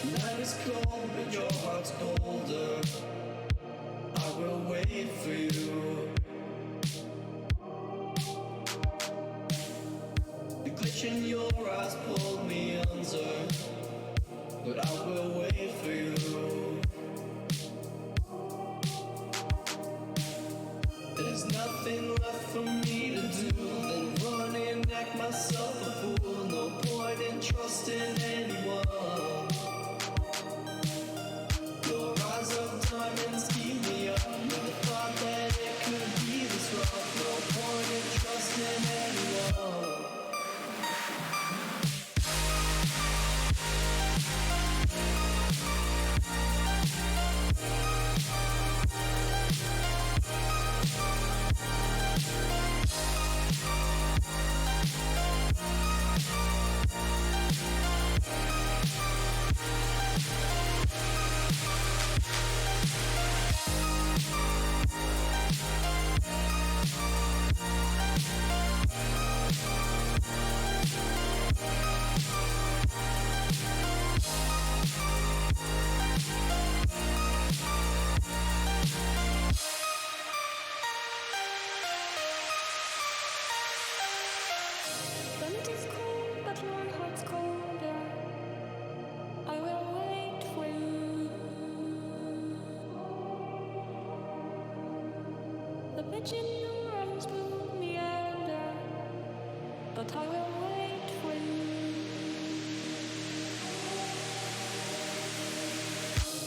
Night is cold, but your heart's colder. I will wait for you. The glitch in your eyes pulled me under, but I will wait for you. There's nothing left for me to do than run and act myself a fool. No point in trusting anyone. Your eyes of diamonds keep me up with the thought that it could be this rough. No point in trusting anyone.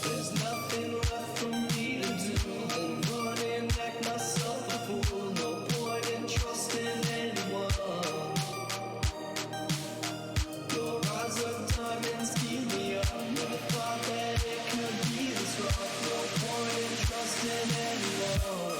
There's nothing left for me to do than run and act myself a fool. No point in trusting anyone. Your eyes of diamonds keep me up. Never thought that it could be this rough. No point in trusting anyone.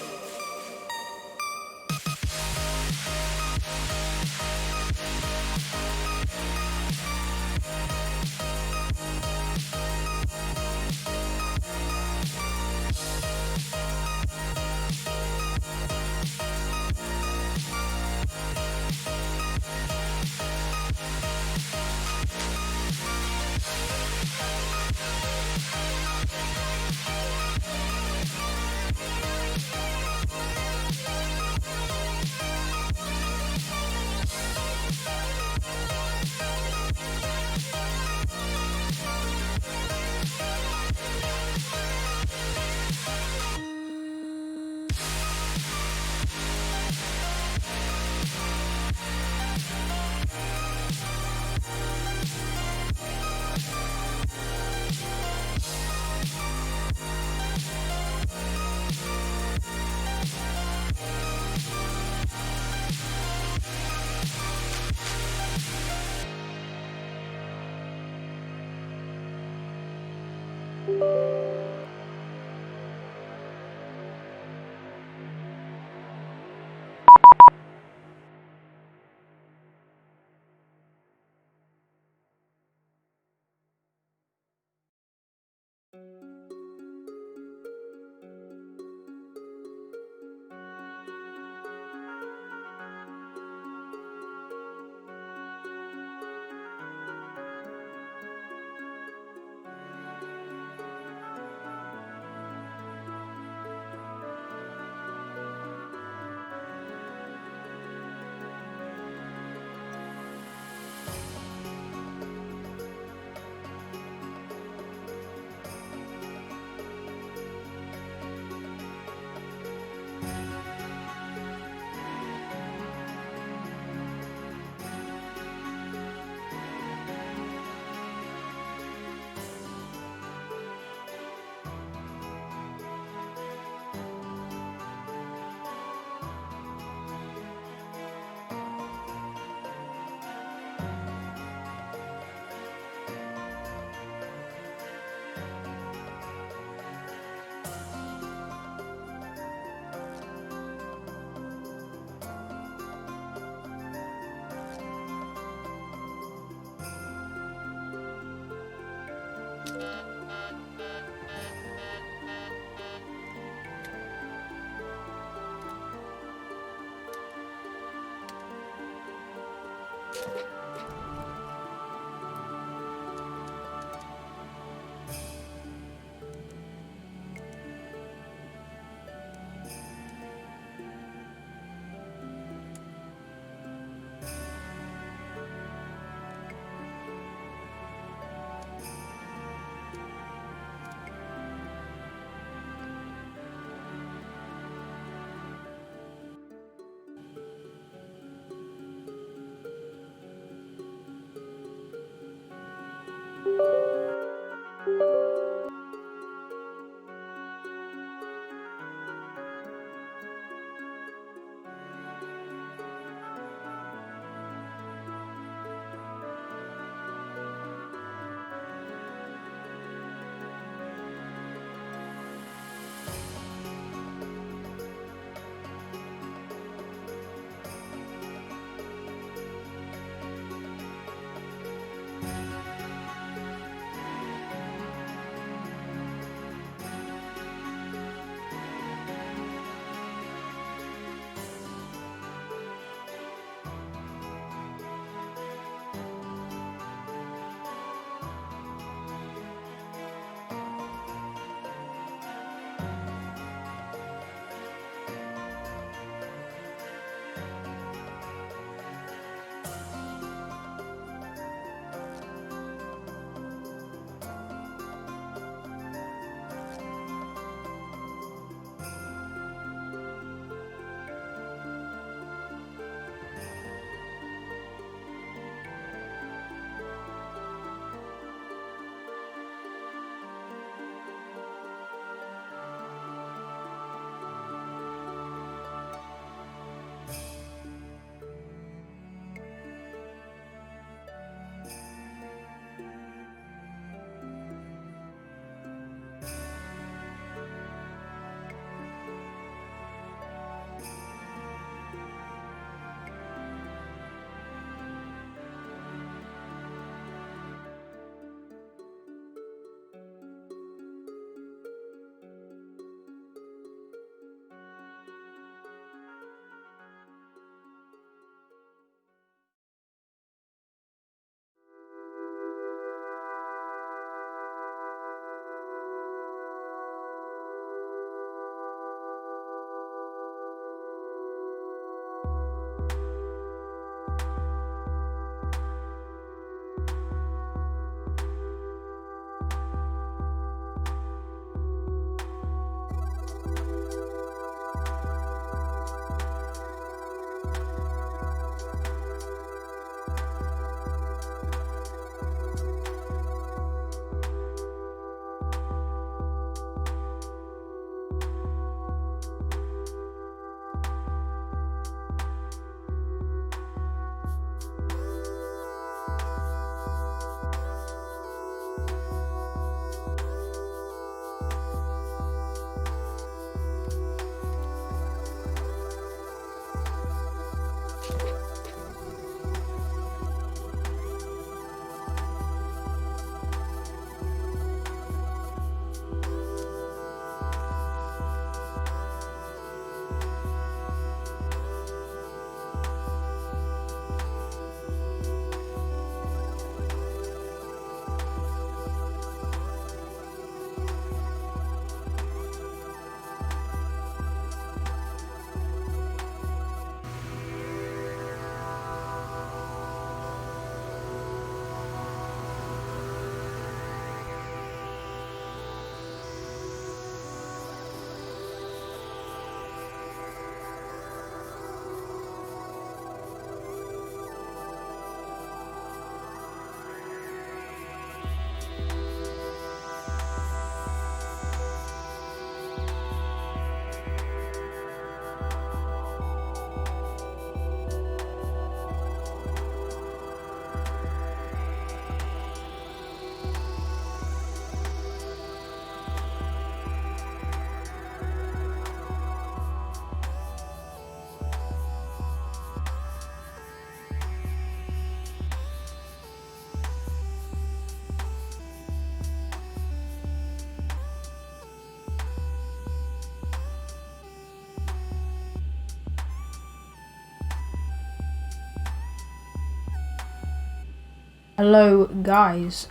Hello guys.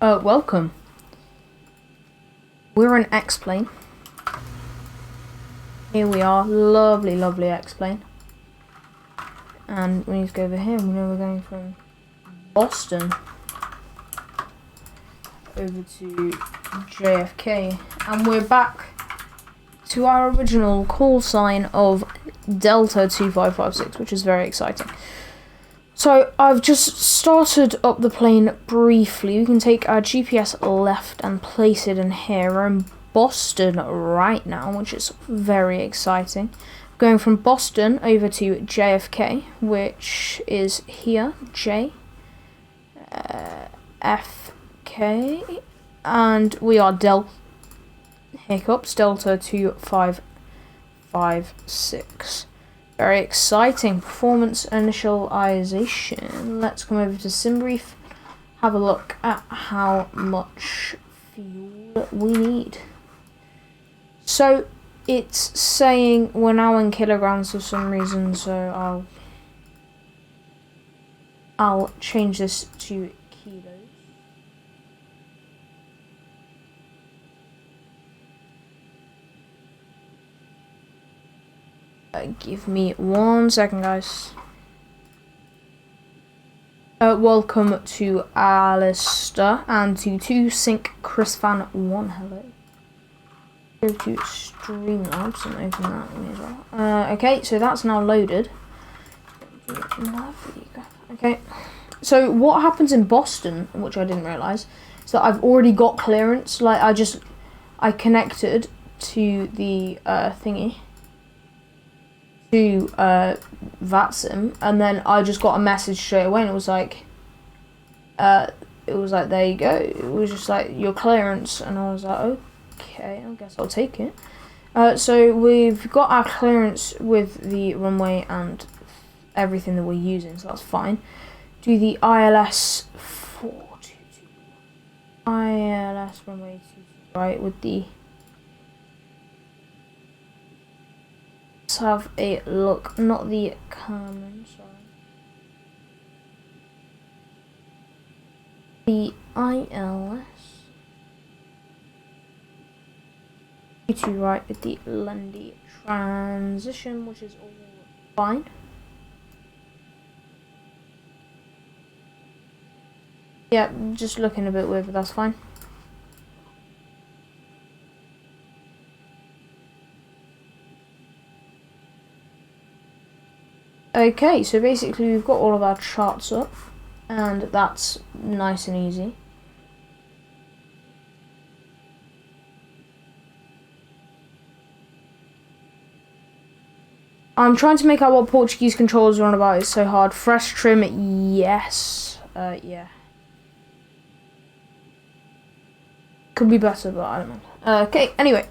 Welcome. We're in X-Plane. Here we are, lovely X-Plane. And we need to go over here. We know we're going from Boston over to JFK, and we're back to our original call sign of Delta 2556, which is very exciting. So I've just started up the plane briefly. We can take our GPS left and place it in here. We're in Boston right now, which is very exciting. Going from Boston over to JFK, which is here, JFK, and we are Delta 2556. Very exciting. Performance initialization. Let's come over to SimBrief, have a look at how much fuel we need. So it's saying we're now in kilograms for some reason, so I'll change this to kilos. Give me 1 second, guys. Welcome to Alistair and to 2Sync Chris Fan 1. Hello. Go to Streamlabs and open that one as well. Okay, so that's now loaded. Okay, so what happens in Boston, which I didn't realise, is that I've already got clearance. Like I connected to the thingy, to VATSIM, and then I just got a message straight away, and it was like there you go. It was just like your clearance, and I was like, okay, I guess I'll take it. So we've got our clearance with the runway and everything that we're using, so that's fine. Do the ILS 422, ILS runway 22, right, with the. Let's have a look. Not the common, sorry. The ILS. 22 right with the Lundy transition, which is all fine. Yeah, just looking a bit weird, but that's fine. Okay, so basically we've got all of our charts up, and that's nice and easy. I'm trying to make out what Portuguese controllers are on about. It's so hard. Fresh trim, yes. Yeah. Could be better, but I don't know. Okay, anyway.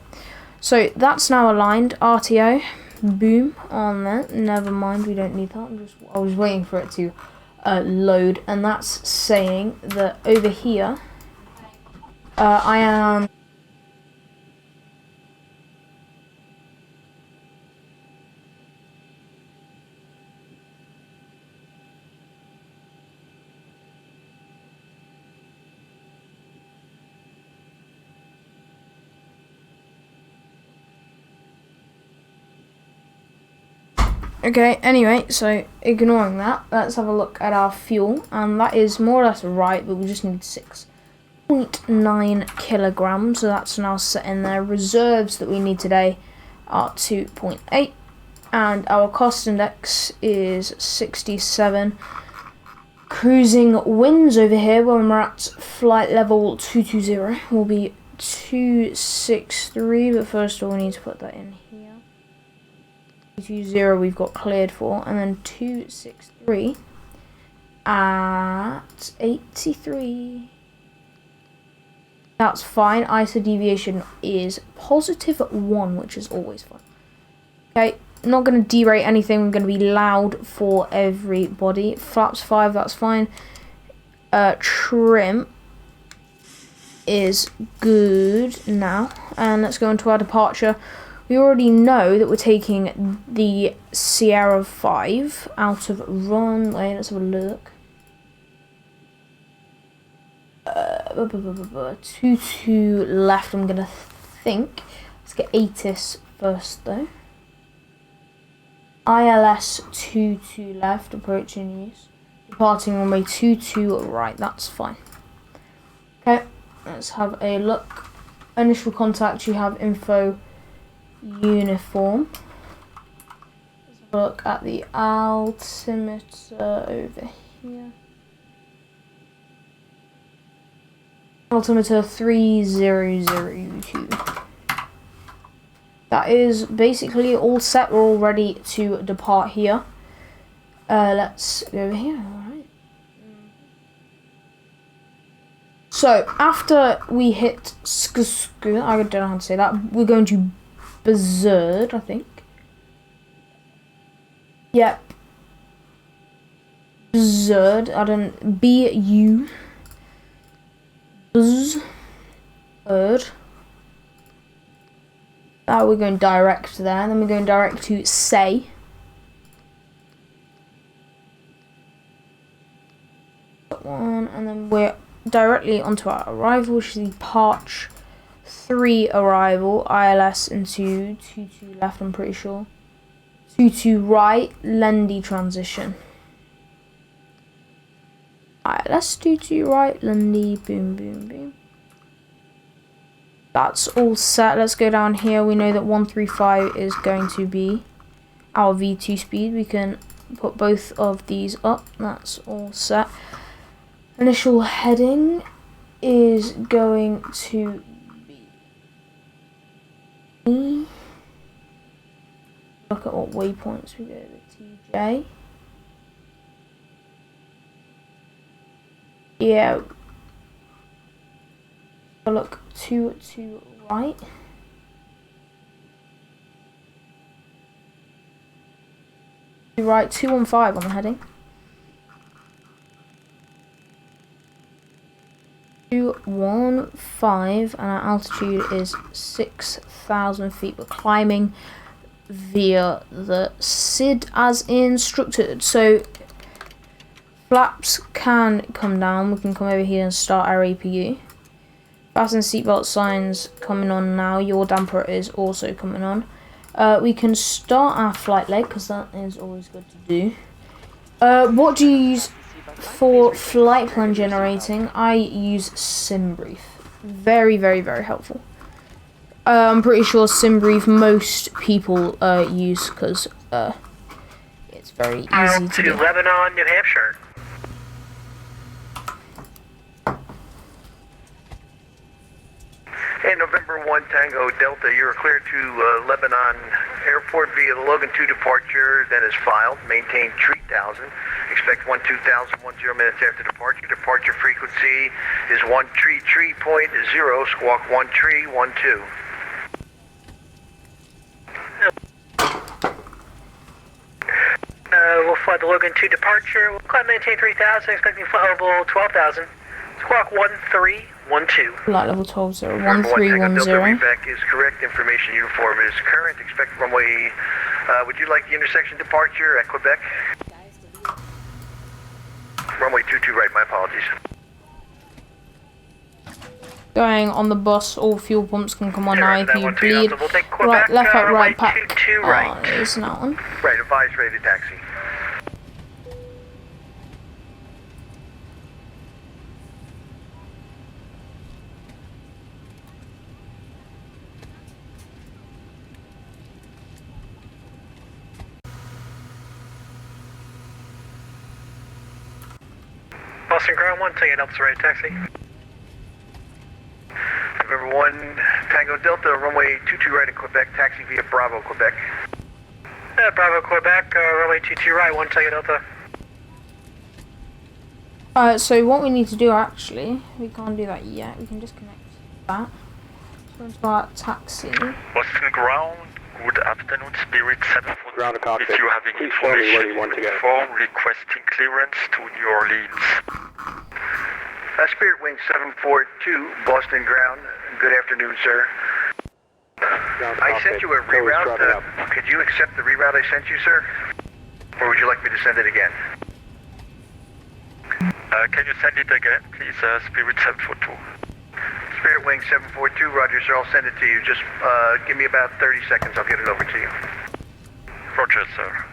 So that's now aligned. RTO. Boom on there. Never mind, we don't need that. I was waiting for it to load, and that's saying that over here I am okay, anyway, so ignoring that, let's have a look at our fuel, and that is more or less right, but we just need 6.9 kilograms, so that's now set in there. Reserves that we need today are 2.8, and our cost index is 67. Cruising winds over here when we're at flight level 220 will be 263, but first of all we need to put that in here. 220 we've got cleared for, and then 263 at 83. That's fine. ISO deviation is +1, which is always fun. Okay, not going to derate anything. We're going to be loud for everybody. Flaps 5, that's fine. Trim is good now, and let's go into our departure. we already know that we're taking the Sierra 5 out of runway. Let's have a look. 22 left, I'm gonna think. Let's get ATIS first though. ILS 22 left, approaching use. Departing runway 22 right, that's fine. Okay, let's have a look. Initial contact, you have info uniform. Let's have a look at the altimeter over here. Altimeter 3002. That is basically all set. We're all ready to depart here. Let's go over here. Alright. So after we hit I don't know how to say that. We're going to Buzzard, I think. Yep. Buzzard. I don't. BU. Buzzard. We're going direct there, and then we're going direct to Say. One, and then we're directly onto our arrival, which is the Parch 3 arrival. ILS into 22 left, I'm pretty sure. 22 right, Lendy transition. ILS 22 right, Lendy, boom, boom, boom. That's all set. Let's go down here. We know that 135 is going to be our V2 speed. We can put both of these up. That's all set. Initial heading is going to be... Look at what waypoints we go to. TJ. Yeah. Look, 2 to right. Right, 215 on the heading. 215, and our altitude is 6,000 feet. We're climbing via the SID as instructed. So flaps can come down. We can come over here and start our APU. Fasten seatbelt signs coming on now. Your damper is also coming on. We can start our flight leg because that is always good to do. What do you use for flight plan generating? I use SimBrief. Very, very, very helpful. I'm pretty sure SimBrief most people use because it's very easy to do. Lebanon, New Hampshire. Hey, November 1 Tango Delta, you're cleared to Lebanon Airport via the Logan 2 departure that is filed. Maintain 3000. Expect 12,000 minutes after departure. Departure frequency is 133.0, squawk 1312. We'll fly the Logan 2 departure. We'll climb maintain 3000, expecting flight level 12,000. Squawk 1312. Flight level 12.01310. Feedback is correct. Information uniform is current. Expect runway. Would you like the intersection departure at Quebec? Runway 22 right. My apologies. Going on the bus, all fuel pumps can come on now if you bleed. Right, left, right, pack. Is now on. Right, advise ready to taxi. Boston Ground 1, take it up to right taxi. November 1, Tango Delta, runway 22 right at Quebec, taxi via Bravo, Quebec. Bravo, Quebec, runway 22 right, 1 Tango Delta. So what we need to do actually, we can't do that yet, we can disconnect that. So into our taxi. Boston Ground, good afternoon, Spirit 742. Ground to cockpit. If you have any information, inform requesting clearance to New Orleans. Spirit Wing 742, Boston Ground. Good afternoon, sir. I sent you a reroute. Could you accept the reroute I sent you, sir? Or would you like me to send it again? Can you send it again, please, Spirit 742? Spirit Wing 742, roger, sir. I'll send it to you. Just give me about 30 seconds. I'll get it over to you. Roger, sir.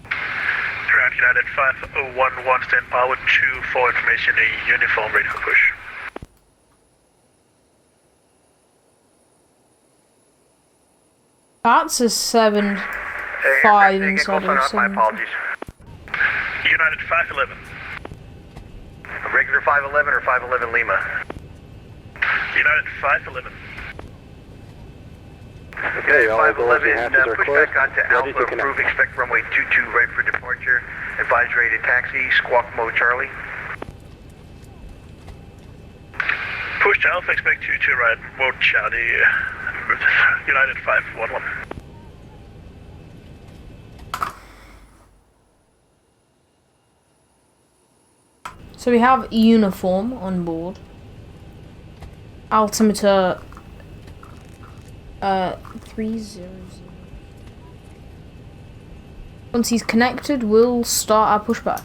Ground United 5011, stand power 2 for information, a uniform ready for push. That's a 7-5 inside of 7. My apologies. United 511. A regular 511 or 511 Lima? United 511. Okay, 511, push back onto Alpha, approve, expect runway 22 right for departure. Advise ready to taxi, squawk mode Charlie. Push to Alpha, expect 22 right, mode Charlie, United 511. So we have uniform on board. Altimeter 300. Once he's connected, we'll start our pushback.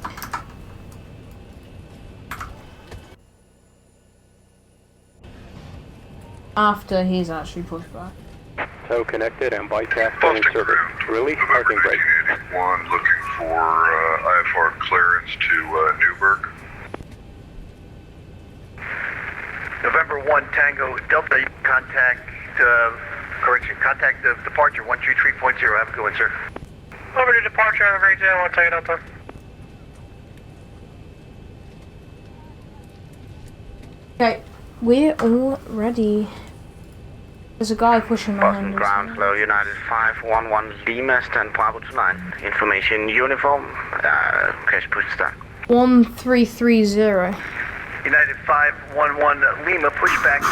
After he's actually pushed back. Tow connected and bypass in service. Release parking brake. 1981 looking for IFR clearance to Newburgh. November 1 Tango Delta, you contact the departure 123.0. Have a good one, sir. Over to departure, have a great day, I want to take it out there. Okay, we're all ready. There's a guy pushing Boston behind ground us. flow, United 511 Lima, stand Bravo 29. Information uniform, cash push start. 1330. United 511 Lima, push back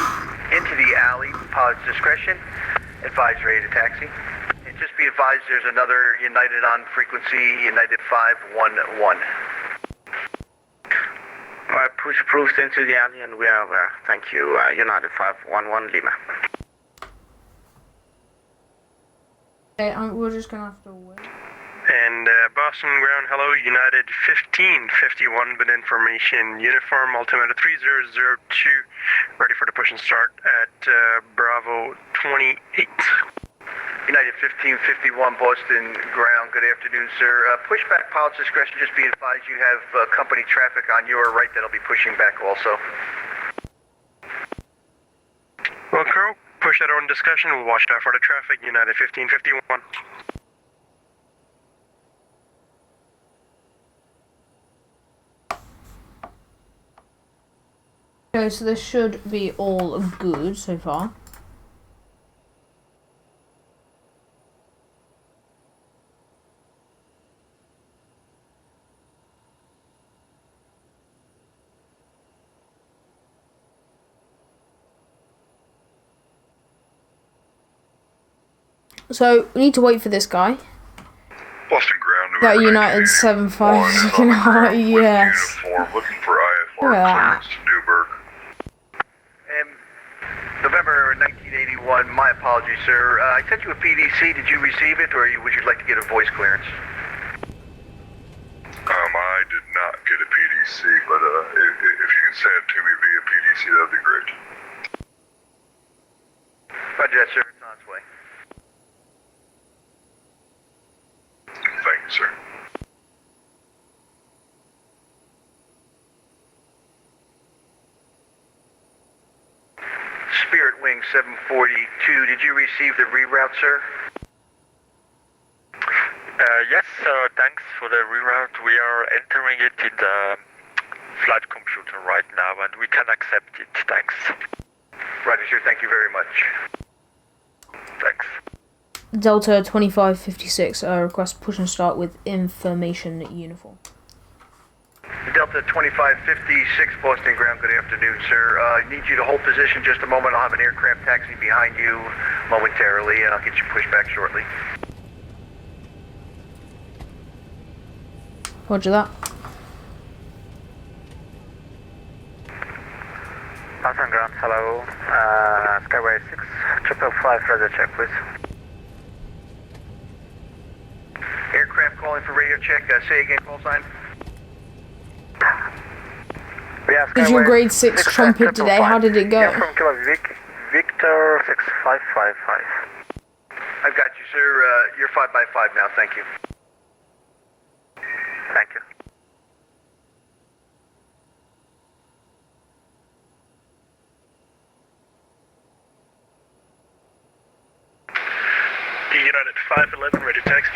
into the alley, pilot's discretion. Advise ready to taxi. And just be advised there's another United on frequency, United 511. Push approved into the alley and we are aware. Thank you, United 511 Lima. Okay, we're just gonna have to wait. And Boston ground, hello, United 1551, but information, uniform, altimeter 3002, ready for the push and start at Bravo 28. United 1551 Boston ground, good afternoon, sir. Pushback, pilot's discretion, just be advised you have company traffic on your right that'll be pushing back also. Well, crew, push that on discussion, we'll watch out for the traffic, United 1551. Okay, so this should be all good so far. So we need to wait for this guy. Boston ground. That United 75 is looking hot, yes. Uniform, looking for IFR Look at that. clearance to Newburgh. November 1981, my apologies, sir. I sent you a PDC. Did you receive it, or would you like to get a voice clearance? I did not get a PDC, but if you can send it to me via PDC, that would be great. Roger that, sir. It's on its way. Thank you, sir. Spirit Wing 742, did you receive the reroute, sir? Yes, thanks for the reroute. We are entering it in the flight computer right now, and we can accept it. Thanks. Roger, sir. Thank you very much. Thanks. Delta 2556, request push and start with information uniform. Delta 2556, Boston ground, good afternoon, sir. I need you to hold position just a moment. I'll have an aircraft taxi behind you momentarily, and I'll get you pushed back shortly. Roger that. Boston ground, hello. Skyway 6, 555, radio check, please. Aircraft calling for radio check. Say again, call sign. Did your grade 6 trumpet today? How did it go? Yeah, from Kilo Victor 6555. I've got you, sir. You're 5x5 now. Thank you. Thank you. United 511, ready taxi.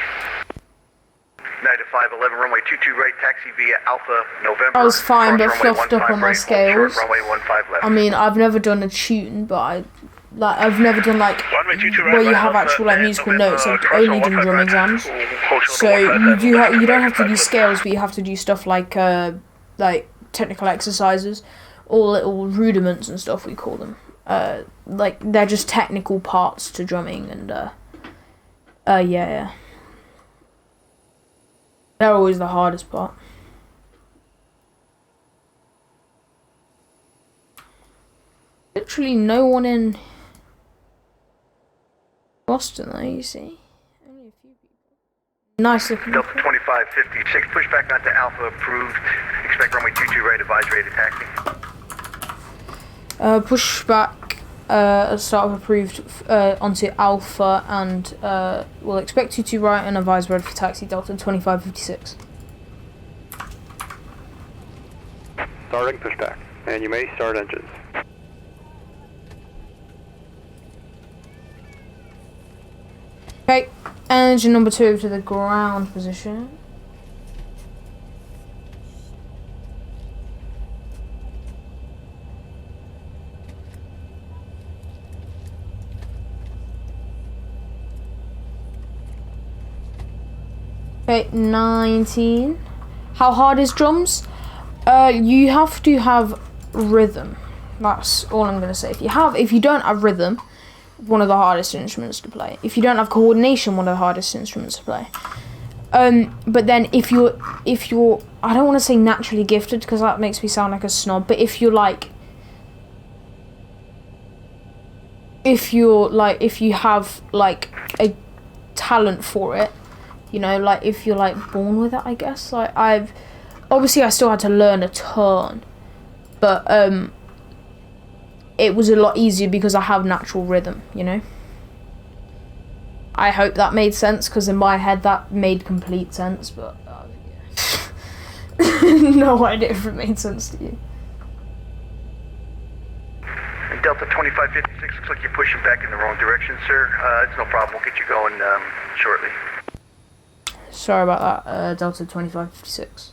United 511, runway 22 right, taxi via Alpha November. I was fine, but Cross runway fluffed up 15 on my right, scales. short runway 15 left. I mean, I've never done a tune, but I've never done like Runway 22 right, where you right, have Alpha, actual like and musical November, notes. I've cross only on done drum 155, exams, hold so on you don't have to do 155. scales, but you have to do stuff like technical exercises, or little rudiments and stuff we call them. Like they're just technical parts to drumming, and yeah. They're always the hardest part. Literally no one in Boston though, you see. Only a few people. Nice looking. Delta 2556, push back onto Alpha approved. Expect runway 22 right, advise ready to taxi. Push back, start of approved onto Alpha, and we'll expect you to right and advise ready for taxi, Delta 2556. Starting pushback, and you may start engines. Okay, engine number 2 to the ground position. Okay, 19. How hard is drums? You have to have rhythm. That's all I'm gonna say. If you don't have rhythm, one of the hardest instruments to play. If you don't have coordination, one of the hardest instruments to play. But then if you're I don't want to say naturally gifted because that makes me sound like a snob, but if you have like a talent for it, you know, like if you're like born with it, I guess. Like I still had to learn a ton, but it was a lot easier because I have natural rhythm, you know. I hope that made sense, because in my head that made complete sense, but yeah. No idea if it made sense to you. Delta 2556, looks like you're pushing back in the wrong direction, sir. It's no problem. We'll get you going shortly. Sorry about that, Delta 2556.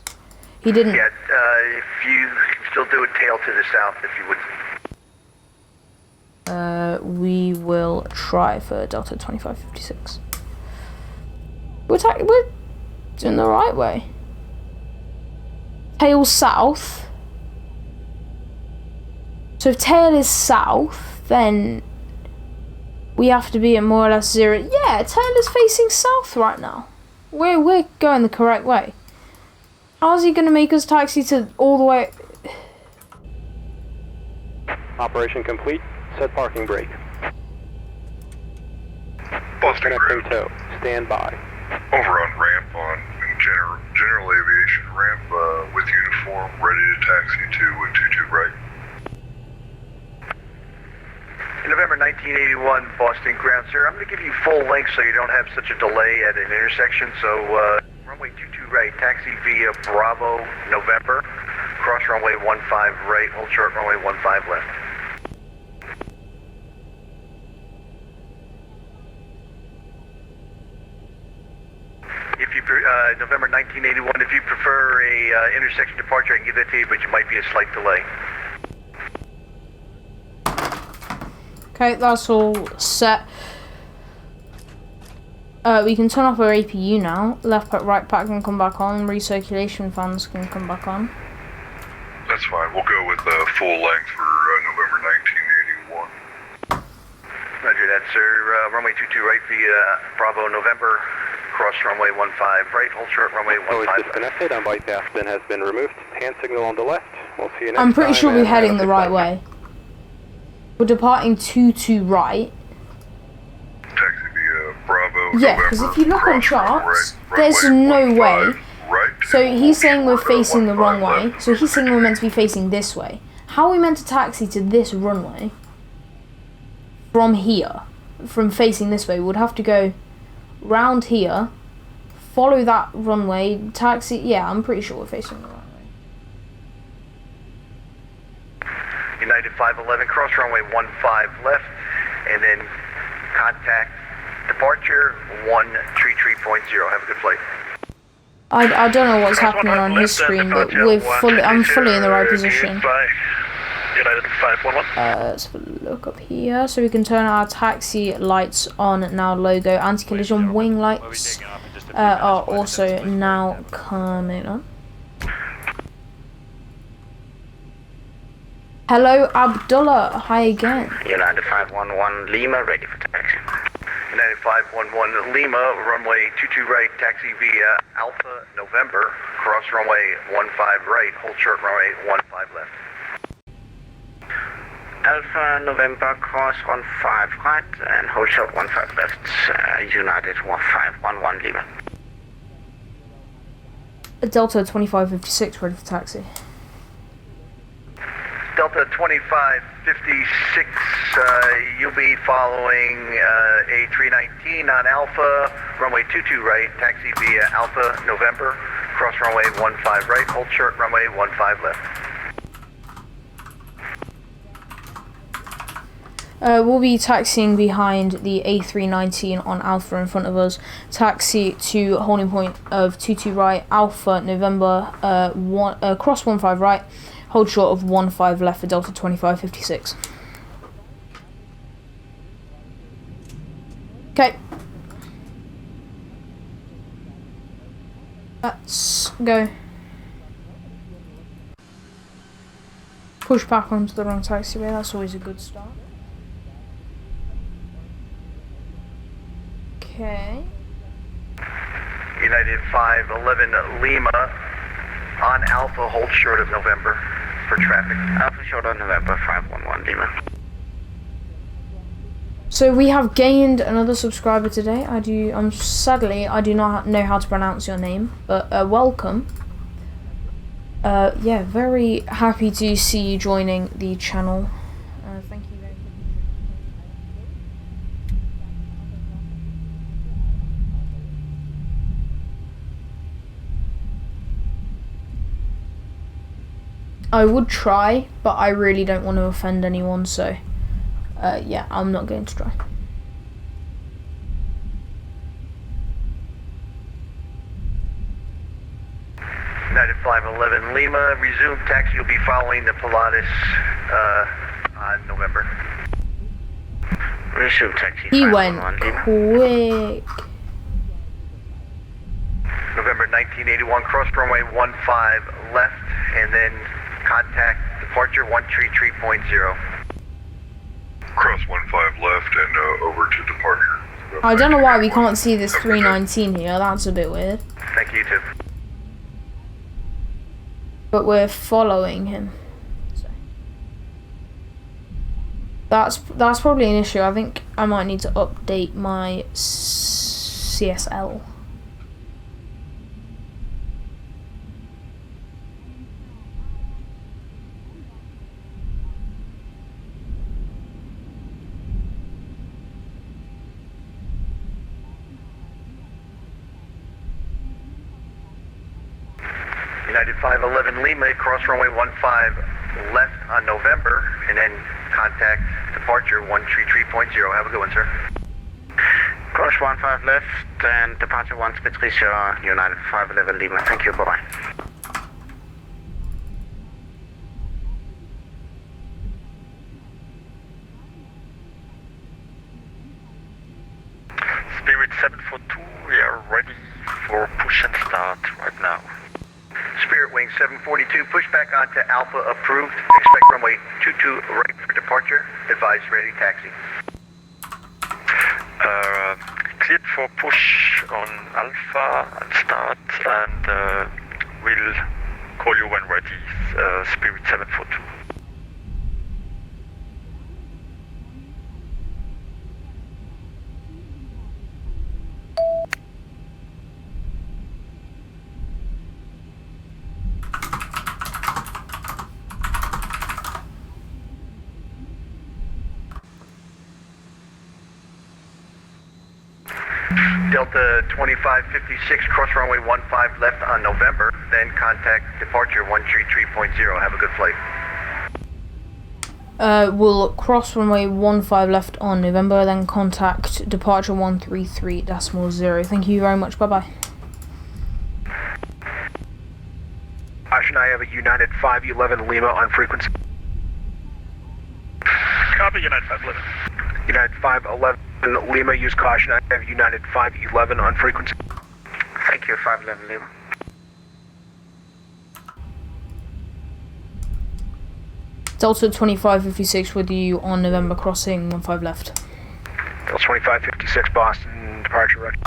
He didn't. Yeah, if you can still do a tail to the south, if you would. We will try for Delta 2556. We're doing the right way. Tail south. So if tail is south, then we have to be at more or less 0. Yeah, tail is facing south right now. We're going the correct way. How's he gonna make us taxi to all the way? Operation complete. Set parking brake. Boston Connecting ground. tow. Stand by. Over on ramp on general aviation ramp with uniform, ready to taxi to 22 right. In November 1981, Boston ground, sir. I'm going to give you full length so you don't have such a delay at an intersection. So runway 22 right, taxi via Bravo November, cross runway 15 right, hold short runway 15 left. If you November 1981, if you prefer a intersection departure, I can give that to you, but you might be a slight delay. Okay, that's all set. We can turn off our APU now. Left pack, right pack can come back on. Recirculation fans can come back on. That's fine. We'll go with full length for November 1981. Roger that, sir. Runway 22 right via Bravo November, cross runway 15 right, hold short runway 15 Oh, it's left. disconnected. On bypass bin has been removed. Hand signal on the left. We'll see you next time. I'm pretty sure we're and heading the 906 right left. way. We're departing 22 right. Taxi via Bravo. Yeah, because if you look on charts, there's no way. Right. So he's saying we're facing the wrong way. So he's saying we're meant to be facing this way. How are we meant to taxi to this runway from here? From facing this way, we would have to go round here, follow that runway, taxi. Yeah, I'm pretty sure we're facing the wrong way. United 511, cross runway 15 left, and then contact departure 133.0. Have a good flight. I don't know what's happening on his screen, but I'm fully in the right position. United 511. Let's have a look up here, so we can turn our taxi lights on now. Logo anti-collision wing lights are also now coming on. Hello, Abdullah. Hi again. United 511 Lima, ready for taxi. United 511 Lima, runway 22 right, taxi via Alpha November, cross runway 15 right, hold short runway 15 left. Alpha November, cross 15 right, and hold short 15 left. United 511 Lima. Delta 2556 ready for taxi. Delta 2556, you'll be following A319 on Alpha, runway 22 right, taxi via Alpha November, cross runway 15 right, hold short runway 15 left. We'll be taxiing behind the A319 on Alpha in front of us. Taxi to holding point of 22 right, Alpha November, cross 15 right, hold short of 15 left for Delta 2556. Okay. Let's go. Push back onto the wrong taxiway, that's always a good start. Okay. United 511 Lima on Alpha, hold short of November for traffic. Alpha short of November 511 Lima. So we have gained another subscriber today. Sadly I do not know how to pronounce your name, but welcome. Yeah, very happy to see you joining the channel. Thank you very much. I would try, but I really don't want to offend anyone, so yeah, I'm not going to try. United 511 Lima, resume taxi, you'll be following the Pilatus on November. Resume taxi. He went quick. November 1981, cross runway 15 left, and then contact departure 133.0. Cross 15 left and over to departure. I don't know why we can't see this 319 here, that's a bit weird. Thank you, too. But we're following him. So that's probably an issue. I think I might need to update my CSL. United 511 Lima, cross runway 15 left on November, and then contact departure 133.0. Have a good one, sir. Cross 15 left and departure 133, United 511 Lima. Thank you, bye-bye. Spirit 742, we are ready for push and start right now. Spirit Wing 742, push back onto Alpha approved. Expect runway 22 right for departure. Advise ready taxi. Cleared for push on Alpha and start, and we'll call you. 2 when ready, Spirit 742. 2 when ready, Spirit 742, push back onto Alpha approved. Expect runway 22 right for departure. Advise ready taxi. Cleared for push on Alpha and start, and we'll call you when ready, Spirit 742. 2 when ready, Delta 2556, cross runway 15 left on November, then contact departure 133.0. Have a good flight. We'll cross runway 15 left on November, then contact departure 133.0. Thank you very much. Bye bye. Ocean, I have a United 511 Lima on frequency. Copy, United 511. United 511 Lima, use caution. I have United 511 on frequency. Thank you, 511 Lima. Delta 2556 with you on November, crossing 15 left. Delta 2556 Boston, departure ready.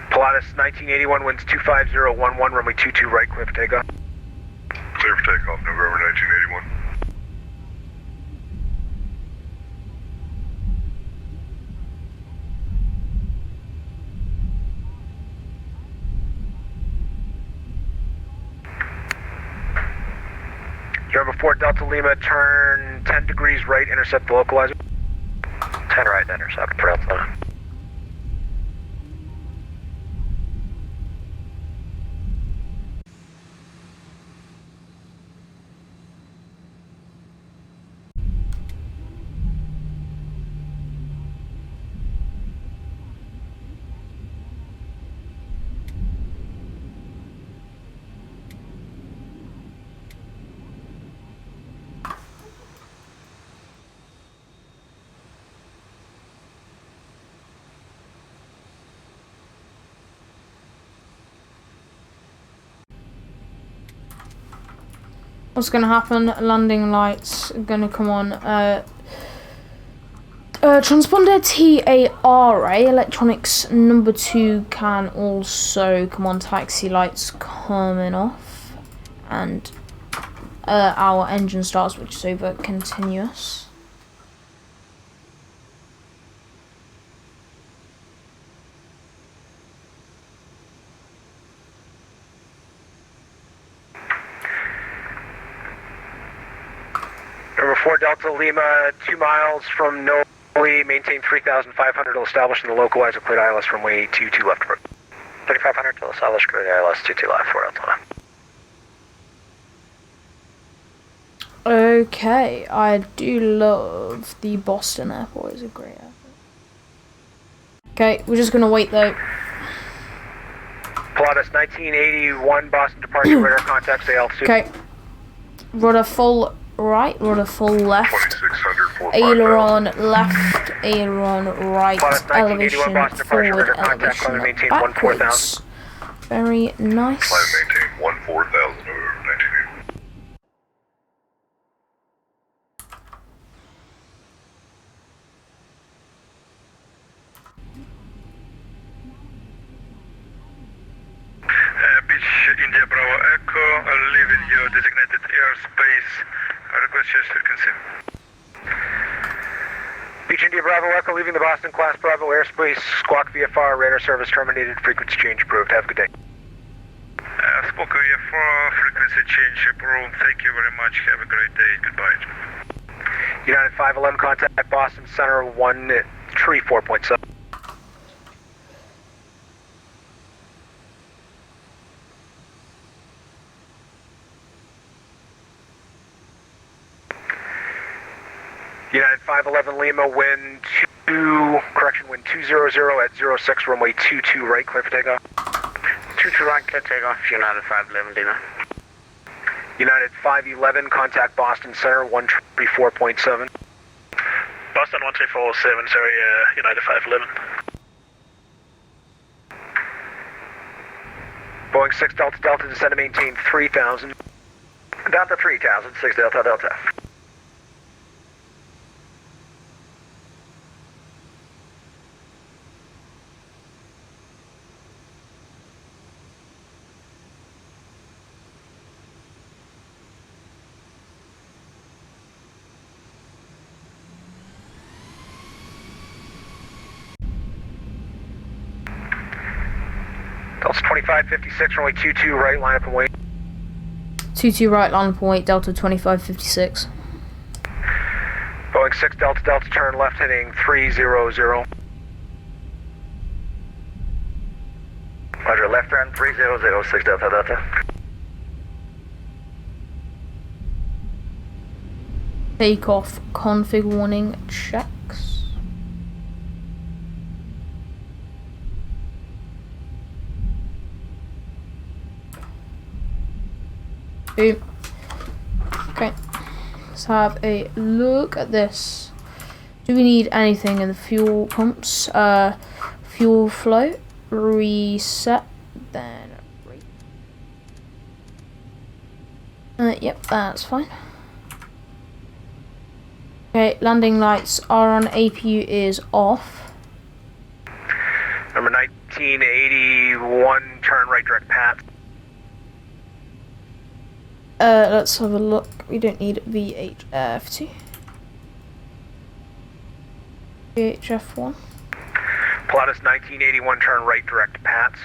Pilatus 1981, winds 25011, runway 22 right, clear for takeoff. Clear for takeoff, November 1981. November 4 Delta Lima, turn 10 degrees right, intercept the localizer. 10 right, intercept for Delta. What's gonna happen? Landing lights are gonna come on. Transponder TARA, electronics number 2 can also come on. Taxi lights coming off. And our engine starts, which is over continuous. Number 4 Delta Lima, 2 miles from Noli, maintain 3,500 to establish in the localizer, cleared ILS from way 22 left. 3,500 to establish, cleared ILS 22 left, 4 Delta. Okay, I do love the Boston airport, it's a great airport. Okay, we're just gonna wait though. Pilatus 1981, Boston departure, radar contact, stay altitude. Okay, rudder full right, rudder full left, 2600, aileron left, aileron right, Pilatus 1981, elevation Boston departure, forward, radar contact, climb and elevation maintain 14,000. backwards. Very nice. Climb and maintain 14,000 over 1981. Beach India Bravo Echo, leaving your designated airspace. Request change frequency. Beach India Bravo Echo, leaving the Boston class Bravo airspace, squawk VFR, radar service terminated, frequency change approved. Have a good day. Spoke VFR, frequency change approved. Thank you very much. Have a great day. Goodbye. United 511, contact Boston Center 134.7. United 511 Lima, wind 200 at 06, runway 22 right, clear for takeoff. 22 right, clear takeoff, United 511 Lima. United 511, contact Boston Center 134.7. Boston 13407, sorry, United 511. Boeing 6 Delta Delta, descend to maintain 3,000. Delta 3000, 6 Delta Delta. Delta 2556, runway 22 right, line up and wait. 22 right, line up and wait, Delta 2556. Boeing 6 Delta Delta, turn left heading 300. Roger, left turn 3006 Delta Delta. Takeoff config warning checks. Boom. Okay, let's have a look at this. Do we need anything in the fuel pumps? Fuel flow, reset, then yep, that's fine. Okay, landing lights are on, APU is off. Number 1981, turn right direct path. Let's have a look. We don't need VHF2. VHF1. Pilatus 1981, turn right direct paths.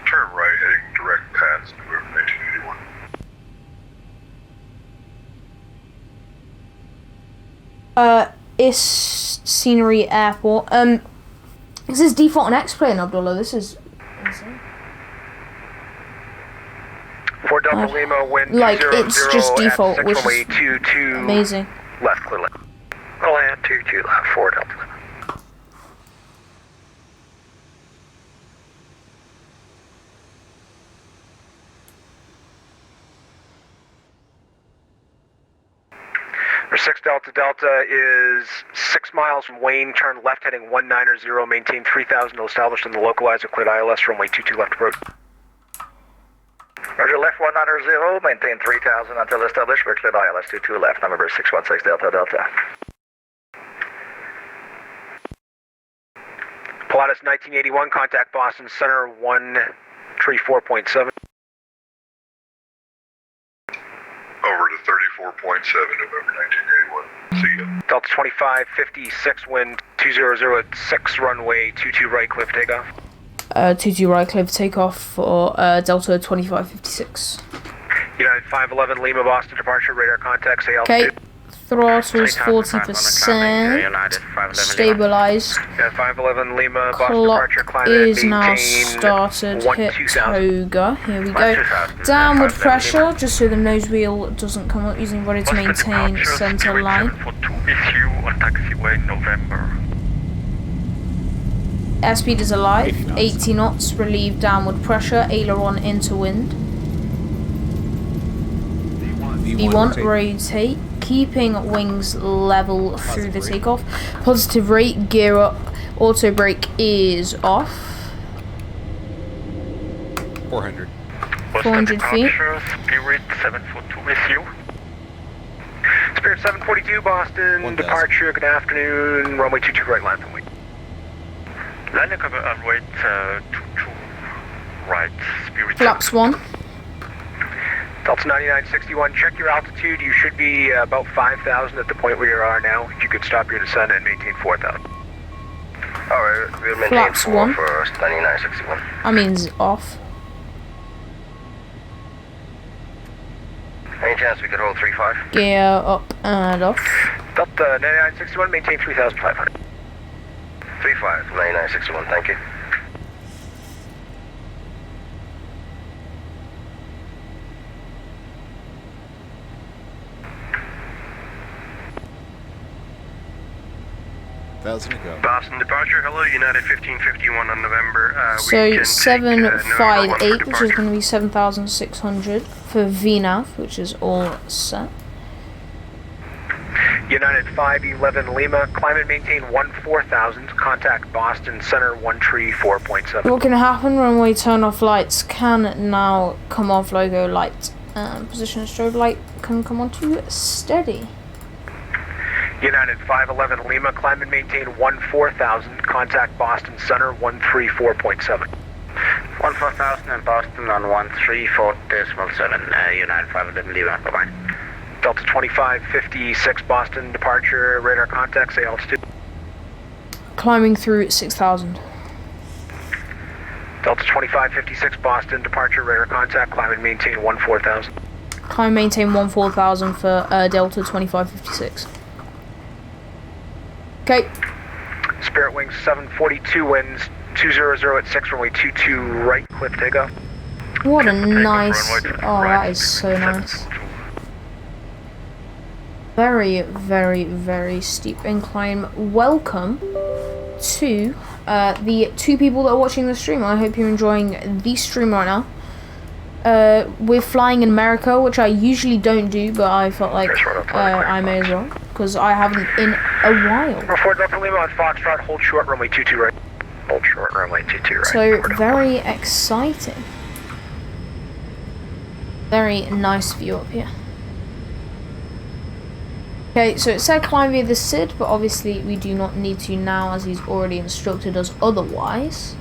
Turn right heading direct paths, November 1981. Is Scenery Airport. This is default on X-Plane, Abdullah. This is insane. 4 Delta Lima, wind like, 200 it's just default, at 6 which runway is 22 amazing. left, clear left. Roll and 22 left, 4 Delta Lima. Or 6 Delta Delta is 6 miles from Wayne, turn left heading 190, maintain 3000 established in the localizer, cleared ILS, runway 22 left approach. Roger, left 190, maintain 3000 until established, we're cleared ILS 22 left, number 616 Delta Delta. Pilatus 1981, contact Boston Center 134.7. Over to 34.7, November 1981. See ya. Delta 2556, wind 200 at 6, runway 22 right, cliff takeoff. 22 right, cliff takeoff for Delta 2556. United 511 Lima, Boston departure, radar contact, say Okay, altitude. throttle's 40%, stabilized. Yeah, 511 Lima, Boston Clock departure, climate, is now maintain started, hit 2000. toga, here we go. Downward pressure, just so the nose wheel doesn't come up, using body to maintain center line. 742 with you on taxiway November. Airspeed is alive, 80 knots, relieve downward pressure, aileron into wind. V1, rotate, keeping wings level through the takeoff. Positive rate, gear up, auto brake is off. 400. 400 feet. Spirit 742 with you. Spirit 742, Boston 1000. departure, good afternoon, runway 22 right, line from wing. Line cover and wait 22 right, Spirit. Flaps 1. Delta 9961, check your altitude. You should be about 5,000 at the point where you are now. If you could stop your descent and maintain 4,000. Alright, we'll maintain Flaps 4 1. for 9961. I mean, off. Any chance we could hold 35? Gear up and off. Delta 9961, maintain 3,500. 35, 9961, thank you. Thousand to go. Boston departure, hello, United 1551 on November. So 758, which is going to be 7,600 for VNAV, which is all set. United 511 Lima, climb and maintain 14,000, contact Boston Center 134.7. What can happen? Runway turn off lights can now come off, logo light. Position strobe light can come on to steady. United 511 Lima, climb and maintain 14,000, contact Boston Center 134.7. 14,000 in Boston on 134.7, United 511 Lima, bye-bye. Delta 2556 Boston departure, radar contact, say altitude. Climbing through 6,000. Delta 2556 Boston departure, radar contact, climb and maintain 14,000. Climb maintain 14,000 for Delta 2556. Okay. Spirit Wings 742 winds 200 at 6 runway 22 right, cliff takeoff. What a nice... Oh, that is so nice. Very, very, very steep incline. Welcome to the 2 people that are watching the stream. I hope you're enjoying the stream right now. We're flying in America, which I usually don't do, but I felt like I may as well, because I haven't in a while. 4 Delta Lima on Foxtrot, hold short, runway 22 right. Hold short, runway 22 right. So, very exciting. Very nice view up here. Okay, so it said climb via the SID, but obviously we do not need to now, as he's already instructed us otherwise.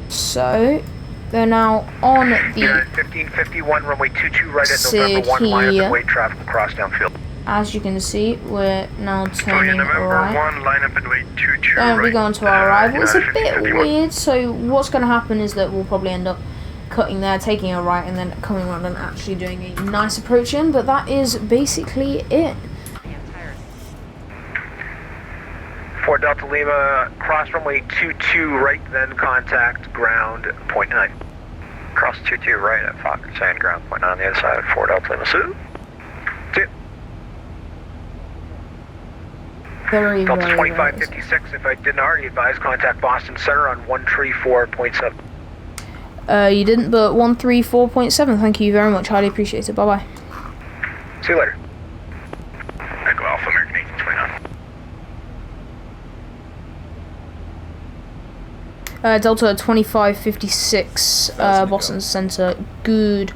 So, they're now on the 1551, runway 22 right at November 1, line up and wait traffic across downfield. As you can see, we're now turning November right. 1, line up and wait 22 We're right. going to our arrival. It's a bit 1551. weird, so what's going to happen is that we'll probably end up cutting there, taking a right, and then coming around and actually doing a nice approach in, but that is basically it. 4 Delta Lima, cross runway 22 right, then contact ground point 9. Cross 22 right at Fox and ground point 9 on the other side of 4 Delta Lima. 2. Very, Delta very 2556, if I didn't already advise, contact Boston Center on 134.7. You didn't, but 134.7, thank you very much, highly appreciate it, bye-bye. See you later. Echo Alpha American 1829. Delta 2556, Boston Center, good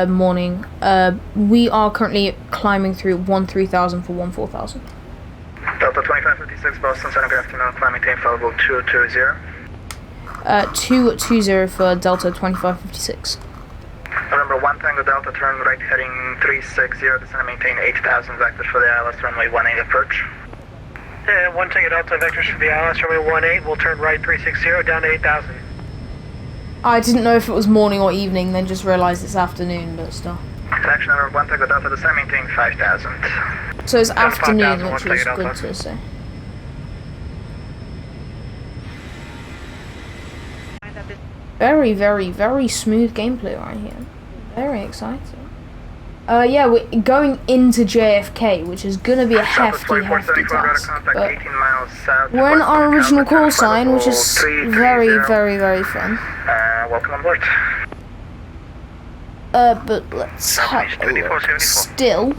morning. We are currently climbing through 13,000 for 14,000. Delta 2556, Boston Center, good afternoon, climbing maintain followable 220. 220 for Delta 2556. Number 1 Tango Delta, turn right heading 360, descend and maintain 8,000, vectors for the ILS, runway 18 approach. 1 Tango Delta, vectors for the ILS, runway 18, we'll turn right 360, down to 8,000. I didn't know if it was morning or evening, then just realised it's afternoon, but still. Connection number 1 Tango Delta, descend and maintain 5,000. So it's afternoon, 5,000, which is good to say. Very, very, very smooth gameplay right here. Very exciting. Yeah, we're going into JFK, which is gonna be a hefty task. But we're in our original call sign, which is very, very, very fun. Welcome on board. But let's have a look. Still,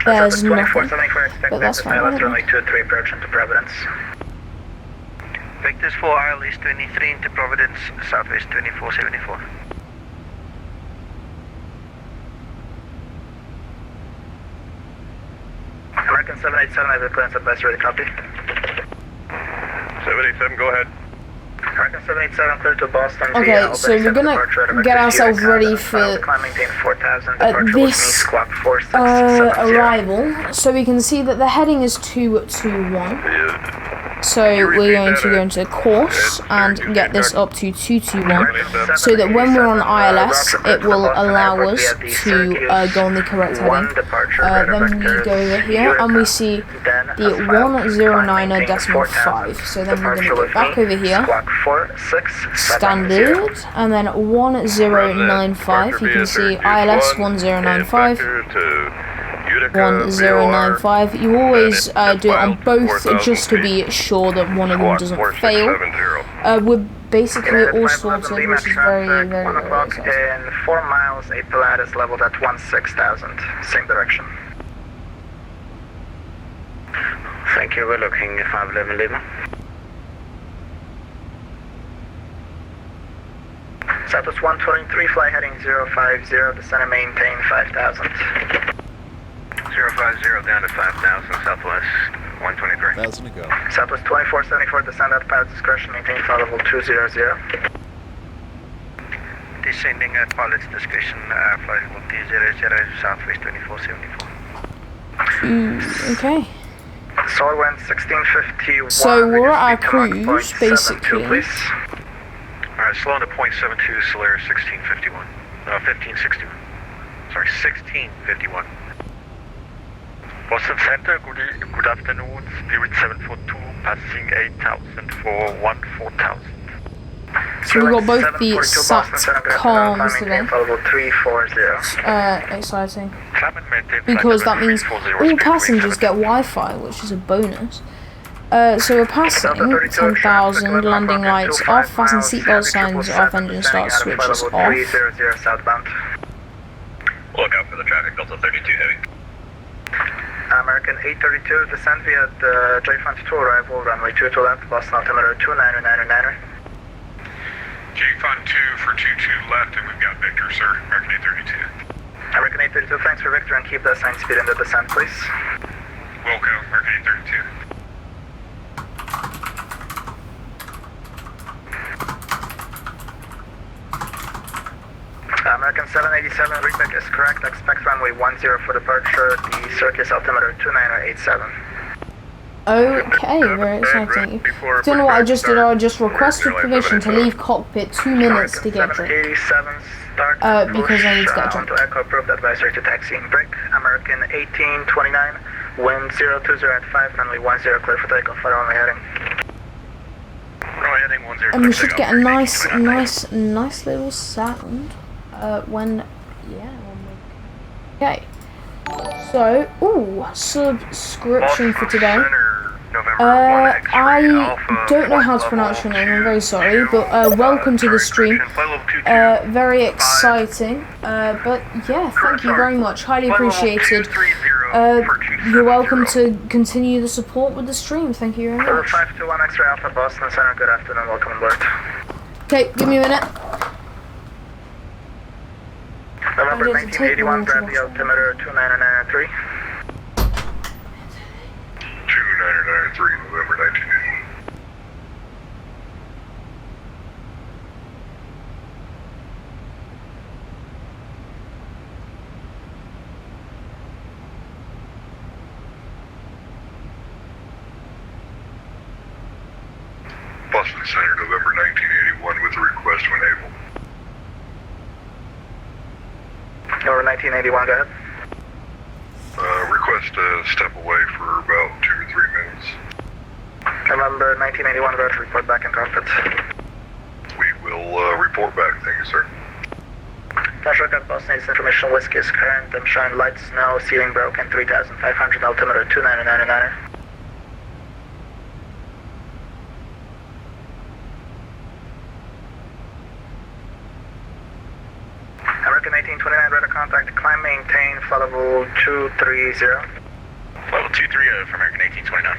there's nothing. But that's fine. Runway 23 approach into Providence. Vectors for ILS 23 into Providence, Southwest 2474. American 787, I have a clearance advice, ready, copy. 787, go ahead. American 787, clear to Boston. Okay, so we're gonna get ourselves ready for this arrival. So we can see that the heading is 221. So we're going to go into course and get this up to 221, so that when we're on ILS, it will allow us to go on the correct heading. Then we go over here and we see the 109.5. So then we're going to go back over here, standard, and then 1095. You can see ILS 1095. 1095. You always do it on both just to be sure that one of them doesn't fail. We're basically all sorted, which is very, very, very exciting. In 4 miles, 8 Pilatus leveled at 16,000. Same direction. Thank you, we're looking 511 Lima. Southwest 123, fly heading 050, descend and maintain 5,000. 050 down to 5,000, Southwest 123. 1,000 to go. Southwest 2474, descend at pilot's discretion, maintain flight level 200. Descending at pilot's discretion, flight level 200, Southwest 2474. Okay. Solid wind 1651. So we're at our cruise, basically. Alright, slow to 0.72, Solaris 1651. No, 1561. Sorry, 1651. Boston Center, good afternoon. Spirit 742, passing 8,000 for 14,000. So we got both the SATCOMs today. Exciting. Because that means all passengers get Wi-Fi, which is a bonus. So we're passing 10,000, landing lights off, fasten seatbelt signs off, engine start switches off. Southbound. Look out for the traffic, Delta 32 heavy. American 832, descent via the J-Front 2 arrival, runway 22 left, Boston altimeter 2999. J-Front 2 for 22 left, and we've got Victor, sir. American 832. American 832, thanks for Victor, and keep the assigned speed in the descent, please. Wilco, American 832. American 787, repick is correct. Expect runway 10 for departure. The circus altimeter 2987. Okay, very exciting. Don't know what I just did. I just requested permission to leave cockpit 2 minutes to get drink. Because I need to get drink. To echo approved advisory to taxiing break. American 1829, wind 020 at 5, runway 10 clear for takeoff. For runway heading. Runway heading 10. And we should get a nice little sound when okay. So, subscription for today. I don't know how to pronounce your name, I'm very sorry, but welcome to the stream. Very exciting, but yeah, thank you very much, highly appreciated. You're welcome to continue the support with the stream, thank you very much. 521 X-ray Alpha Boston Center, good afternoon, welcome on board. Okay, give me a minute. November 1981, grab the altimeter 2993. 2993, November 1981. Boston Center, November 1981, with a request when able. November 1981, go ahead. Request to step away for about 2 or 3 minutes. November 1981, go ahead, report back in cockpit. We will report back, thank you, sir. National Guard Boston needs information, whiskey is current, I'm showing lights, snow, ceiling broken, 3500, altimeter 2999. American 1829, radar contact, climb, maintain, flight level 230. Level 230 for American 1829.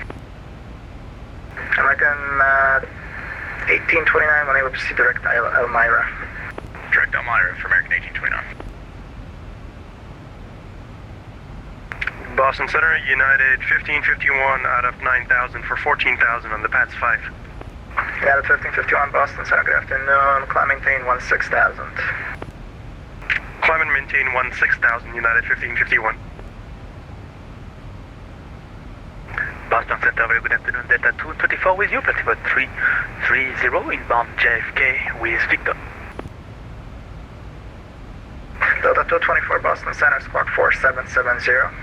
American 1829, unable to see direct Elmira. Direct Elmira for American 1829. Boston Center, United 1551 out of 9,000 for 14,000 on the PATS 5. United 1551, Boston Center, good afternoon, climb, maintain 16,000. Climb and maintain 16,000, United 1551. Boston Center, very good afternoon, Delta 224 with you, Altimeter 330, inbound JFK with Victor. Delta 224, Boston Center, squawk 4770.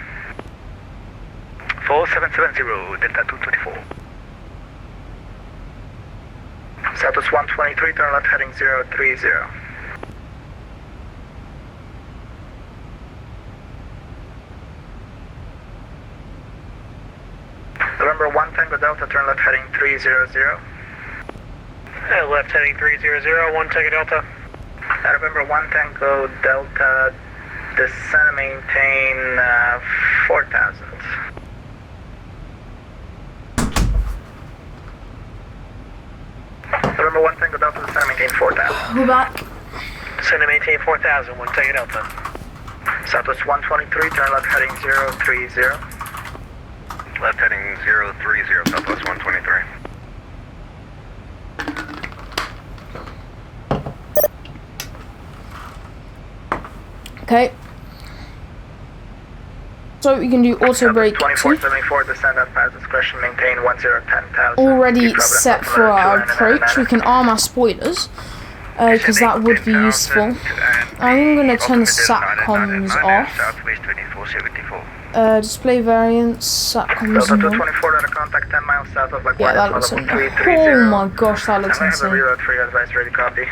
4770, Delta 224. Southwest 123, turn left heading 030. November 1 Tango Delta, turn left heading 300. Left heading 300, 1 Tango Delta. November 1 Tango Delta, descend and maintain 4,000. November 1 Tango Delta, descend and maintain 4,000. We're back. Descend and maintain 4,000, 1 Tango Delta. Southwest 123, turn left heading 030. Left heading 030, Southwest 123. Okay. So we can do auto brake 2474, descend at pass discretion, maintain 1010,000. already set for our approach. We can arm our spoilers, because that would be useful. I'm going to turn the SATCOMs off. Southwest 2474. Display variants, SATCOM Delta symbol. 224 at a contact 10 miles south of Yeah, that looks insane. Oh my gosh, that looks I have a insane. reroute for your advice, ready, copy.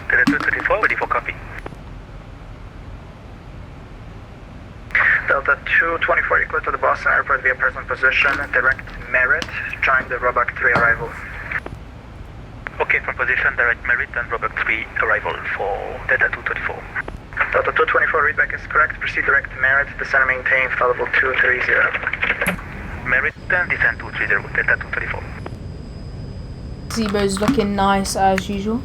Delta 234, ready for copy. Delta 224 equal to the Boston Airport via present position, direct merit, join the Roebuck 3 arrival. Okay, from position, direct merit and Roebuck 3 arrival for Delta 224. Delta 224 readback is correct, proceed direct merit, descend and maintain, followable 230. Merit and descend 230, Delta 234. Zebo's looking nice as usual.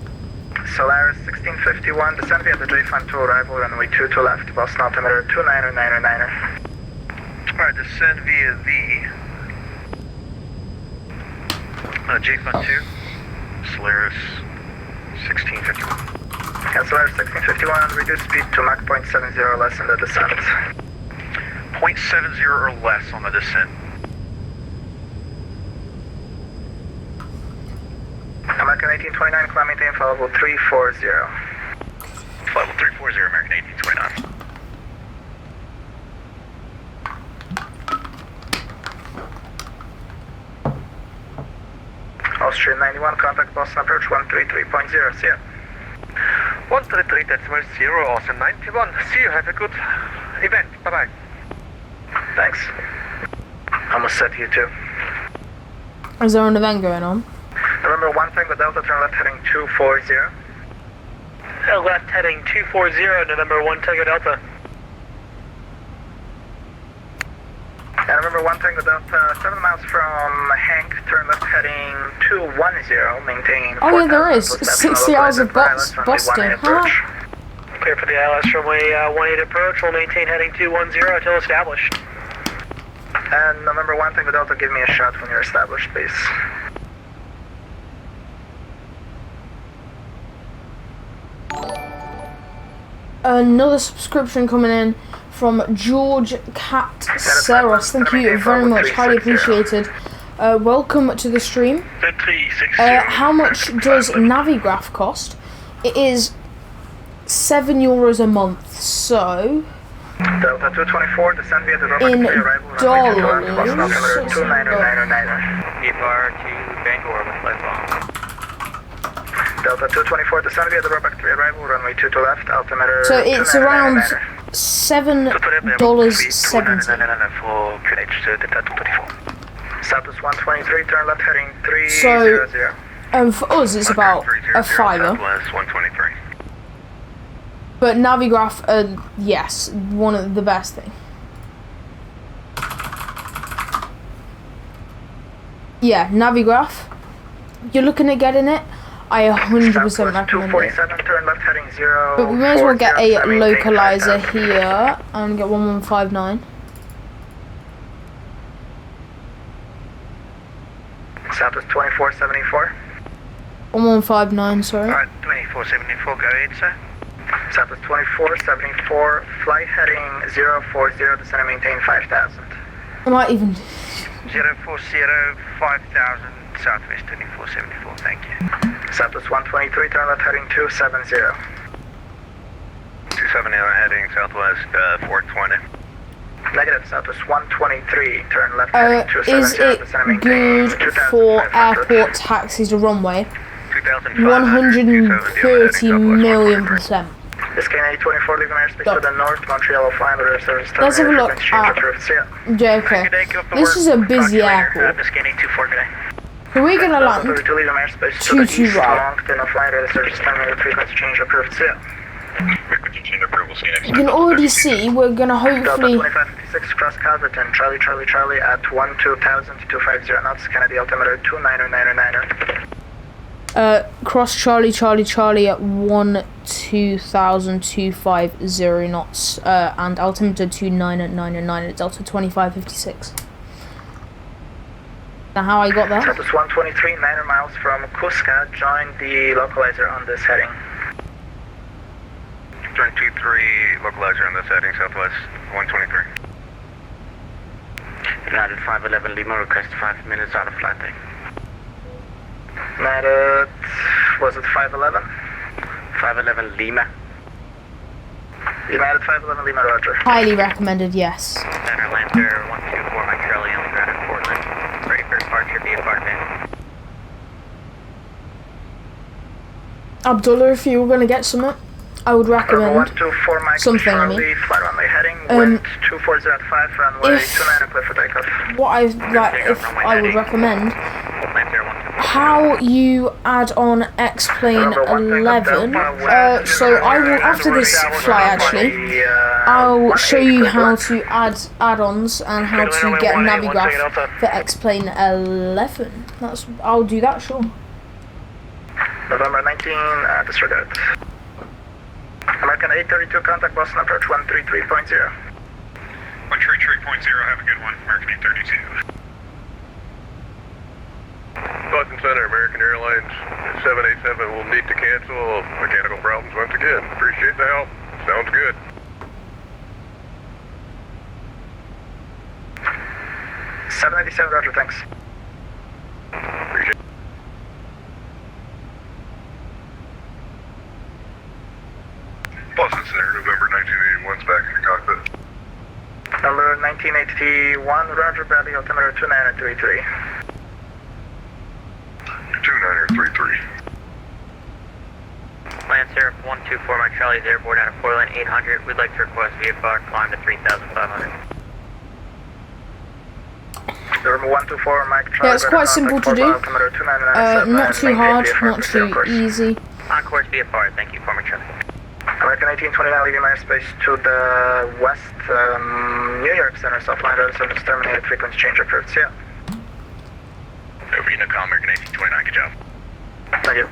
Solaris 1651, descend via the J-Fan 2 arrival, runway 22 left, Boston altimeter 29999. Alright, descend via the J-Fan 2, Solaris 1651. Solaris 1651, reduce speed to Mach 0.70 less in the descent. 0.70 or less on the descent. American 1829, climb maintain, followable 340. Level 340, American 1829. Austrian 91, contact Boston approach 133.0, see ya. 133, decimal 0, Austin 91. See you, have a good event. Bye-bye. Thanks. Almost set here too. Is there an event going on? Remember one thing with Delta, turn left heading 240. Left heading 240, November 1 Tango Delta. And remember one thing with Delta, 7 miles from Hank, turn left heading 210, maintain. Oh yeah, there is. 60 hours of Boston. Huh? Clear for the ILS runway 18 approach, we'll maintain heading 210 until established. And remember one thing with Delta, give me a shot when you're established, please. Another subscription coming in from George Cat Seros. Thank you very much, highly appreciated. Welcome to the stream. How much does Navigraph cost? It is €7 a month, so Delta 224, descend via the Roebuck in 3 arrival, dollars, altimeter 29999. VFR to Bangor with flight long. Delta 224, descend via the Roebuck 3 arrival, runway 22 left, altimeter so it's around $7.70. For QNH, so Delta 224. Southwest 123, turn left heading 300. So, for us it's about a $5. Southwest 123. But Navigraph, yes, one of the best thing. Yeah, Navigraph. You're looking at getting it. I 100% recommend it. Turn left heading 0. But we may as well get a localizer here and get 1159. Southwest 2474. 1159, sorry. Alright, 2474, go ahead, sir. Southwest 2474, flight heading 040, descend and maintain 5000. I might even 040, 5000, Southwest 2474, thank you. Southwest 123, turn left heading 270. 270 heading Southwest 420. Negative, Southwest 123, turn left heading 270, is it descend and maintain good for 2500. airport taxis to runway? 130 million%. This KN824 leaving airspace to the north, Montreal will fly under service. Let's have a look at JFK. This is a busy airport. So we're gonna land 22 right. You can already see we're gonna hopefully 2556 cross Calverton, Charlie at 12,250 knots, Kennedy altimeter 29999. cross Charlie at 12,250 knots, and altimeter 29999 at Delta 2556. Now how I got that? Southwest 123, 9 miles from Cusca, join the localizer on this heading. Turn 23, localizer on this heading, Southwest 123. United 511 Lima, request 5 minutes out of flight deck. United, was it 511? 511 Lima. United 511 Lima, roger. Highly recommended, yes. Center Lancer 124 Mike Charlie on the ground in Portland. Ready for departure via Bartman. Abdullah, if you were going to get something, I would recommend 124 Mike something. Charlie, flight runway heading, wind 2405, runway 29 clear for takeoff. What I like, if I would recommend, how you add on X-Plane 11. So I will, after this flight actually, I'll show you how to add add-ons and how to get Navigraph for X-Plane 11. I'll do that, sure. November 19, disregard. American 832, contact Boston approach 133.0. 133.0, have a good one. American 832. Boston Center, American Airlines 787 will need to cancel. Mechanical problems once again. Appreciate the help. Sounds good. $787, roger, thanks. Appreciate it. Boston Center, November 1981's back in the cockpit. Number 1981, roger, Bradley, altimeter 2933. 2933. Lancer 124 Mike Charlie's airborne out of Portland 800. We'd like to request VFR climb to 3,500. Number 124 Mike Charlie. Yeah, it's quite simple to do. Not too hard, not too easy. On course VFR, thank you, former Charlie. American 1829 leaving airspace to the west, New York Center, Southline Road service terminated, frequency change approved. See ya. Over Unicom, American 1829, good job. Thank you.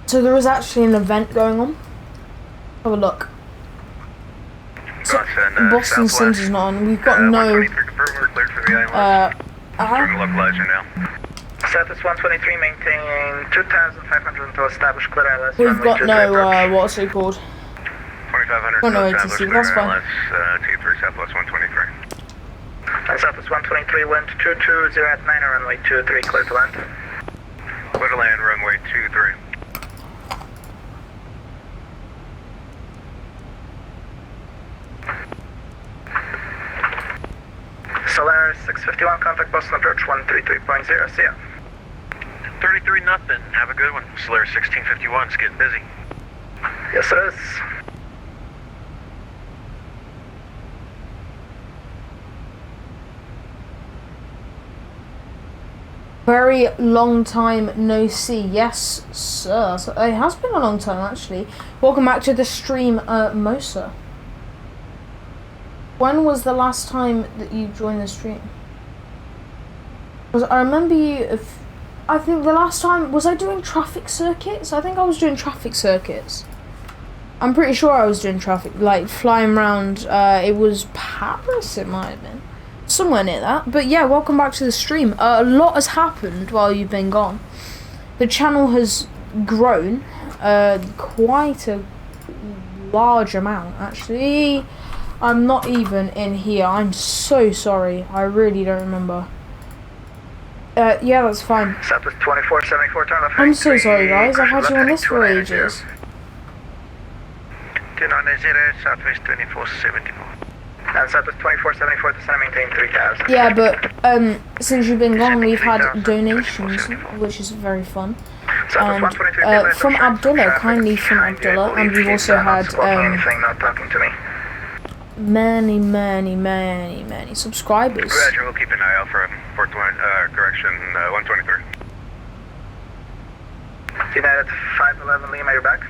So there is actually an event going on. Have a look. So Boston Center's not on. We've got no. Localizer now. Southwest 123, maintain 2,500 until established clear ILS. We've got no, what's it called? 2,500 Oh, no, until ATC, established that's clear fine. ILS, T3 Southwest 123. And Southwest 123, wind 220 at 9, runway 23, clear to land. Clear to land, runway 23. Solaris 651, contact Boston approach 133.0, see ya. 33 nothing. Have a good one. Solaris 1651, it's getting busy. Yes, it is. Very long time no see. Yes, sir. So it has been a long time, actually. Welcome back to the stream, Mosa. When was the last time that you joined the stream? Because I remember you. I think the last time was I doing traffic circuits. I think I was doing traffic circuits. I'm pretty sure I was doing traffic, like flying around. It was Paris. It might have been. Somewhere near that. But yeah, welcome back to the stream. A lot has happened while you've been gone. The channel has grown quite a large amount, actually. I'm not even in here. I'm so sorry. I really don't remember. Yeah, that's fine. Southwest 2474, turn left. I'm so sorry, guys. I've had you on this for ages. 290, Southwest 2474. And Southwest 2474 to center, maintain 3000. Yeah, but since you've been gone, we've had donations, which is very fun. And from Abdullah, kindly from Abdullah, and we've also had many subscribers. Roger, we'll keep an eye out for correction 123. United 511 Lima, you're back.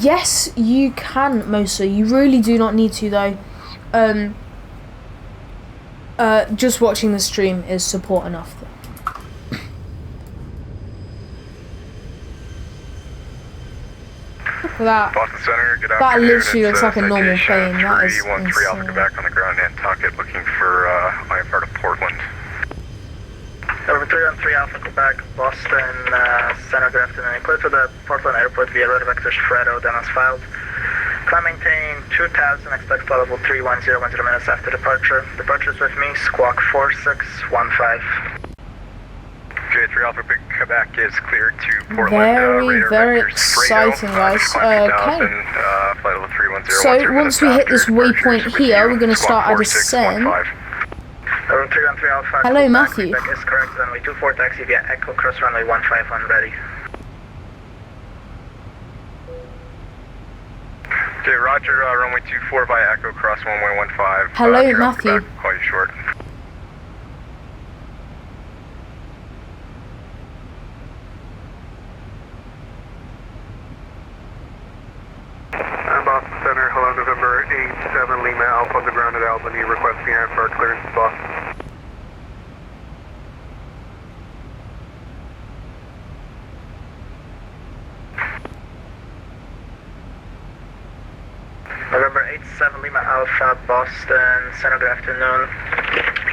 Yes, you can, Mosa. You really do not need to, though. Just watching the stream is support enough. Look at that. Boston Center, good That afternoon. literally looks like a normal plane. That is 313 Alpha insane. back on the ground, Nantucket, looking for IFR to Portland. Over 313 Alpha Quebec, Boston Center, good afternoon. Clear to the Portland Airport via road vector Fredo, then as filed. Climb maintain 2000, expect flight level 310 minutes after departure. Departures with me, squawk 4615. J3 Alpha Big Quebec is cleared to Portland. Very exciting, guys. Okay. Flight level 310. So once we hit this waypoint here, we're going to start our descent. Hello, Matthew. Is correct. Runway 24 taxi via Echo Cross runway 15 on ready. Okay, roger, runway 24 via Echo Cross 1115. Hello, Matthew. Call you short. Boston Center, hello, November 87 Lima Alpha on the ground at Albany, requesting airfare clearance to Boston. November 87 Lima Alpha, Boston Center, good afternoon.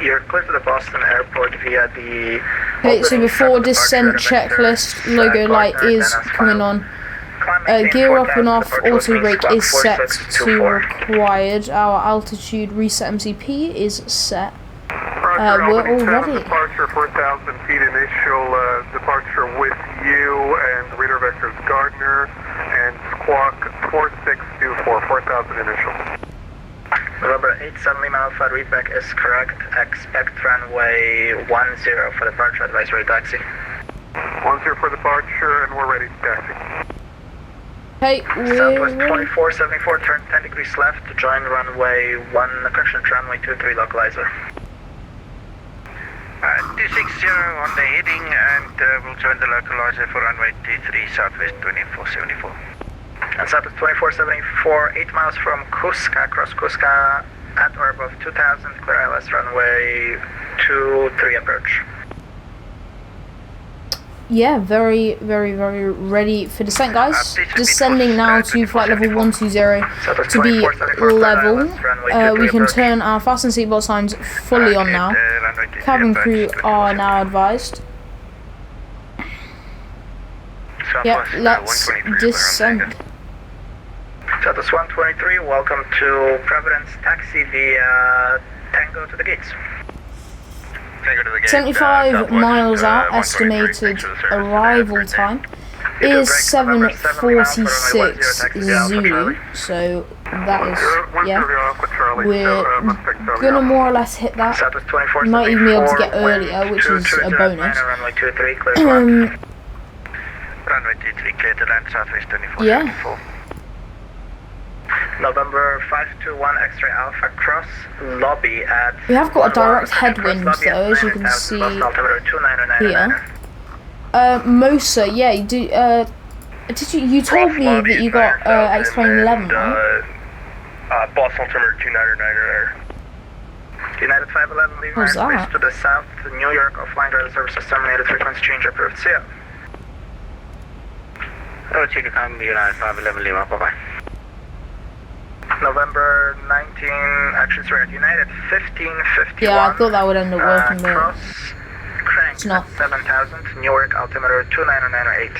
You're clear to the Boston airport via the... Okay, so before descent checklist, logo light is coming on. Gear up and off, auto brake is set to required. Our altitude reset MCP is set. We're all ready. Departure 4,000 feet, initial departure with you and radar vectors Gardner and Squawk 4624, 4,000 initial. November 87 Lima Alpha, readback is correct. Expect runway 10 for departure, advisory taxi. 10 for departure and we're ready to taxi. Hey, Southwest 2474, turn 10 degrees left to join runway 1, correction to runway 23 localizer. 260 on the heading and we'll join the localizer for runway 23 Southwest 2474. And Southwest 2474, 8 miles from Cusca, cross Cusca at or above 2000, clear ILS runway 23 approach. Yeah, very ready for descent, guys. Descending now to flight level 120 to be level. We can turn our fasten seatbelt signs fully on now. Cabin crew are now advised. Yeah, let's descend. Southwest 123, welcome to Providence, taxi via Tango to the gates. 75 miles out, estimated arrival time is 7:46 Zulu, so that is, yeah, we're gonna more or less hit that. Might even be able to get earlier, which is a bonus. Yeah. November 521 X-ray Alpha cross lobby at... We have got a direct headwind though, as you can see here. Mosa, yeah, you do, you told me that you got X-Plane 11, right? Boston altimeter 299er. United 511 leaving airspace to the south, New York offline radar services terminated, frequency change approved, see ya. United 511 Lima, bye-bye. November 19, actions were at United 1551. Yeah, I thought that would end up working, but cross crank it's not. 7000, Newark altimeter 29908.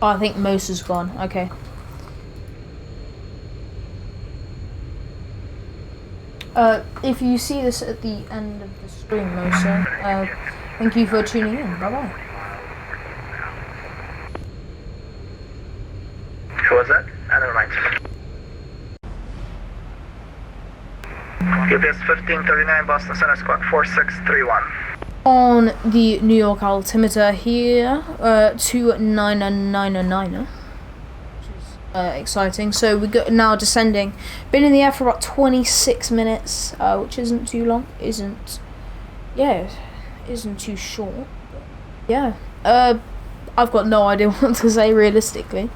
Oh, I think Mosa's gone, okay. If you see this at the end of the stream, Mosa, thank you for tuning in, bye-bye. Who was that? Never mind. UPS 1539 Boston Center Squawk 4631. On the New York altimeter here, 2999, which is exciting. So we got now descending. Been in the air for about 26 minutes, which isn't too long. Isn't too short. Yeah. I've got no idea what to say realistically.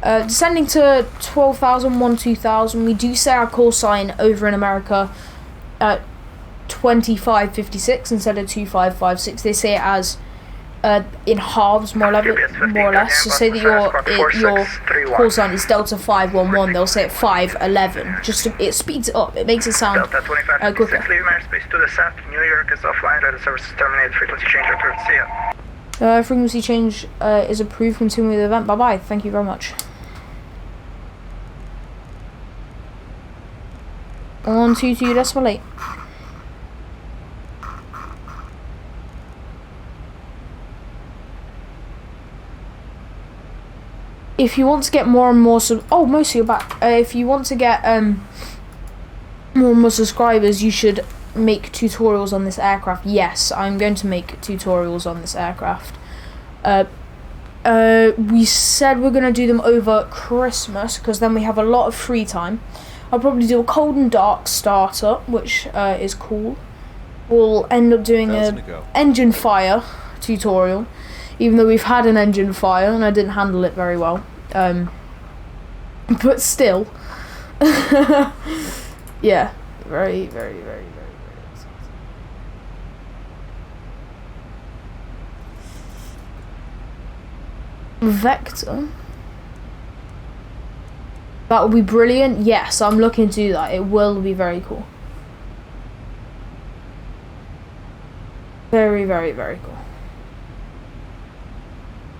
Descending to 12,000, 2,000. We do say our call sign over in America at 2556 instead of 2556. They say it as in halves, more or less. So say that your call sign is Delta 511. They'll say it 511. It speeds it up. It makes it sound quicker. Leaving airspace to the south, New York is offline. Radar services terminated. Frequency change approved. See ya. Frequency change is approved. Continue with the event. Bye bye. Thank you very much. 122.8. If you want to get more and more mostly you're back. If you want to get more and more subscribers, you should make tutorials on this aircraft. Yes, I'm going to make tutorials on this aircraft. We said we're going to do them over Christmas because then we have a lot of free time. I'll probably do a cold and dark startup, which is cool. We'll end up doing an engine fire tutorial, even though we've had an engine fire and I didn't handle it very well. But still, yeah, very exciting. Vector. That would be brilliant. Yes, I'm looking to do that. It will be very cool. Very cool.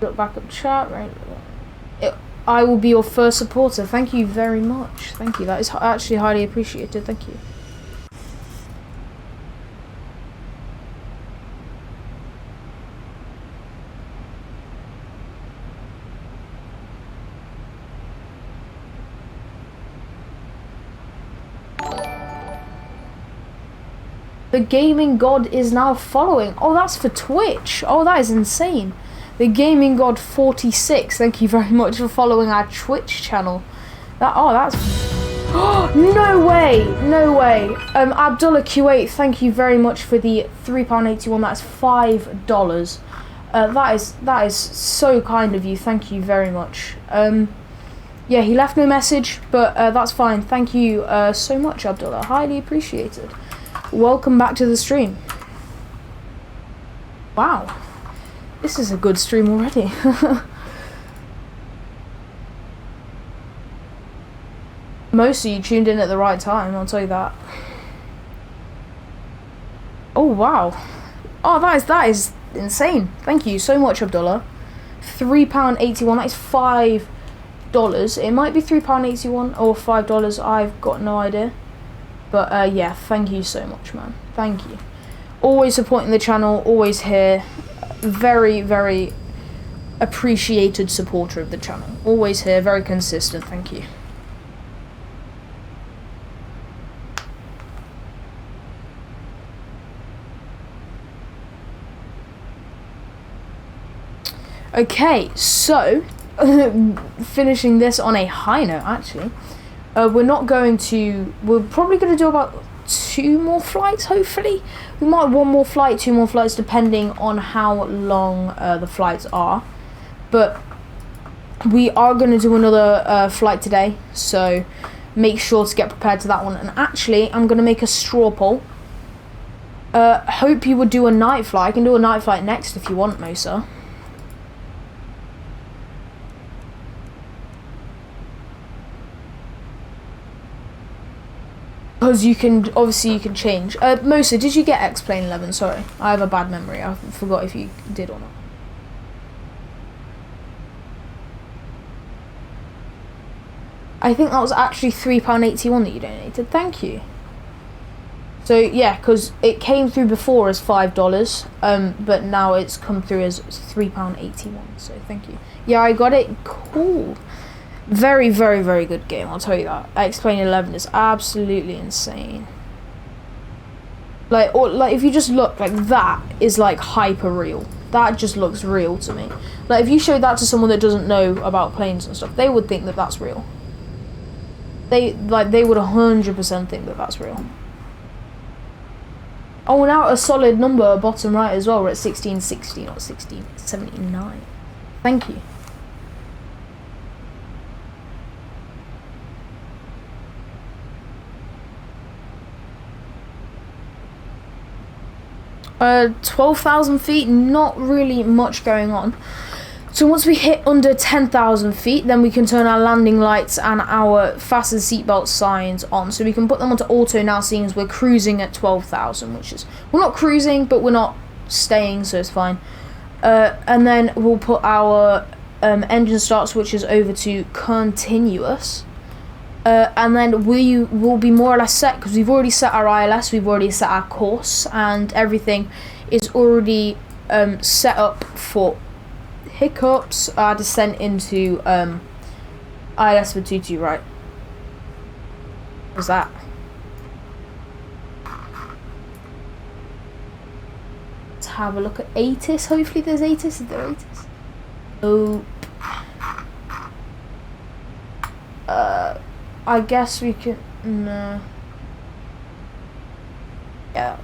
Look back up chat. Right. I will be your first supporter. Thank you very much. Thank you. That is actually highly appreciated. Thank you. The Gaming God is now following. Oh, that's for Twitch. Oh, that is insane. The Gaming God 46. Thank you very much for following our Twitch channel. That's no way. Abdullah Kuwait, thank you very much for the £3.81. That's $5. That is so kind of you. Thank you very much. Yeah, he left no message, but that's fine. Thank you so much, Abdullah. Highly appreciated. Welcome back to the stream. Wow, this is a good stream already. Most of you tuned in at the right time, I'll tell you that. Oh wow. Oh, that is insane. Thank you so much, Abdullah. £3.81. That is $5. It might be £3.81 or $5. I've got no idea. But yeah, thank you so much, man. Thank you. Always supporting the channel, always here. Very appreciated supporter of the channel. Always here, very consistent, thank you. Okay, so finishing this on a high note, actually. We're probably going to do about 2 more flights, hopefully. We might have 1 more flight, 2 more flights, depending on how long the flights are. But we are going to do another flight today, so make sure to get prepared to that one. And actually, I'm going to make a straw poll. Hope you would do a night flight. I can do a night flight next if you want, Mosa. Because you can change. Mosa, did you get X-Plane 11? Sorry, I have a bad memory. I forgot if you did or not. I think that was actually £3.81 that you donated. Thank you. So yeah, because it came through before as $5, but now it's come through as £3.81. So thank you. Yeah, I got it. Cool. Very good game, I'll tell you that. X-Plane 11 is absolutely insane. Like if you just look, like that is like hyper real. That just looks real to me. Like if you showed that to someone that doesn't know about planes and stuff, they would think that that's real. They would 100% think that that's real. Oh, now a solid number bottom right as well. We're at 1660, not 1679. Thank you. Uh, 12,000 feet, not really much going on. So once we hit under 10,000 feet, then we can turn our landing lights and our fasten seatbelt signs on. So we can put them onto auto now, seeing as we're cruising at 12,000, which is, we're not cruising, but we're not staying, so it's fine. And then we'll put our engine start switches over to continuous. and then we will be more or less set, because we've already set our ILS, we've already set our course, and everything is already set up for hiccups, our descent into ILS for 22, right? What's that? Let's have a look at ATIS. Hopefully there's ATIS. Is there ATIS? Nope. I guess we can... No. Yeah.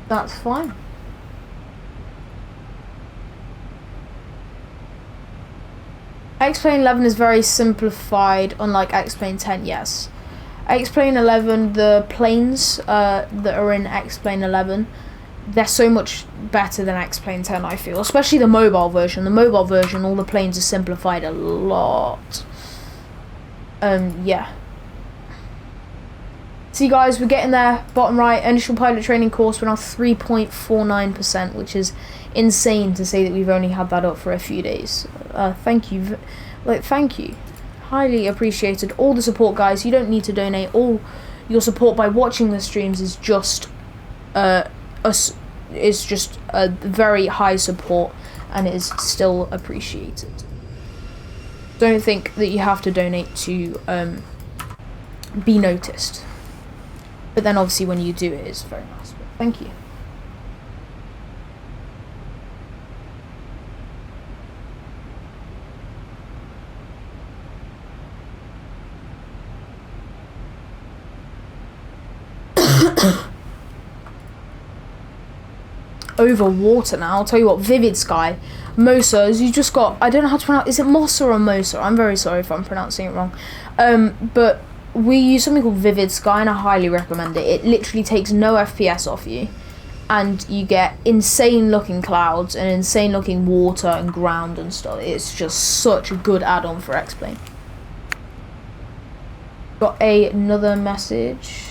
That's fine. X-Plane 11 is very simplified, unlike X-Plane 10, yes. X-Plane 11, the planes that are in X-Plane 11, they're so much better than X-Plane 10, I feel. Especially the mobile version. The mobile version, all the planes are simplified a lot. Yeah. See guys, we're getting there. Bottom right, initial pilot training course, we're now 3.49%, which is insane to say that we've only had that up for a few days. Thank you. Thank you. Highly appreciated. All the support, guys. You don't need to donate. All your support by watching the streams is just a very high support, and it is still appreciated. Don't think that you have to donate to be noticed. But then obviously when you do, it is very nice. But thank you. Over water now. I'll tell you what, Vivid Sky, Mosa, you just got, I don't know how to pronounce, is it Mosa or Mosa? I'm very sorry if I'm pronouncing it wrong. But we use something called Vivid Sky, and I highly recommend it. It literally takes no FPS off you, and you get insane looking clouds and insane looking water and ground and stuff. It's just such a good add-on for X-Plane. Got another message.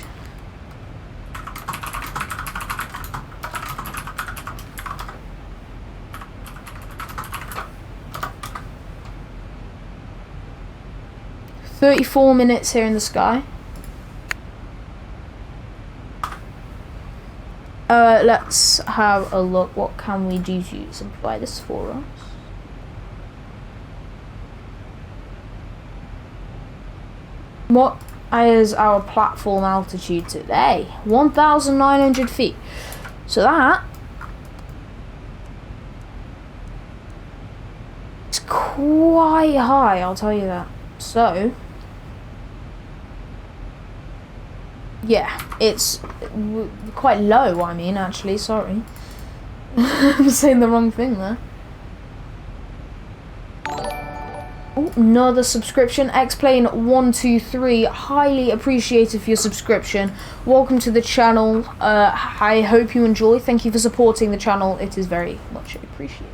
$34 minutes here in the sky. Let's have a look. What can we do to simplify this for us? What is our platform altitude today? 1,900 feet. So that is quite high, I'll tell you that. So yeah, it's quite low, I mean, actually, sorry. I'm saying the wrong thing there. Oh, another subscription. Xplane123, highly appreciated for your subscription. Welcome to the channel. I hope you enjoy. Thank you for supporting the channel. It is very much appreciated.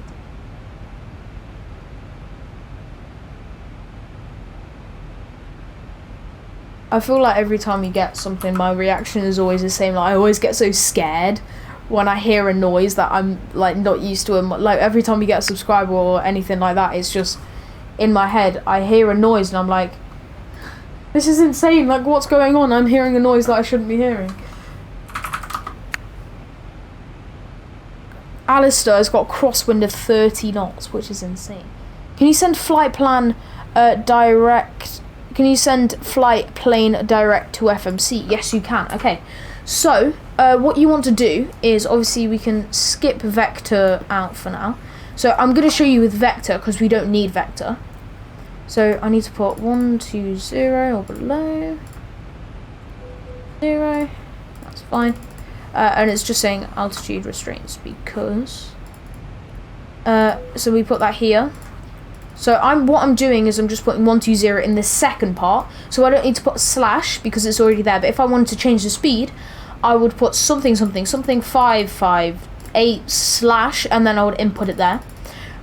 I feel like every time you get something, my reaction is always the same. Like, I always get so scared when I hear a noise that I'm like not used to. Like every time you get a subscriber or anything like that, it's just in my head. I hear a noise and I'm like, this is insane. Like, what's going on? I'm hearing a noise that I shouldn't be hearing. Alistair has got a crosswind of 30 knots, which is insane. Can you send flight plan direct? Can you send flight plane direct to FMC? Yes, you can. Okay, so what you want to do is, obviously we can skip vector out for now. So I'm going to show you with vector because we don't need vector. So I need to put 120 or below 0. That's fine. And it's just saying altitude restraints because. So we put that here. So what I'm doing is I'm just putting 120 in the second part. So I don't need to put slash because it's already there. But if I wanted to change the speed, I would put something 558 slash, and then I would input it there.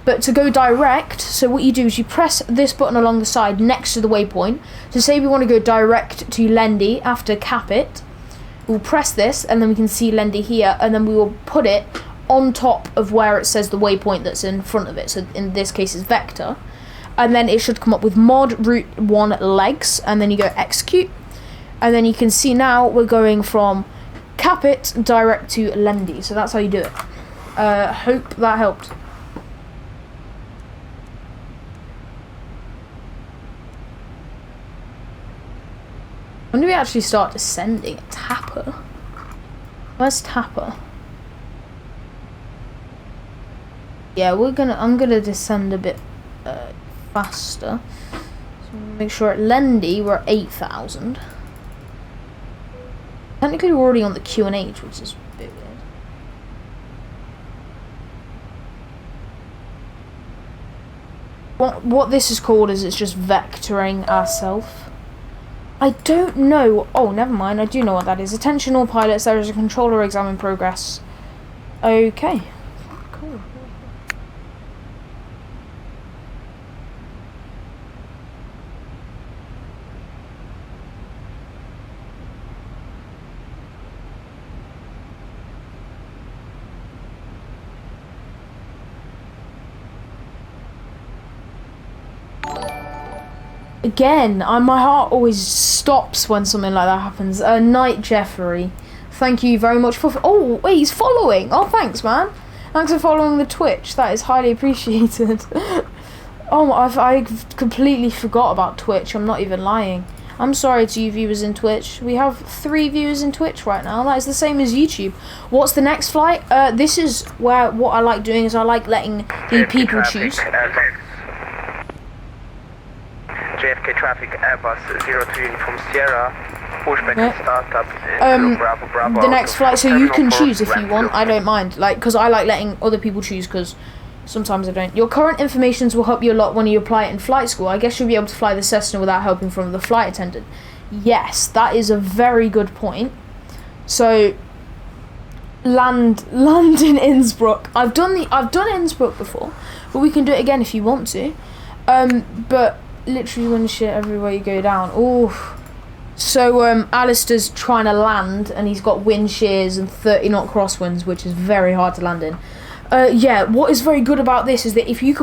But to go direct, so what you do is you press this button along the side next to the waypoint. So say we want to go direct to Lendy after cap it. We'll press this, and then we can see Lendy here, and then we will put it on top of where it says the waypoint that's in front of it. So in this case it's vector. and then it should come up with mod route 1 legs, and then you go execute, and then you can see now we're going from Capit direct to Lendy. So that's how you do it. Hope that helped. When do we actually start descending? Tapper? Where's Tapper? Yeah, I'm gonna descend a bit faster. So make sure at Lendy we're at 8,000. Technically we're already on the Q&H, which is a bit weird. What this is called is it's just vectoring ourselves. I don't know. Oh, never mind. I do know what that is. Attention all pilots, there is a controller exam in progress. Okay. Cool. Again, my heart always stops when something like that happens. Night Jeffrey, thank you very much for... Oh, wait, he's following. Oh, thanks, man. Thanks for following the Twitch. That is highly appreciated. Oh, I completely forgot about Twitch. I'm not even lying. I'm sorry to you viewers in Twitch. We have 3 viewers in Twitch right now. That is the same as YouTube. What's the next flight? This is where what I like doing is I like letting the people choose. JFK traffic, Airbus 03 Uniform Sierra, pushback and startup, Bravo. The next flight, so you can choose if you want, I don't mind, like, because I like letting other people choose, because sometimes I don't. Your current informations will help you a lot when you apply it in flight school. I guess you'll be able to fly the Cessna without helping from the flight attendant. Yes, that is a very good point. So, land in Innsbruck. I've done Innsbruck before, but we can do it again if you want to. But literally wind shit everywhere you go down. Oh, so Alistair's trying to land and he's got wind shears and 30 knot crosswinds, which is very hard to land in. Yeah, what is very good about this is that if you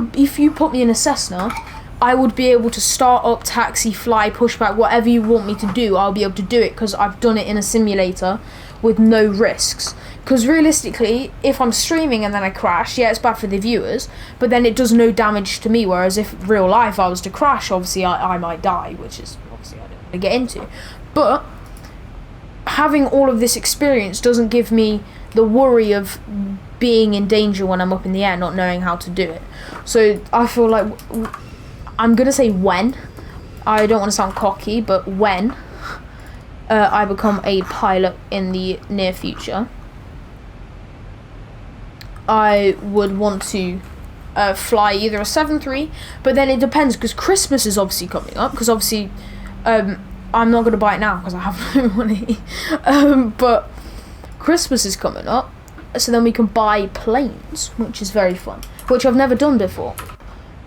put me in a Cessna, I would be able to start up, taxi, fly, pushback, whatever you want me to do, I'll be able to do it because I've done it in a simulator with no risks. Because realistically, if I'm streaming and then I crash, yeah, it's bad for the viewers, but then it does no damage to me, whereas if real life I was to crash, obviously I might die, which is obviously I don't want to get into. But having all of this experience doesn't give me the worry of being in danger when I'm up in the air, not knowing how to do it. So I feel like, I'm going to say when, I don't want to sound cocky, but when I become a pilot in the near future, I would want to fly either a 7.3, but then it depends, because Christmas is obviously coming up, because obviously I'm not going to buy it now because I have no money, but Christmas is coming up, so then we can buy planes, which is very fun, which I've never done before,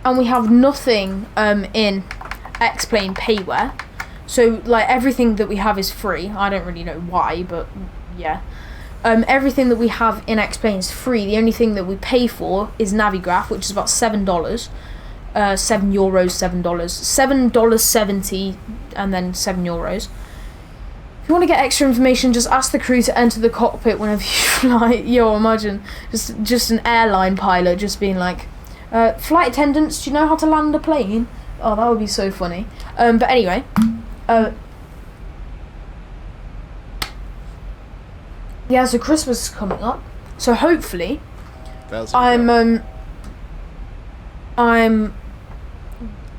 and we have nothing in X-Plane payware, so like everything that we have is free. I don't really know why, but yeah. Everything that we have in X-Plane is free. The only thing that we pay for is Navigraph, which is about $7. €7, $7.70, and then €7. If you want to get extra information, just ask the crew to enter the cockpit whenever you fly. Yo, imagine just an airline pilot just being like, flight attendants, do you know how to land a plane? Oh, that would be so funny. But anyway, yeah, so Christmas is coming up, so hopefully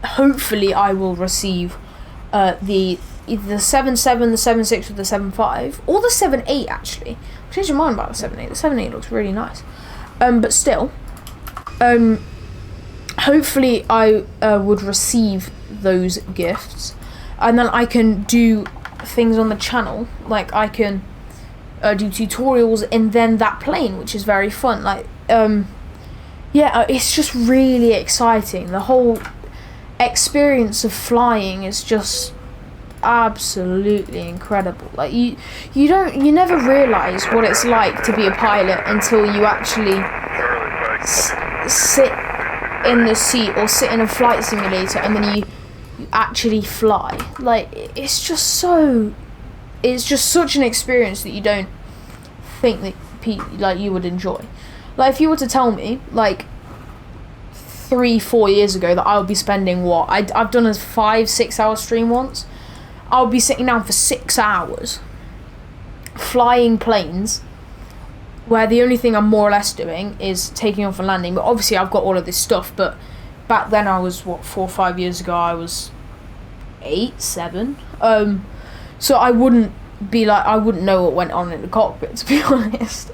hopefully I will receive either the 7.7, the 7.6, or the 7.5, or the 7.8 actually. I've changed my mind about the 7.8. The 7.8 looks really nice. But still, hopefully I would receive those gifts, and then I can do things on the channel, like I can do tutorials in then that plane, which is very fun. Like, yeah, it's just really exciting. The whole experience of flying is just absolutely incredible. Like you never realize what it's like to be a pilot until you actually sit in the seat or sit in a flight simulator and then you actually fly. Like, it's just such an experience that you don't think that like you would enjoy. Like, if you were to tell me like 3-4 years ago that I would be spending I've done a 5-6 hour stream once. I would be sitting down for 6 hours flying planes where the only thing I'm more or less doing is taking off and landing. But obviously I've got all of this stuff, but back then I was 4 or 5 years ago I was 8, 7. So I wouldn't know what went on in the cockpit, to be honest.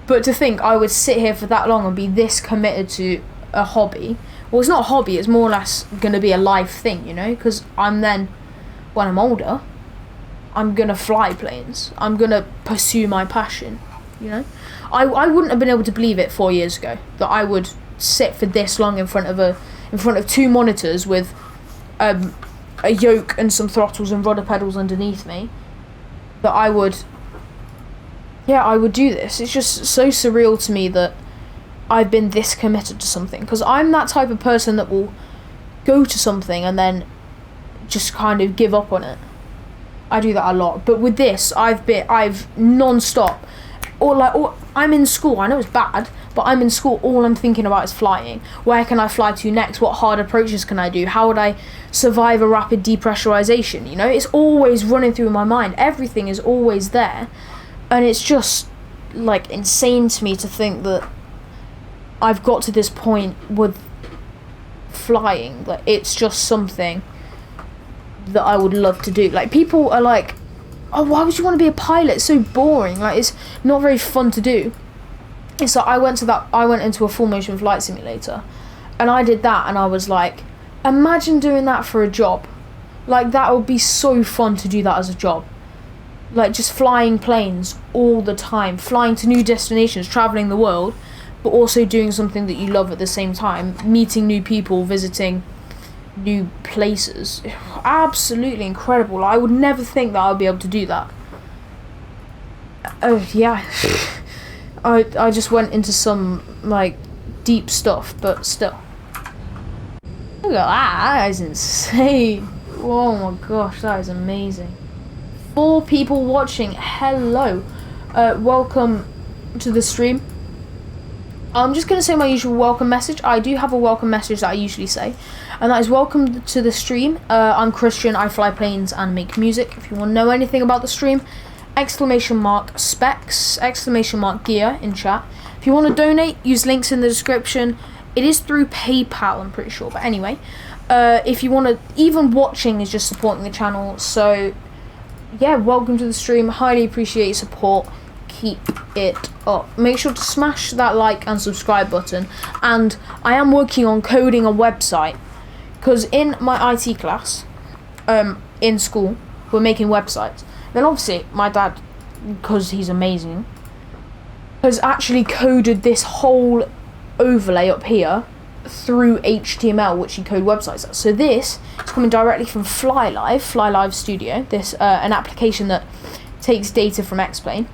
But to think I would sit here for that long and be this committed to a hobby. Well, it's not a hobby, it's more or less going to be a life thing, you know? Because when I'm older, I'm going to fly planes. I'm going to pursue my passion, you know? I wouldn't have been able to believe it 4 years ago, that I would sit for this long in front of 2 monitors with a yoke and some throttles and rudder pedals underneath me, that I would do this. It's just so surreal to me that I've been this committed to something, because I'm that type of person that will go to something and then just kind of give up on it. I do that a lot. But with this, I've non-stop, or I'm in school. I know it's bad, but I'm in school. All I'm thinking about is flying. Where can I fly to next? What hard approaches can I do? How would I survive a rapid depressurization? You know, it's always running through my mind. Everything is always there, and it's just like insane to me to think that I've got to this point with flying. Like, it's just something that I would love to do. Like, people are like, oh, why would you want to be a pilot? It's so boring. Like, it's not very fun to do. It's like I went into a full motion flight simulator and I did that, and I was like, imagine doing that for a job. Like, that would be so fun to do that as a job. Like, just flying planes all the time, flying to new destinations, traveling the world, but also doing something that you love at the same time, meeting new people, visiting new places. Absolutely incredible. I would never think that I would be able to do that. Yeah. I just went into some like deep stuff, but still. Look at that. That is insane. Oh my gosh, that is amazing. 4 people watching. Hello. Welcome to the stream. I'm just going to say my usual welcome message. I do have a welcome message that I usually say, and that is welcome to the stream. I'm Christian, I fly planes and make music. If you want to know anything about the stream, !specs, !gear in chat. If you want to donate, use links in the description. It is through PayPal, I'm pretty sure, but anyway. If you want to, even watching is just supporting the channel, so yeah, welcome to the stream. Highly appreciate your support. Keep it up. Make sure to smash that like and subscribe button, and I am working on coding a website, because in my IT class in school we're making websites. Then obviously my dad, because he's amazing, has actually coded this whole overlay up here through HTML, which he code websites at. So this is coming directly from FlyLive Studio, this an application that takes data from X-Plane.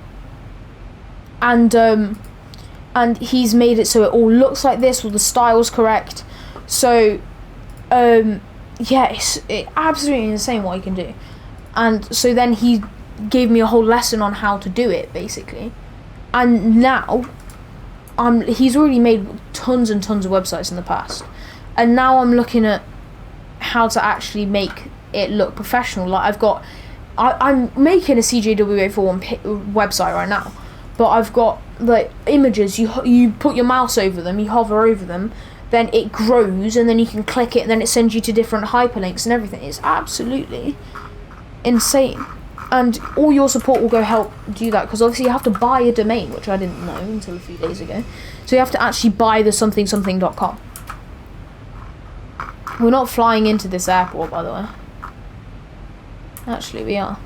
And he's made it so it all looks like this, all the style's correct. So yeah, it's absolutely insane what he can do. And so then he gave me a whole lesson on how to do it, basically. And now he's already made tons and tons of websites in the past, and now I'm looking at how to actually make it look professional. Like, I'm making a CJW841 website right now. But I've got like images, you put your mouse over them, you hover over them, then it grows, and then you can click it, and then it sends you to different hyperlinks and everything. It's absolutely insane. And all your support will go help do that, because obviously you have to buy a domain, which I didn't know until a few days ago. So you have to actually buy the something.com. We're not flying into this airport, by the way. Actually, we are.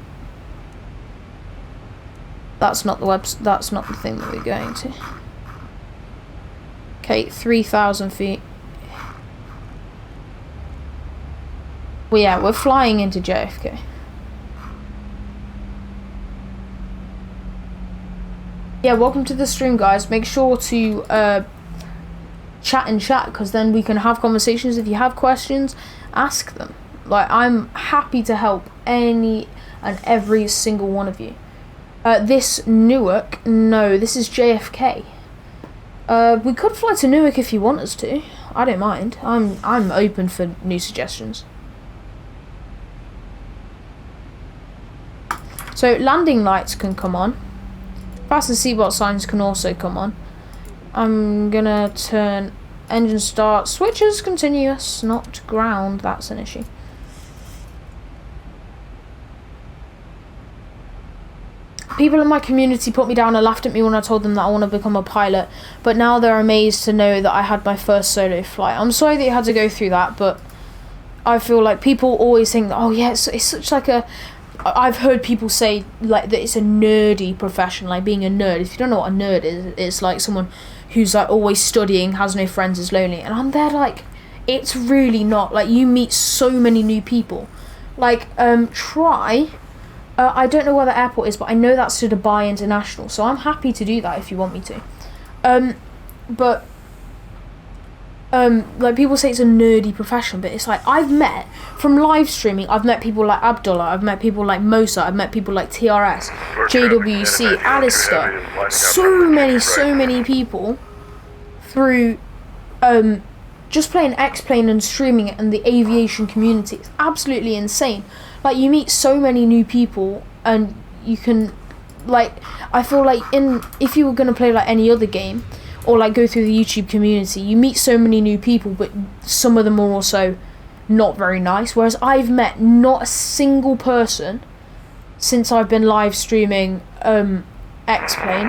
That's not the thing that we're going to. Okay, 3,000 feet. Well, yeah, we're flying into JFK. Yeah, welcome to the stream, guys. Make sure to check chat in chat, because then we can have conversations. If you have questions, ask them. Like, I'm happy to help any and every single one of you. This Newark, no, this is JFK. We could fly to Newark if you want us to. I don't mind. I'm open for new suggestions. So landing lights can come on. Fasten seatbelt signs can also come on. I'm gonna turn engine start. Switches continuous, not ground. That's an issue. People in my community put me down and laughed at me when I told them that I want to become a pilot, but now they're amazed to know that I had my first solo flight. I'm sorry that you had to go through that, but I feel like people always think that, oh yeah, it's such like a... I've heard people say like that it's a nerdy profession, like being a nerd. If you don't know what a nerd is, it's like someone who's like always studying, has no friends, is lonely. And I'm there like, it's really not. Like, you meet so many new people. Like, I don't know where the airport is, but I know that's to Dubai International, so I'm happy to do that if you want me to. Like, people say it's a nerdy profession, but it's like, I've met, from live streaming, I've met people like Abdullah, I've met people like Mosa, I've met people like TRS, JWC, Alistair, so many people through, just playing X-Plane and streaming it in the aviation community. It's absolutely insane. Like, you meet so many new people, and you can, like, I feel like if you were going to play, like, any other game, or, like, go through the YouTube community, you meet so many new people, but some of them are also not very nice, whereas I've met not a single person since I've been live streaming X-Plane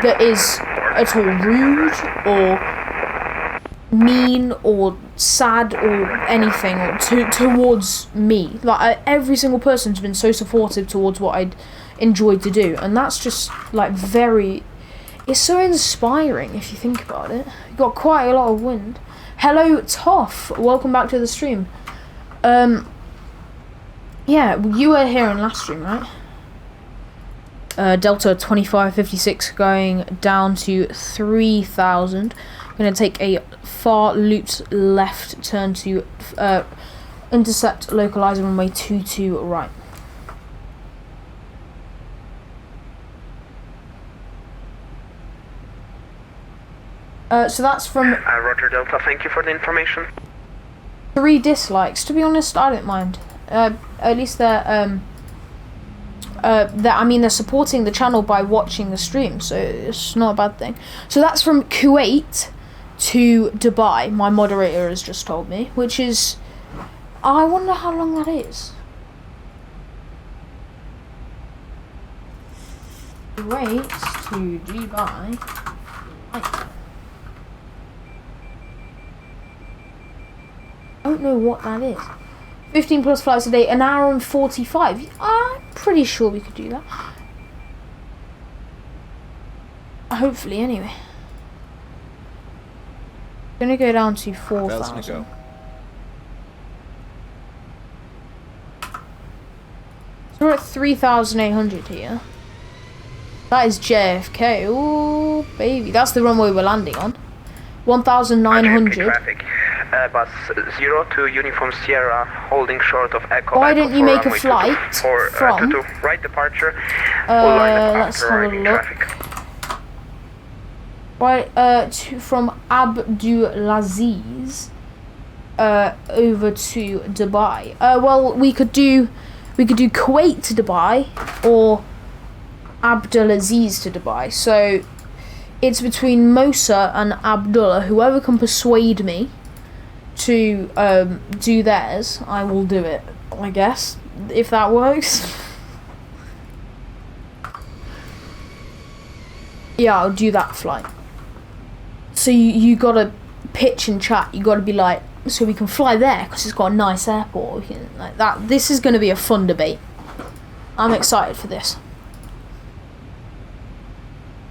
that is at all rude, or mean, or sad, or anything, or towards me. Like, every single person's been so supportive towards what I'd enjoyed to do, and that's just like it's so inspiring if you think about it. You've got quite a lot of wind. Hello Toff, welcome back to the stream. Yeah, you were here in last stream, right? Delta 2556 going down to 3000. I'm going to take a far looped left turn to intercept localizer runway 22 right. So that's from... Roger Delta, thank you for the information. 3 dislikes. To be honest, I don't mind. At least they're supporting the channel by watching the stream, so it's not a bad thing. So that's from Kuwait to Dubai, my moderator has just told me, which is... I wonder how long that is. Kuwait to Dubai. I don't know what that is. 15 plus flights a day, an hour and 45. I'm pretty sure we could do that. Hopefully, anyway. Gonna go down to 4,000. So we're at 3,800 here. That is JFK. Oh, baby. That's the runway we're landing on. 1,900. Bus 0 to Uniform Sierra, holding short of Echo. Why didn't you make a flight from? Right departure. Let's have a look. From Abdulaziz over to Dubai. Well, we could do Kuwait to Dubai or Abdulaziz to Dubai. So it's between Mosa and Abdullah. Whoever can persuade me to do theirs, I will do it, I guess, if that works. Yeah, I'll do that flight. So you gotta pitch and chat. You gotta be like, so we can fly there because it's got a nice airport. We can, like that. This is gonna be a fun debate. I'm excited for this.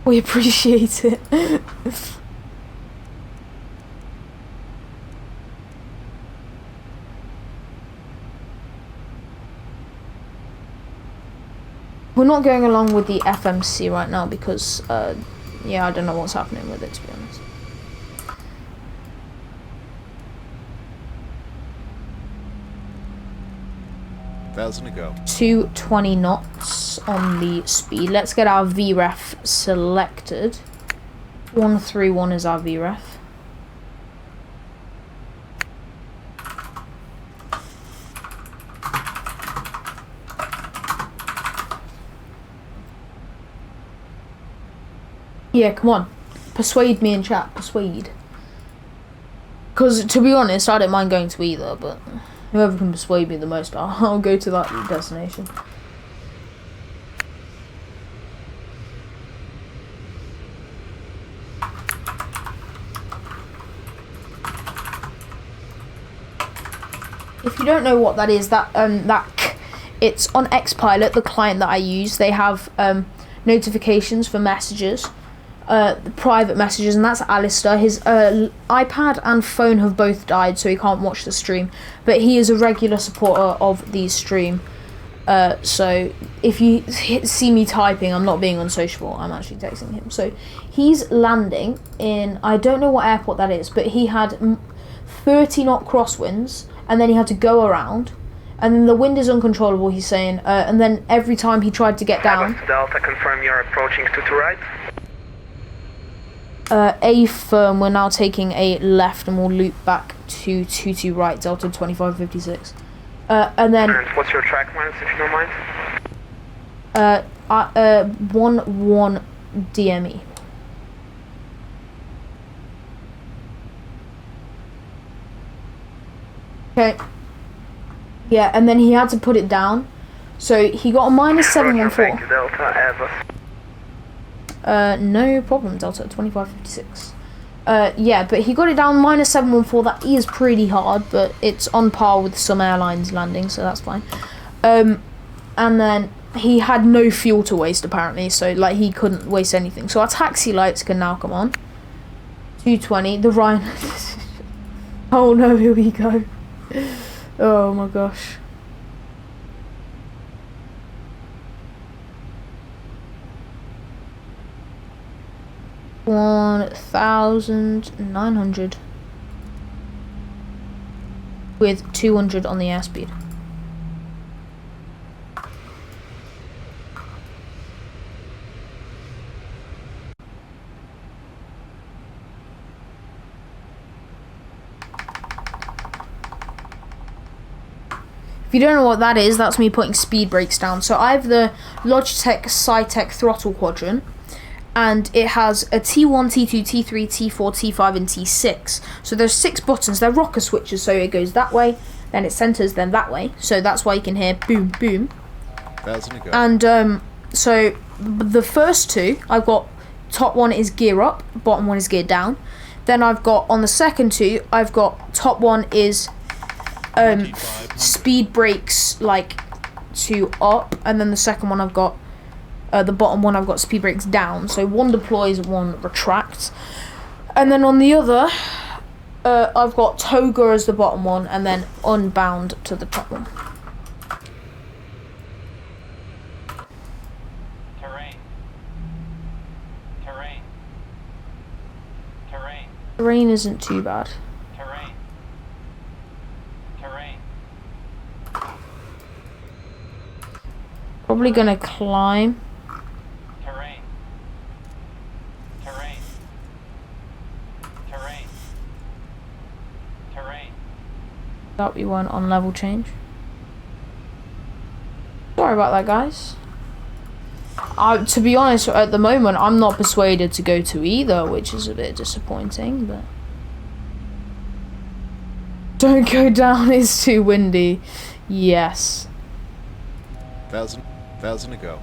We appreciate it. We're not going along with the FMC right now because, yeah, I don't know what's happening with it, to be honest. 1,000 to go. 220 knots on the speed. Let's get our VREF selected. 131 is our VREF. Yeah, come on. Persuade me in chat. Persuade. Because, to be honest, I don't mind going to either, but whoever can persuade me the most, I'll go to that destination. If you don't know what that is, it's on Xpilot, the client that I use. They have notifications for messages, private messages, and that's Alistair. His iPad and phone have both died, so he can't watch the stream, but he is a regular supporter of the stream. So if you see me typing, I'm not being unsociable, I'm actually texting him. So he's landing in, I don't know what airport that is, but he had 30 knot crosswinds, and then he had to go around, and then the wind is uncontrollable, he's saying, and then every time he tried to get down... Delta, confirm you're approaching to right. A firm, we're now taking a left, and we'll loop back to 22 right, Delta 2556. And then... And what's your track miles, if you don't mind? 11 DME. Okay. Yeah, and then he had to put it down. So he got a -714. Delta, no problem, Delta 2556. Yeah, but he got it down -714. That is pretty hard, but it's on par with some airlines landing, so that's fine. And then he had no fuel to waste apparently, so like he couldn't waste anything. So our taxi lights can now come on. 220. The Ryan. Oh no, here we go. Oh my gosh. $1,900 with 200 on the airspeed. If you don't know what that is, that's me putting speed brakes down. So I have the Logitech Cytec throttle quadrant, and it has a T1, T2, T3, T4, T5, and T6. So there's 6 buttons. They're rocker switches, so it goes that way, then it centers, then that way. So that's why you can hear boom, boom. And so the first two, I've got top one is gear up, bottom one is gear down. Then I've got on the second two, I've got top one is speed brakes like to up, and then the second one I've got the bottom one I've got speed brakes down. So one deploys, one retracts, and then on the other I've got toga as the bottom one, and then unbound to the top one. Terrain isn't too bad. Probably gonna climb. Thought we weren't on level change. Sorry about that, guys. To be honest, at the moment, I'm not persuaded to go to either, which is a bit disappointing, but... Don't go down, it's too windy. Yes. 1,000 to go.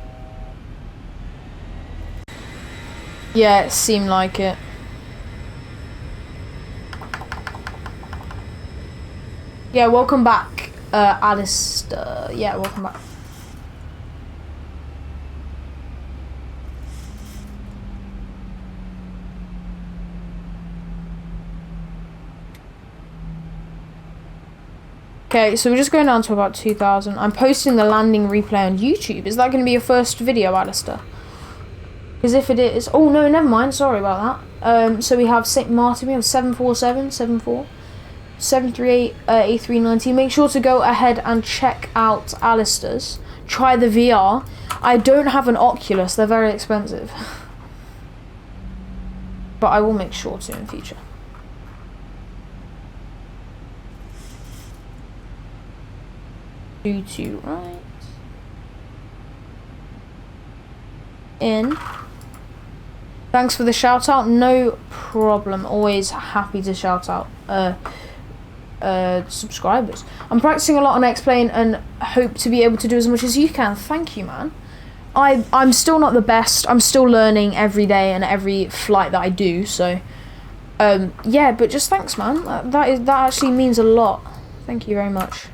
Yeah, it seemed like it. Yeah, welcome back, Alistair. Yeah, welcome back. Okay, so we're just going down to about 2,000. I'm posting the landing replay on YouTube. Is that going to be your first video, Alistair? Because if it is... Oh, no, never mind. Sorry about that. So we have St. Martin. We have 747, 74. 738 A390. Make sure to go ahead and check out Alistair's. Try the VR. I don't have an Oculus, they're very expensive. But I will make sure to in future. To right. In. Thanks for the shout out. No problem. Always happy to shout out subscribers. I'm practicing a lot on X-Plane and hope to be able to do as much as you can. Thank you, man. I'm still not the best. I'm still learning every day and every flight that I do. So, yeah. But just thanks, man. That actually means a lot. Thank you very much.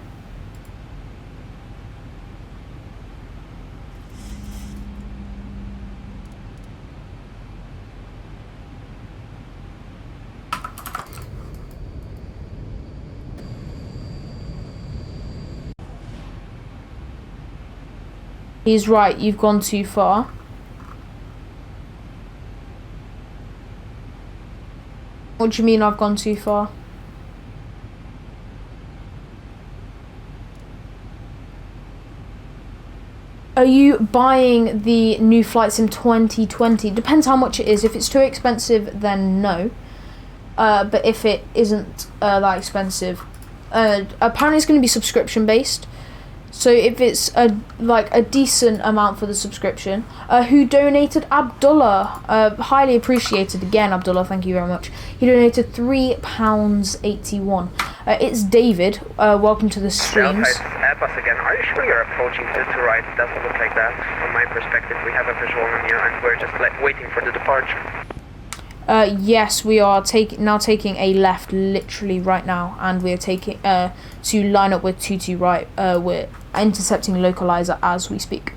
He's right, you've gone too far. What do you mean I've gone too far? Are you buying the new Flight Sim 2020? Depends how much it is. If it's too expensive, then no. But if it isn't that expensive, apparently it's going to be subscription based. So if it's a decent amount for the subscription, who donated? Abdullah, highly appreciated again. Abdullah, thank you very much. He donated £3.81. It's David. Welcome to the streams. Airbus again. Are you sure you're approaching to right? It doesn't look like that. From my perspective, we have a visual on here, and we're just waiting for the departure. Yes, we are now taking a left, literally right now, and we're taking to line up with 22 right. We're intercepting localizer as we speak.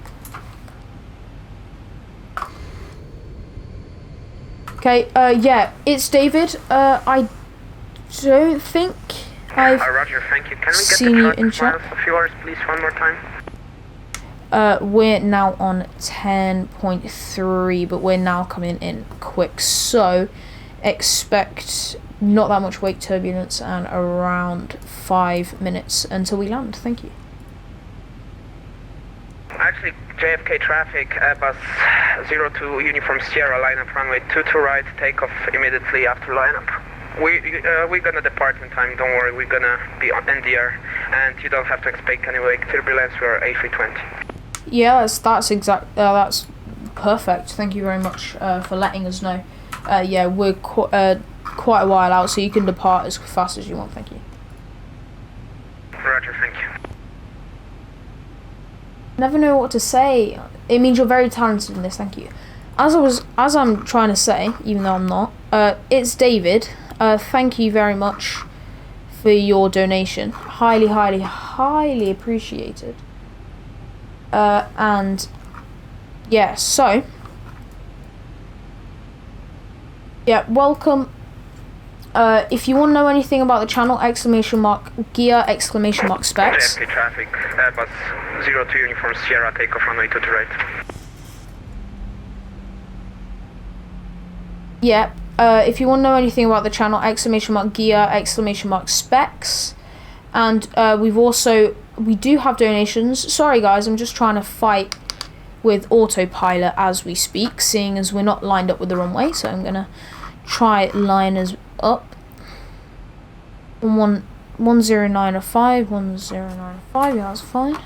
Okay, yeah, it's David. I don't think I've Roger, thank you. Can we get seen the you in chat. of yours, please, one more time? We're now on 10.3, but we're now coming in quick, so expect not that much wake turbulence and around 5 minutes until we land. Thank you. Actually, JFK traffic, Airbus 02 Uniform Sierra, lineup runway 22 right, takeoff immediately after lineup. We're gonna depart in time, don't worry, we're gonna be in the air, and you don't have to expect any wake turbulence, we're A320. Yeah, that's perfect. Thank you very much for letting us know. Yeah, we're quite a while out, so you can depart as fast as you want. Thank you. Roger, thank you. Never know what to say. It means you're very talented in this. Thank you. As I'm trying to say, even though I'm not, it's David. Thank you very much for your donation. Highly, highly, highly appreciated. And yeah, so yeah, welcome. If you want to know anything about the channel, !gear, specs. JFK traffic, Airbus 02 Uniform Sierra, takeoff runway 22 right. Yeah, if you want to know anything about the channel, !gear, specs. And we do have donations. Sorry guys, I'm just trying to fight with autopilot as we speak, seeing as we're not lined up with the runway, so I'm gonna try line us up. 1095, 1095, yeah, that's fine.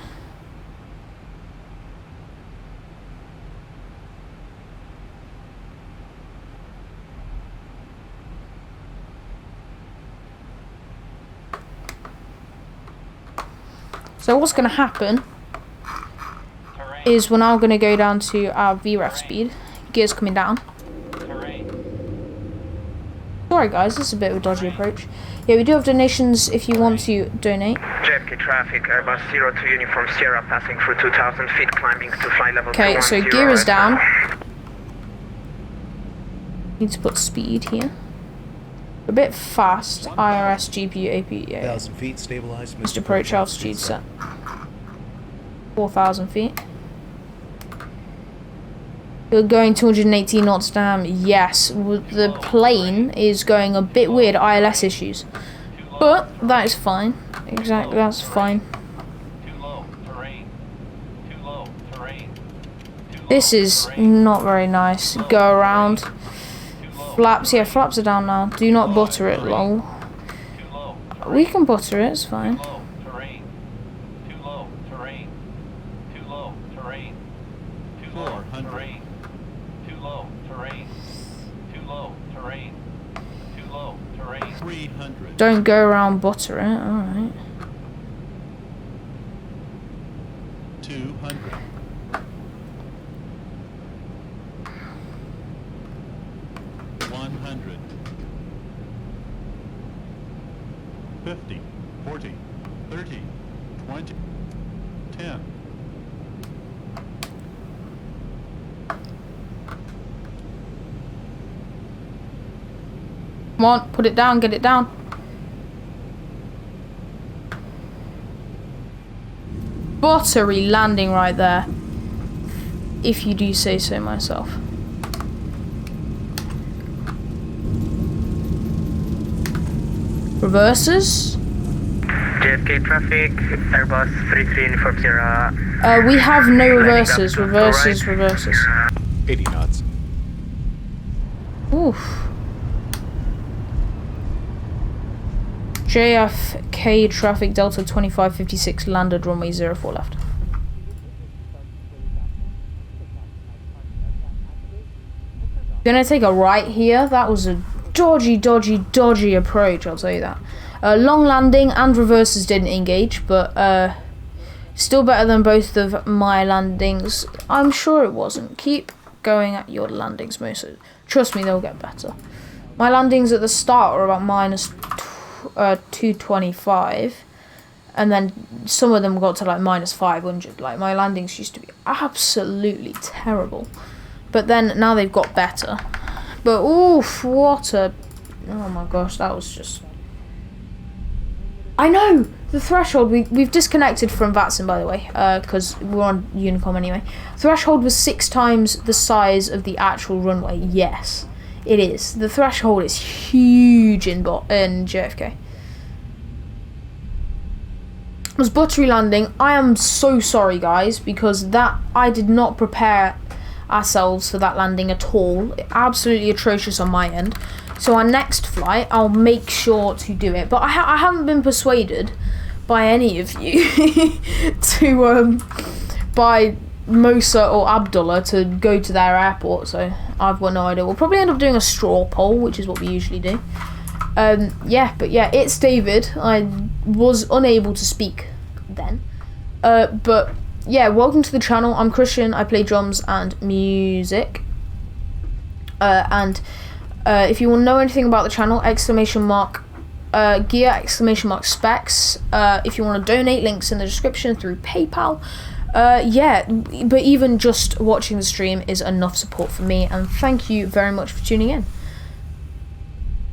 So what's going to happen is we're now going to go down to our VREF speed. Gears coming down. Sorry guys, this is a bit of a dodgy approach. Yeah, we do have donations if you want to donate. JFK traffic, Airbus 02 Uniform Sierra, passing through 2,000 feet, climbing to flight level 210. Okay, so gear is down. Need to put speed here. A bit fast. IRS, GPU, APU. Yeah. 1,000 feet stabilized. Just approach altitude set. 4,000 feet. You're going 218 knots, damn. Yes, the plane is going a bit weird. ILS issues. But that is fine. Exactly, that's fine. This is not very nice. Go around. Flaps, yeah, flaps are down now. Do not butter it, lol. We can butter it, it's fine. Don't go around butter it, alright. 200. 100. 50. 40. 30. 20. 10. Come on, put it down, get it down. Buttery landing right there, if you do say so myself. Reverses. JFK traffic, Airbus 33 Uniform Sierra. We have no reverses. Reverses, reverses. 80 knots. Oof. JFK traffic Delta 2556 landed runway 04 left. Gonna take a right here. That was a dodgy approach, I'll tell you that. Long landing and reverses didn't engage, but still better than both of my landings. I'm sure it wasn't. Keep going at your landings, most of it. Trust me, they'll get better. My landings at the start were about minus 225, and then some of them got to like minus 500. Like, my landings used to be absolutely terrible, but then now they've got better. But oof, what a, oh my gosh, that was just, I know the threshold, we've disconnected from VATSIM, by the way, because we're on Unicom anyway. Threshold was 6 times the size of the actual runway. Yes, it is. The threshold is huge in JFK. It was buttery landing. I am so sorry, guys, because that, I did not prepare ourselves for that landing at all. Absolutely atrocious on my end. So our next flight, I'll make sure to do it. But I haven't been persuaded by any of you to by Mosa or Abdullah to go to their airport. So I've got no idea. We'll probably end up doing a straw poll, which is what we usually do. Yeah, but yeah, it's David. I was unable to speak then. But yeah, welcome to the channel. I'm Christian. I play drums and music. And if you want to know anything about the channel, gear, specs. If you want to donate, links in the description through PayPal. Yeah, but even just watching the stream is enough support for me, and thank you very much for tuning in.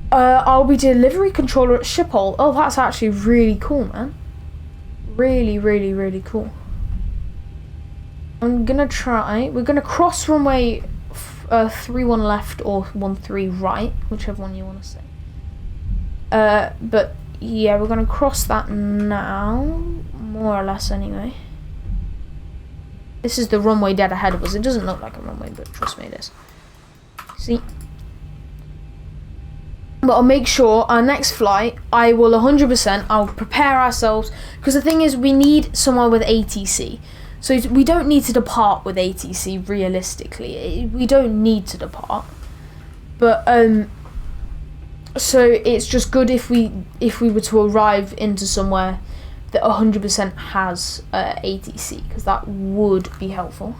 I'll be delivery controller at Schiphol. Oh, that's actually really cool, man. Really cool. I'm gonna try. We're gonna cross runway 31 left or 13 right, whichever one you want to say. But yeah, we're gonna cross that now, more or less anyway. This is the runway dead ahead of us. It doesn't look like a runway, but trust me, it is. See? But I'll make sure our next flight, I will 100%, I'll prepare ourselves, because the thing is, we need somewhere with ATC. So we don't need to depart with ATC, realistically. We don't need to depart. But, so it's just good if we were to arrive into somewhere that 100% has ATC, because that would be helpful.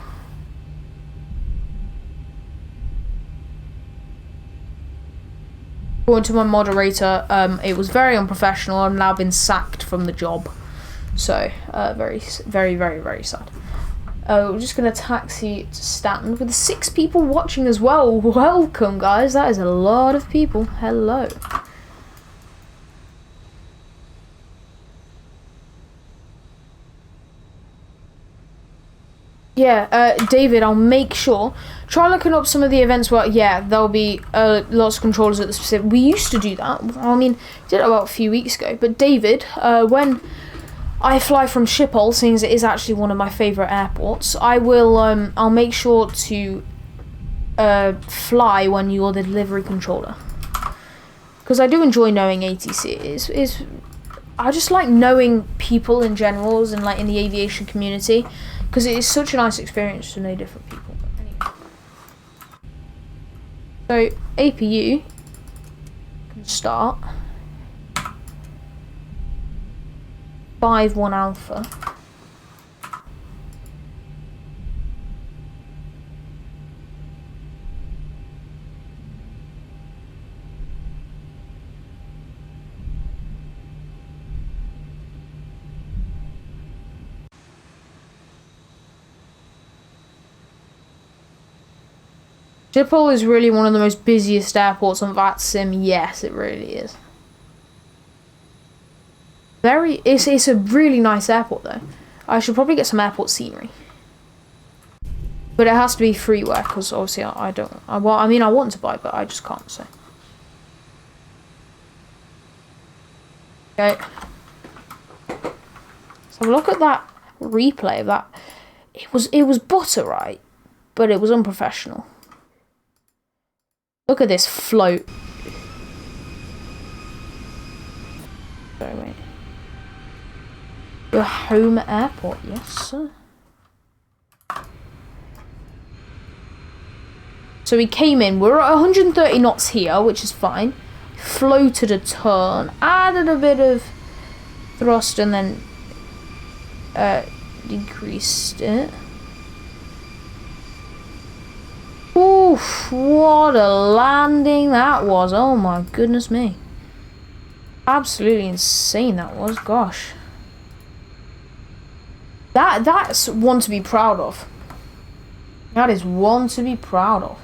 According to my moderator, it was very unprofessional. I'm now been sacked from the job. So, very sad. We're just going to taxi to Stanton with 6 people watching as well. Welcome, guys. That is a lot of people. Hello. Yeah, David, I'll make sure. Try looking up some of the events where, yeah, there'll be lots of controllers at the specific. We used to do that. I mean, did it about a few weeks ago. But David, when I fly from Schiphol, seeing as it is actually one of my favourite airports, I will. I'll make sure to fly when you're the delivery controller, because I do enjoy knowing ATC. I just like knowing people in general and like in the aviation community, because it is such a nice experience to know different people. But anyway. So APU can start 5-1 alpha. Schiphol is really one of the most busiest airports on VATSIM. Yes, it really is. It's a really nice airport though. I should probably get some airport scenery. But it has to be freeware, because obviously I want to buy, but I just can't, so. Okay. So look at that replay of that. It was butter, right? But it was unprofessional. Look at this float. Sorry, wait. Your home airport, yes, sir. So we came in. We're at 130 knots here, which is fine. Floated a turn, added a bit of thrust, and then decreased it. Oof, what a landing that was. Oh my goodness me. Absolutely insane that was, gosh. That's one to be proud of. That is one to be proud of.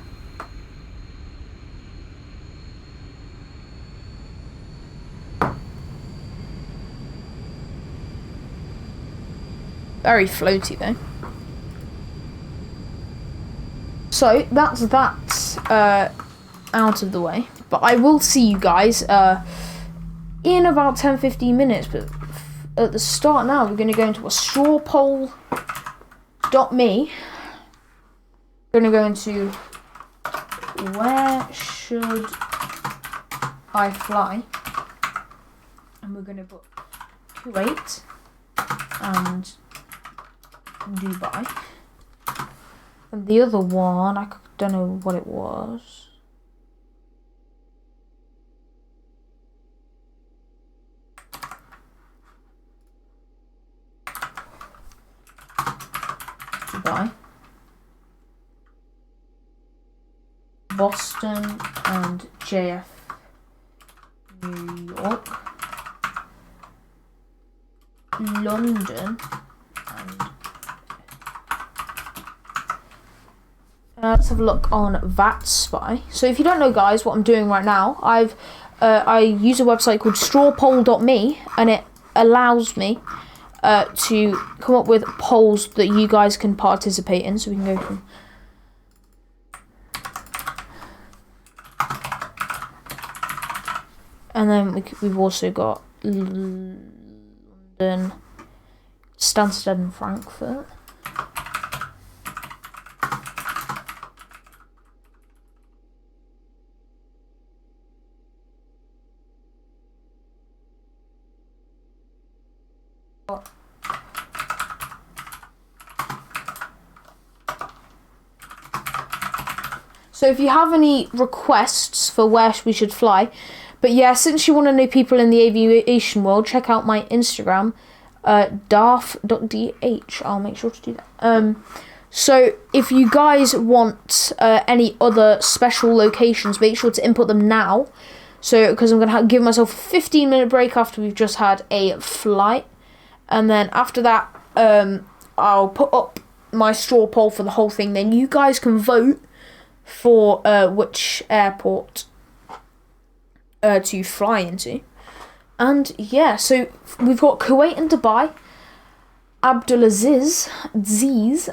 Very floaty though. So that's that out of the way. But I will see you guys in about 10-15 minutes. But at the start now, we're going to go into a strawpoll.me. We're going to go into where should I fly? And we're going to put Kuwait and Dubai. And the other one, I don't know what it was. Dubai. Boston and JF New York. London and let's have a look on VATSpy. So if you don't know, guys, what I'm doing right now, I use a website called strawpoll.me, and it allows me to come up with polls that you guys can participate in. So we can go from and then we've also got London, Stansted and Frankfurt. So if you have any requests for where we should fly, but yeah, since you want to know people in the aviation world, check out my Instagram, darf.dh. I'll make sure to do that. So if you guys want any other special locations, make sure to input them now. So because I'm going to give myself a 15-minute break after we've just had a flight. And then after that, I'll put up my straw poll for the whole thing. Then you guys can vote for which airport to fly into. And yeah, so we've got Kuwait and Dubai. Abdulaziz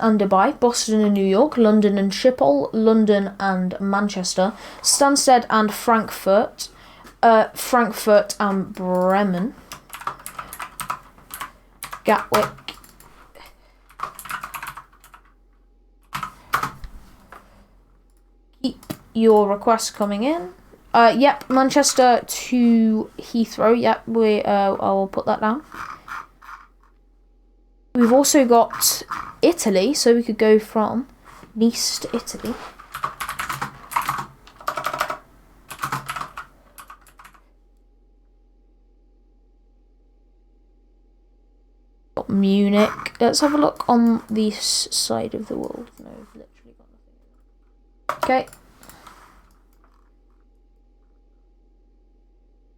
and Dubai, Boston and New York, London and Schiphol, London and Manchester, Stansted and Frankfurt, Frankfurt and Bremen, Gatwick, keep your requests coming in. Yep, Manchester to Heathrow. Yep, I'll put that down. We've also got Italy, so we could go from Nice to Italy. Got Munich. Let's have a look on this side of the world. No, I've literally got nothing. Okay.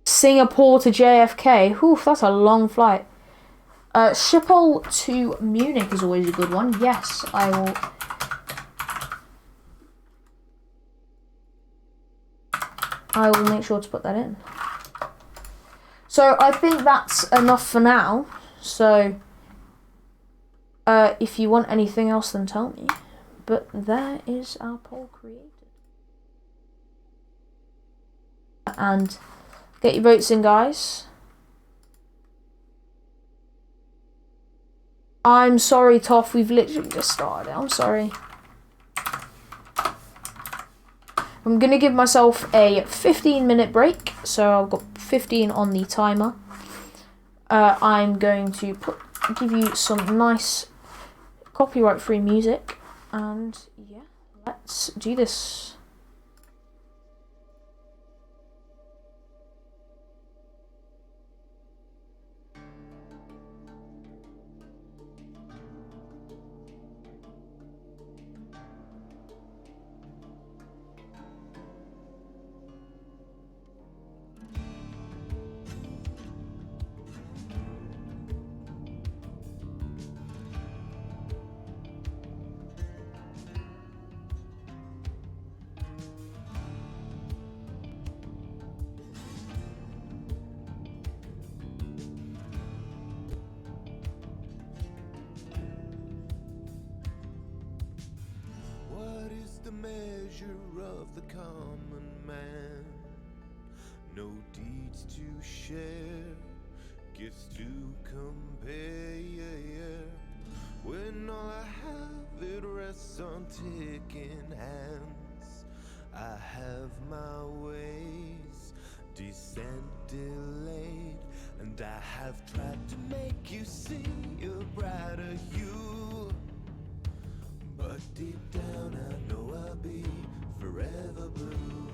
Singapore to JFK. Whew, that's a long flight. Schiphol to Munich is always a good one. Yes, I will make sure to put that in. So I think that's enough for now. So if you want anything else, then tell me. But there is our poll created. And get your votes in, guys. I'm sorry, Toff, we've literally just started. I'm sorry. I'm going to give myself a 15-minute break. So I've got 15 on the timer. I'm going to give you some nice copyright-free music. And yeah, let's do this. Of the common man, no deeds to share, gifts to compare, when all I have it rests on ticking hands. I have my ways, descent delayed, and I have tried to make you see a brighter you, but deep down I know I'll be forever blue.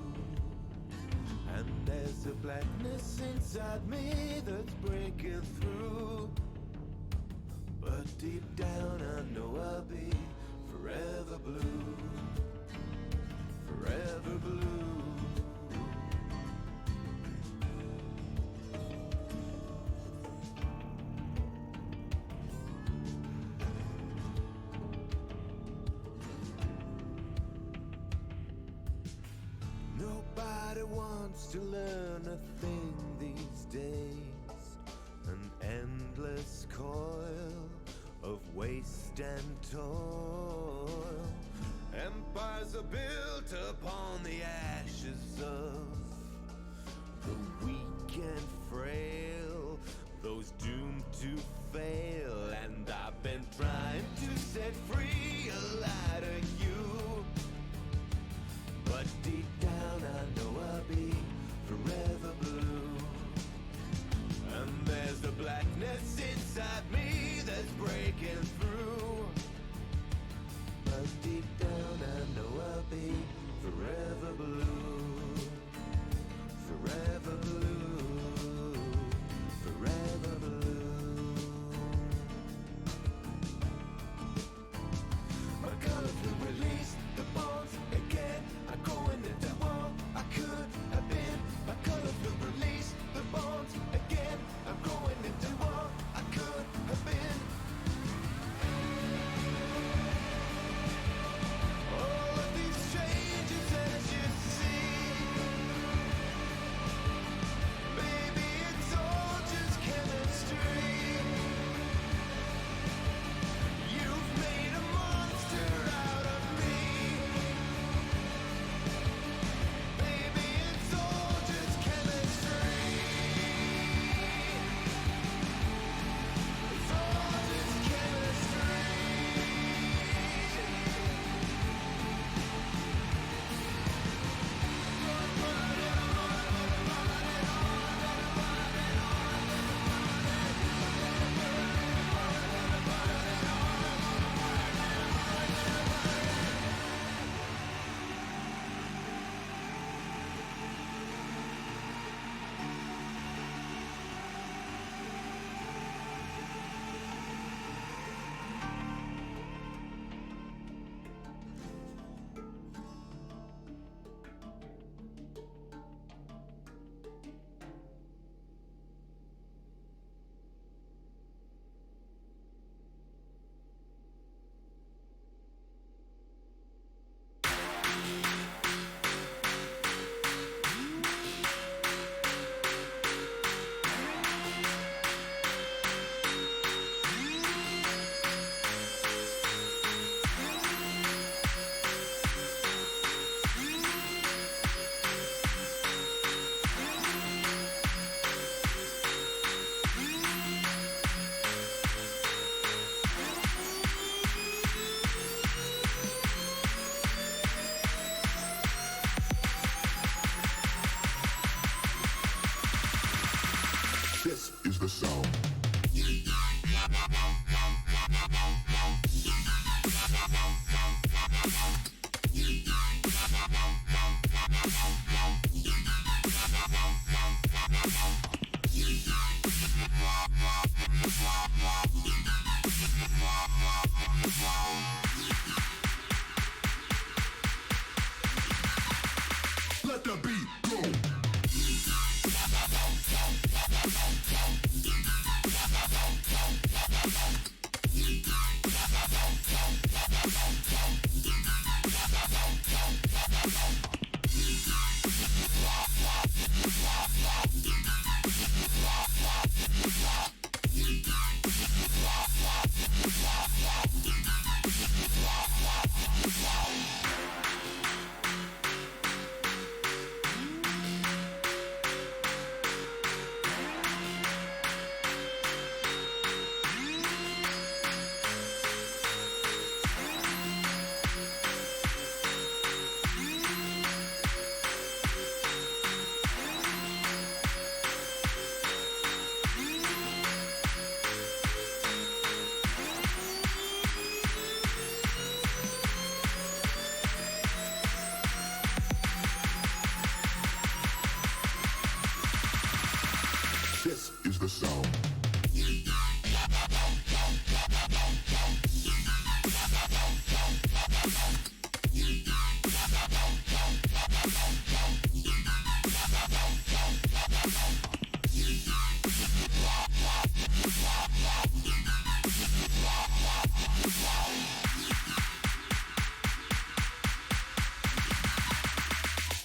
And there's a blackness inside me that's breaking through, but deep down I know I'll be forever blue. Forever blue. Nobody wants to learn a thing these days. An endless coil of waste and toil. Empires are built upon the ashes of the weak and frail, those doomed to fail. And I've been trying to set free a lighter you, but deep down I know I'll be forever blue. And there's the blackness inside me that's breaking through, but deep down I know I'll be forever blue. Forever blue. Forever blue. My colors will release the bonds again. I go into all I could have been. My colors will release the bonds again. I'm going into all I could have been. Let the beat go. This is the sound.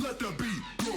Let the beat go.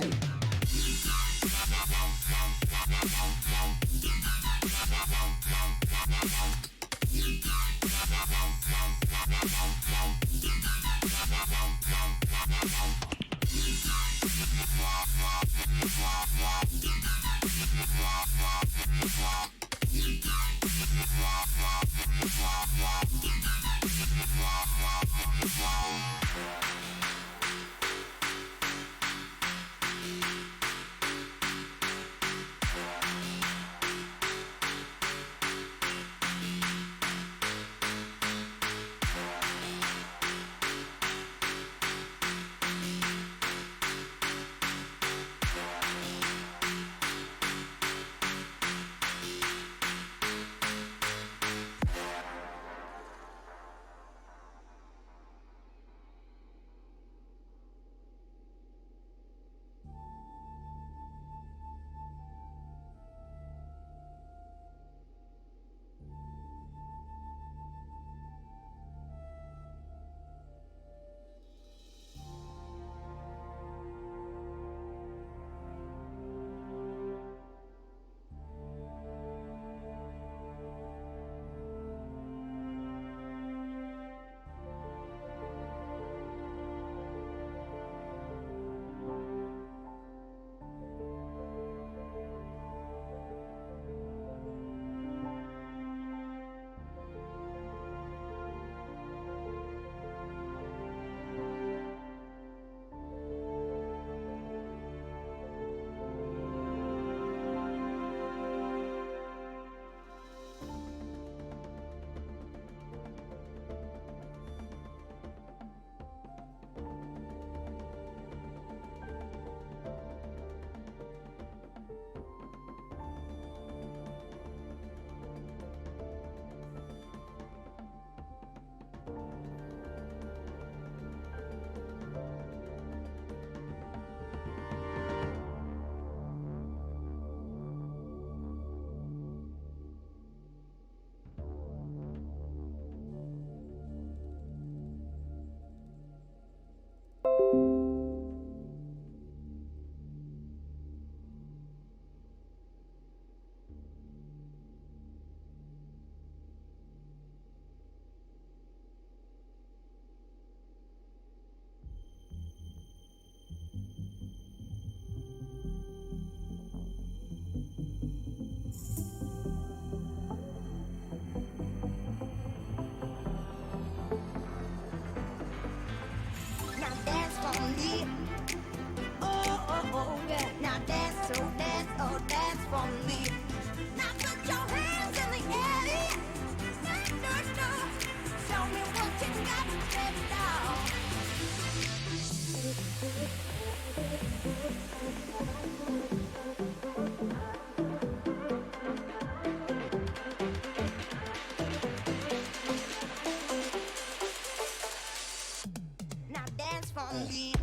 Now dance for me.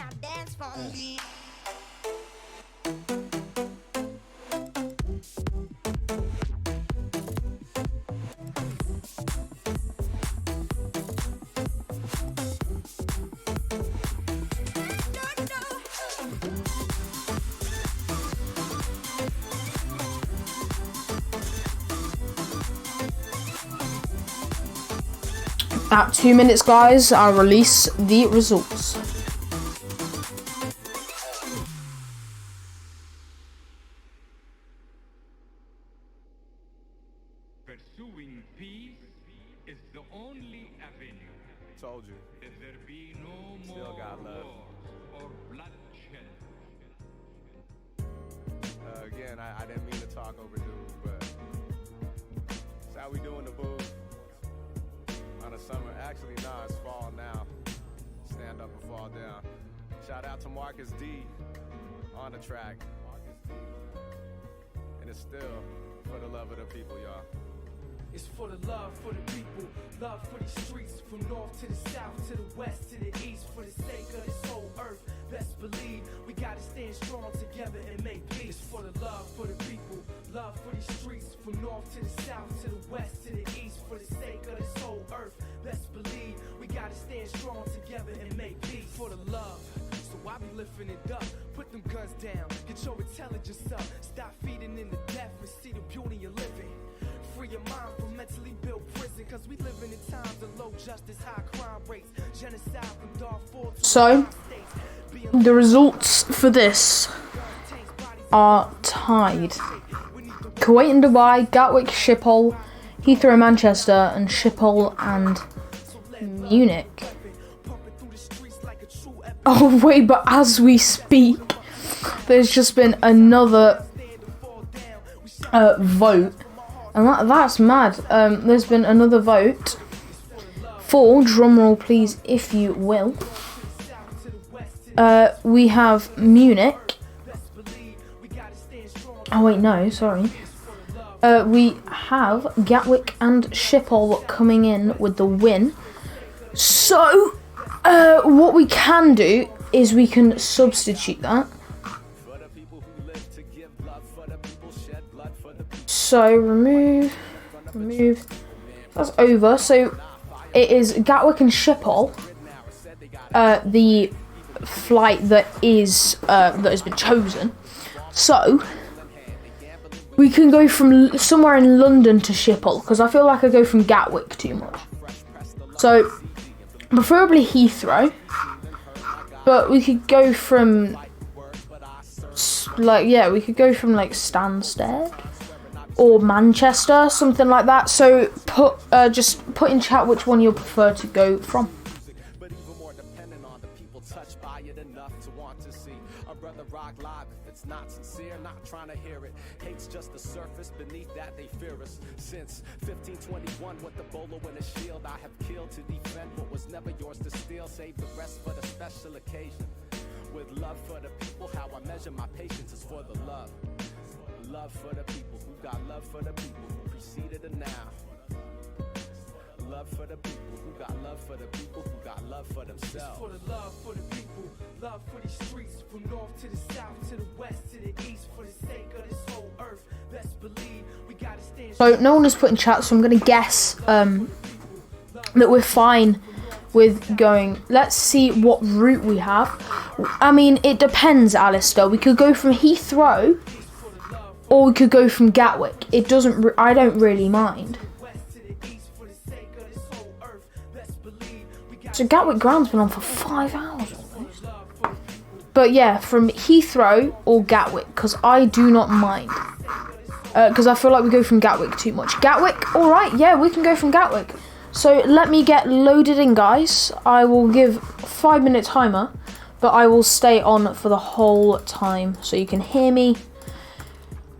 now dance for me. At 2 minutes, guys, I'll release the results. Pursuing peace is the only avenue. Told you. That there be no Still more got love. wars or bloodshed. Again, I didn't mean to talk over dude, but that's how we doing the booth. On the summer, actually, nah, it's fall now. Stand up and fall down. Shout out to Marcus D on the track. And it's still for the love of the people, y'all. It's for the love for the people, love for the streets, from north to the south, to the west, to the east, for the sake of this whole earth. Best believe we gotta stand strong together and make peace. It's for the love for the people, love for the streets, from north to the south, to the west, to the east, for the sake of this whole earth. Best believe we gotta stand strong together and make peace. For the love, so I be lifting it up. Put them guns down, get your intelligence up. Stop feeding in the death and see the beauty of living. Free your mind from mentally built prison, cause we live in times of low justice, high crime rates, genocide from Darfur to So, the results for this are tied. Kuwait and Dubai, Gatwick, Schiphol, Heathrow, Manchester, and Schiphol and Munich. Oh wait, but as we speak, there's just been another vote. And that's mad. There's been another vote for, drumroll please if you will. We have Munich. Oh wait, no, sorry. We have Gatwick and Schiphol coming in with the win. So, what we can do is we can substitute that. So remove. That's over. So it is Gatwick and Schiphol. The flight that has been chosen. So we can go from somewhere in London to Schiphol, because I feel like I go from Gatwick too much. So preferably Heathrow, but we could go from Stansted or Manchester, something like that. So just put in chat which one you'll prefer to go from. Not sincere, not trying to hear it. Hate's just the surface, beneath that they fear us. Since 1521 with the bolo and a shield, I have killed to defend what was never yours to steal. Save the rest for the special occasion. With love for the people, how I measure my patience is for the love. Love for the people, who got love for the people, who preceded and now. Love for the people, who got love for the people, who got love for themselves. It's for the love for the people, love for the streets, from north to the south, to the west, to the east, for the sake of this whole earth. Best believe we gotta stand. So no one has put in chat, so I'm gonna guess that we're fine with going. Let's see what route we have. I mean, it depends, Alistair. We could go from Heathrow, or we could go from Gatwick. It doesn't. I don't really mind. So Gatwick Ground's been on for 5 hours almost. But yeah, from Heathrow or Gatwick, because I do not mind. Because I feel like we go from Gatwick too much. Gatwick, alright, yeah, we can go from Gatwick. So let me get loaded in, guys. I will give 5-minute timer, but I will stay on for the whole time so you can hear me.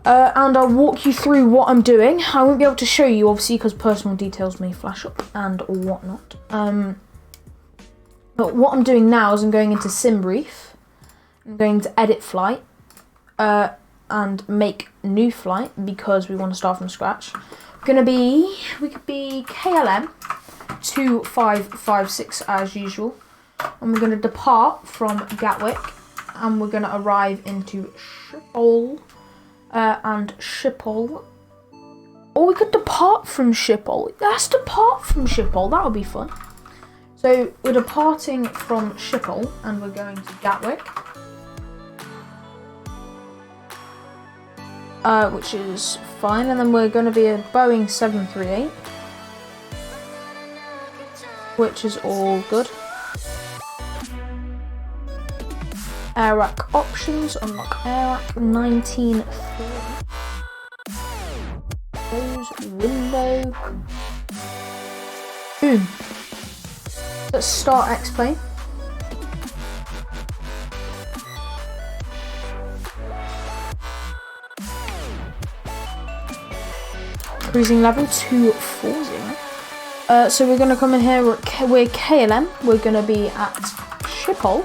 And I'll walk you through what I'm doing. I won't be able to show you, obviously, because personal details may flash up and whatnot. But what I'm doing now is I'm going into SimBrief. I'm going to edit flight and make new flight because we want to start from scratch. We could be KLM 2556 as usual. and we're going to depart from Gatwick, and we're going to arrive into Schiphol, and Schiphol. Or we could depart from Schiphol. Let's depart from Schiphol. That would be fun. So we're departing from Schiphol, and we're going to Gatwick, which is fine. And then we're going to be a Boeing 738, which is all good. Air rack options, unlock air rack 1930. Close window. Boom. Let's start X-Plane. Cruising level 240. So we're going to come in here, we're KLM, we're going to be at Schiphol.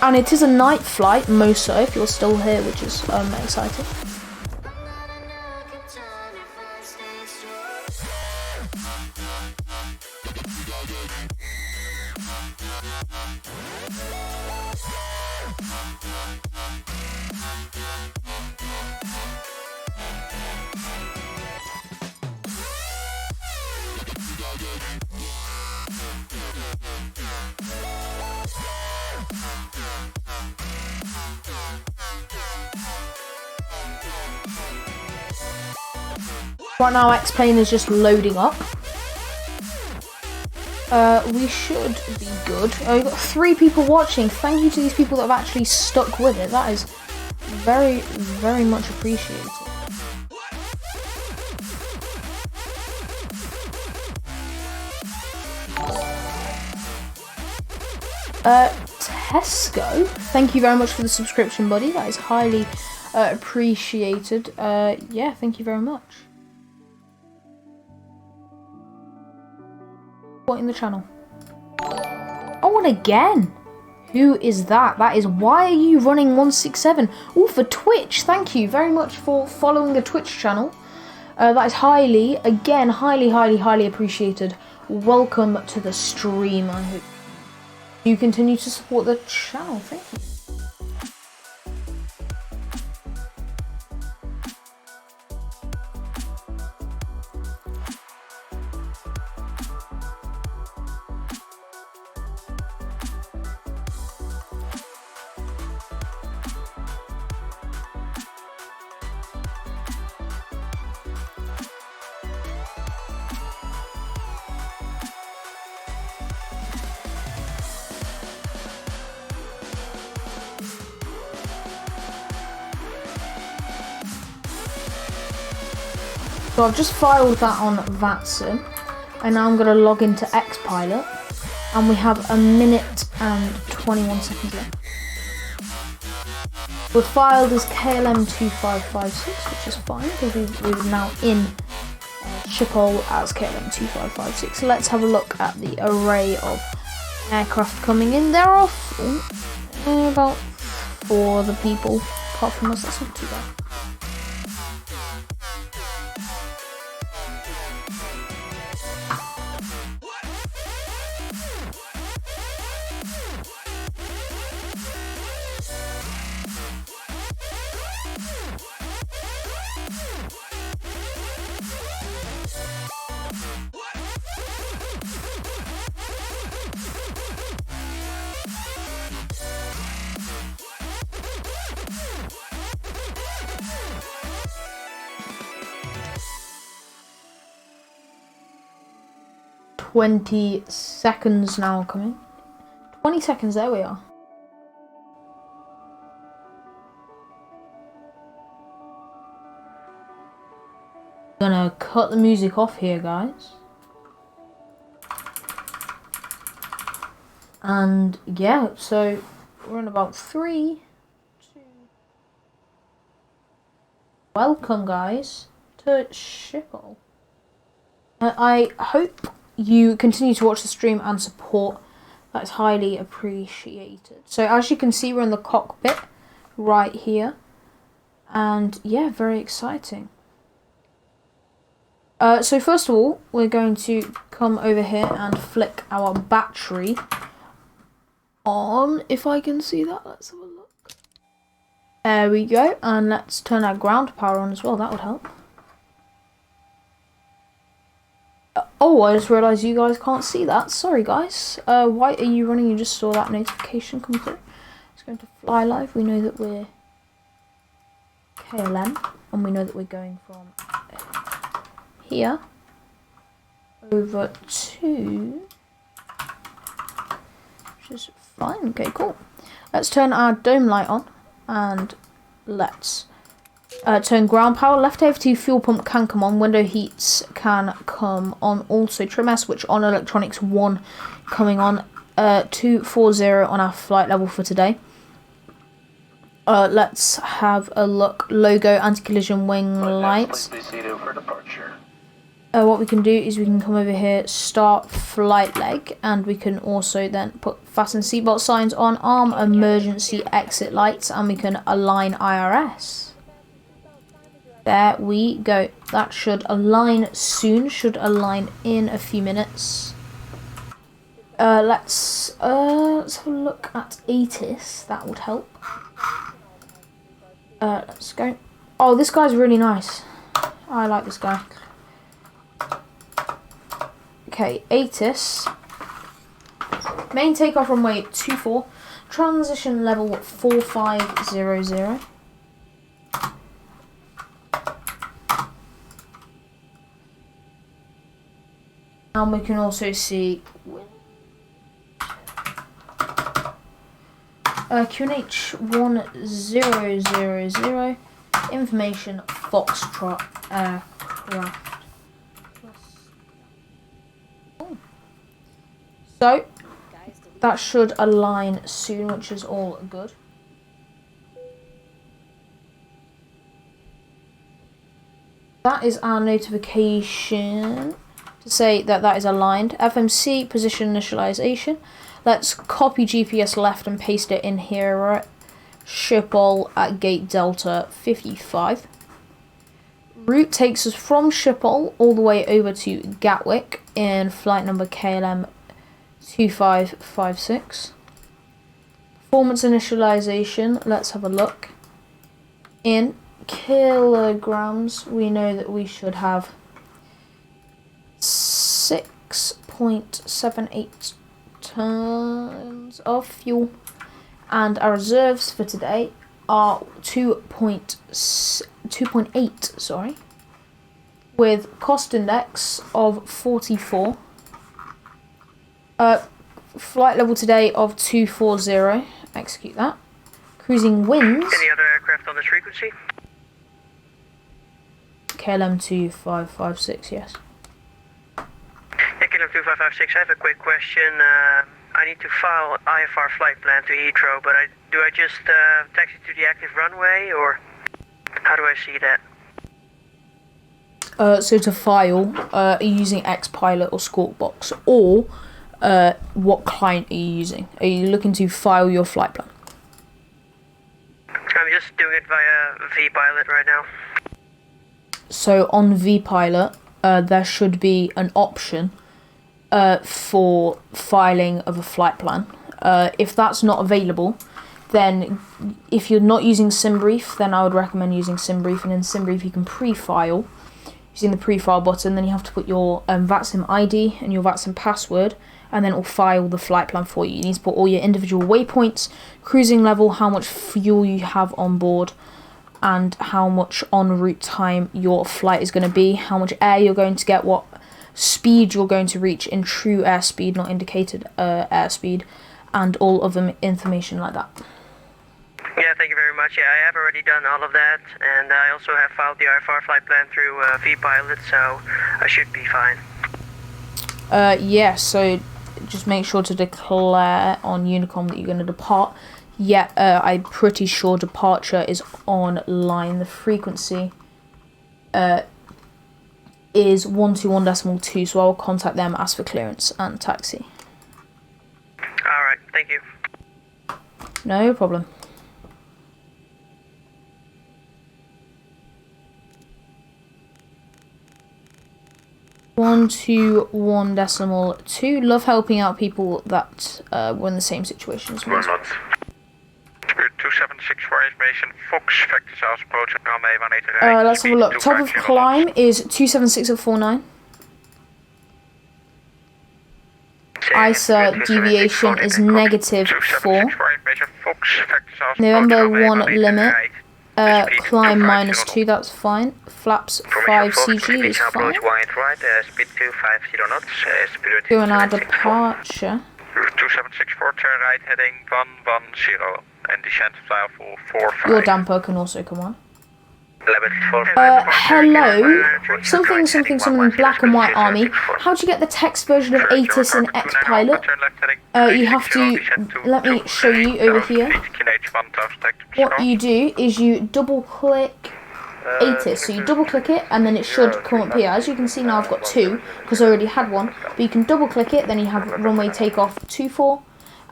And it is a night flight, most so, if you're still here, which is exciting. Right now, X-Plane is just loading up. We should be good. Oh, we've got 3 people watching. Thank you to these people that have actually stuck with it. That is very, very much appreciated. Tesco, thank you very much for the subscription, buddy. That is highly appreciated. Yeah, thank you very much. Supporting the channel. Oh, and again. Who is that? That is Why Are You Running 167? Oh, for Twitch. Thank you very much for following the Twitch channel. That is highly appreciated. Welcome to the stream. I hope you continue to support the channel. Thank you. So I've just filed that on VATSIM, and now I'm going to log into Xpilot, and we have 1 minute and 21 seconds left. We're filed as KLM 2556, which is fine because we're now in Schiphol as KLM 2556. So let's have a look at the array of aircraft coming in. There are about 4 other people, apart from us. That's not too bad. "20 seconds now coming." 20 seconds, there we are. Gonna cut the music off here, guys. And yeah, so we're in about 3, 2. Welcome, guys, to Schiphol. I hope you continue to watch the stream and support. That's highly appreciated. So as you can see, we're in the cockpit right here, and yeah, very exciting. So first of all, we're going to come over here and flick our battery on, if I can see that. Let's have a look. There we go, and let's turn our ground power on as well. That would help. Oh, I just realised you guys can't see that. Sorry, guys. Why are you running? You just saw that notification come through. It's going to fly live. We know that we're KLM, and we know that we're going from here over to, which is fine. Okay, cool. Let's turn our dome light on, and let's turn ground power. Left AF2 fuel pump can come on. Window heats can come on. Also trim S switch on. Electronics 1 coming on. 240 on our flight level for today. Let's have a look. Logo, anti-collision wing lights. What we can do is we can come over here, start flight leg, and we can also then put fasten seatbelt signs on, arm emergency exit lights, and we can align IRS. There we go. That should align soon, should align in a few minutes. Let's have a look at ATIS, that would help. Let's go. Oh, this guy's really nice. I like this guy. Okay, ATIS. Main takeoff runway 24. Transition level 4500. And we can also see QNH 1000. Information Foxtrot aircraft. So, that should align soon, which is all good. That is our notification to say that that is aligned. FMC, position initialization. Let's copy GPS left and paste it in here. Schiphol at gate Delta 55. Route takes us from Schiphol all the way over to Gatwick in flight number KLM 2556. Performance initialization, let's have a look. In kilograms, we know that we should have 6.78 tons of fuel, and our reserves for today are 2.8, sorry, with cost index of 44. Flight level today of 240. Execute that. Cruising winds. Any other aircraft on this frequency? KLM 2556, yes. Yeah, KLM 2556. I have a quick question. I need to file IFR flight plan to Heathrow, but do I just taxi to the active runway, or how do I see that? So to file, are you using Xpilot or Squawkbox, or what client are you using? Are you looking to file your flight plan? I'm just doing it via VPilot right now. So on VPilot, there should be an option for filing of a flight plan. If that's not available, then if you're not using SimBrief, then I would recommend using SimBrief, and in SimBrief you can pre-file using the pre-file button. Then you have to put your VATSIM ID and your VATSIM password, and then it will file the flight plan for you. You need to put all your individual waypoints, cruising level, how much fuel you have on board, and how much en route time your flight is going to be, how much air you're going to get, what speed you're going to reach in true airspeed, not indicated airspeed, and all of the information like that. Yeah, thank you very much. Yeah, I have already done all of that, and I also have filed the IFR flight plan through VPilot, so I should be fine. Yeah, so just make sure to declare on Unicom that you're going to depart. Yeah, I'm pretty sure departure is online. The frequency is 121.2, so I will contact them, ask for clearance and taxi. Alright, thank you. No problem. down to 1.2. Love helping out people that were in the same situation as me. Spirit 276 for information. Fox, Vector South approach runway 18 right. Let's have a look. Top of climb is 276 at 49. ISA deviation is negative 4. November 1 limit. Climb minus 2, that's fine. Flaps 5 CG is fine. Doing our departure. 2764, turn right heading 110 and descent fly for 45. Your damper can also come on. Hello, something black and white army. How do you get the text version of ATIS in Xpilot? You have to, let me show you over here. What you do is you double click ATIS, so you double click it and then it should come up here. As you can see now I've got 2 because I already had one, but you can double click it, then you have runway takeoff 24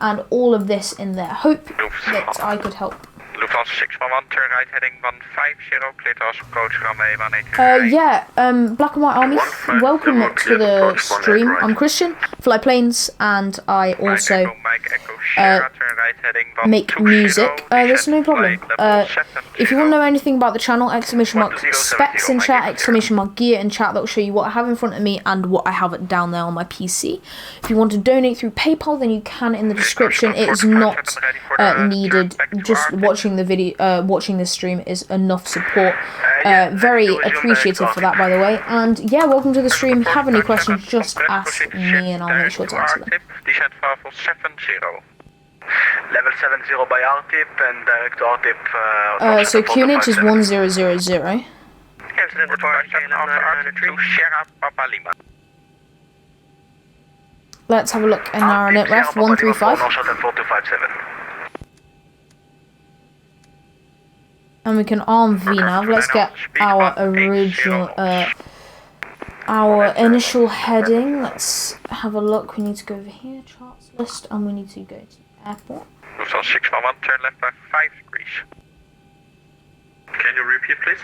and all of this in there. Hope that I could help. Lufthansa 611, turn right heading 150, clear to us, approach runway 18. Black and White Army, welcome to the stream. I'm Christian, fly planes, and I also make music. There's no problem. If you want to know anything about the channel, exclamation mark specs in chat, exclamation mark gear in chat, that will show you what I have in front of me and what I have down there on my PC. If you want to donate through PayPal, then you can in the description. It is not needed. Just watching the video, watching this stream is enough support. Very appreciative for that, by the way. And yeah, welcome to the stream. Have any questions, just ask me and I'll make sure to answer them. Descent file for 70. Level 70 by RTIP and direct to RTIP. So QNH is 1000. Let's have a look in our Navigraph 135. And we can arm VNav. Let's get our original, our initial heading. Let's have a look. We need to go over here, charts list, and we need to go to airport. Lufthansa 611, turn left by 5 degrees. Can you repeat, please?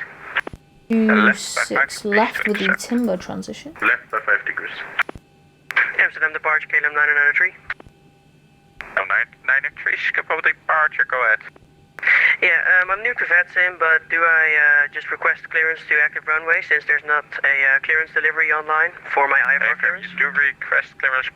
26 left with the timber transition. Left by 5 degrees. Amsterdam departure, KLM 993. 993, skip over departure, go ahead. Yeah, I'm new to VATSIM, but do I just request clearance to active runway since there's not a clearance delivery online for my IFR clearance? You do request clearance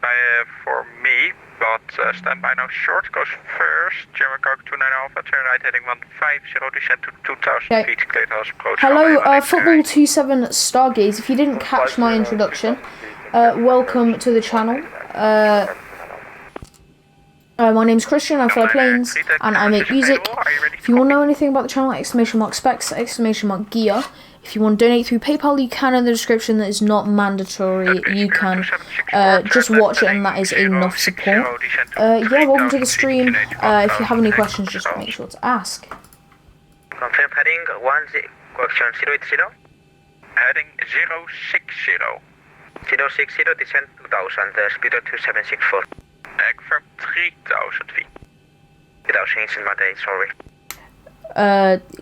for me, but stand by now. Short goes first. German Coke 29 Alpha, turn right heading 150, descent to 2000 feet, clear to house approach. Hello, Football 27 Stargaze. If you didn't catch my introduction, welcome to the channel. My name's Christian, I fly planes, and I make music. If you want to know anything about the channel, exclamation mark specs, exclamation mark gear. If you want to donate through PayPal, you can in the description. That is not mandatory. You can just watch it, and that is enough support. Yeah, welcome to the stream. If you have any questions, just make sure to ask. Confirm heading 10, correction 080. Heading 060. 060, descent 2000, speed 2764. Confirm 3000 feet. 3000 my day, sorry.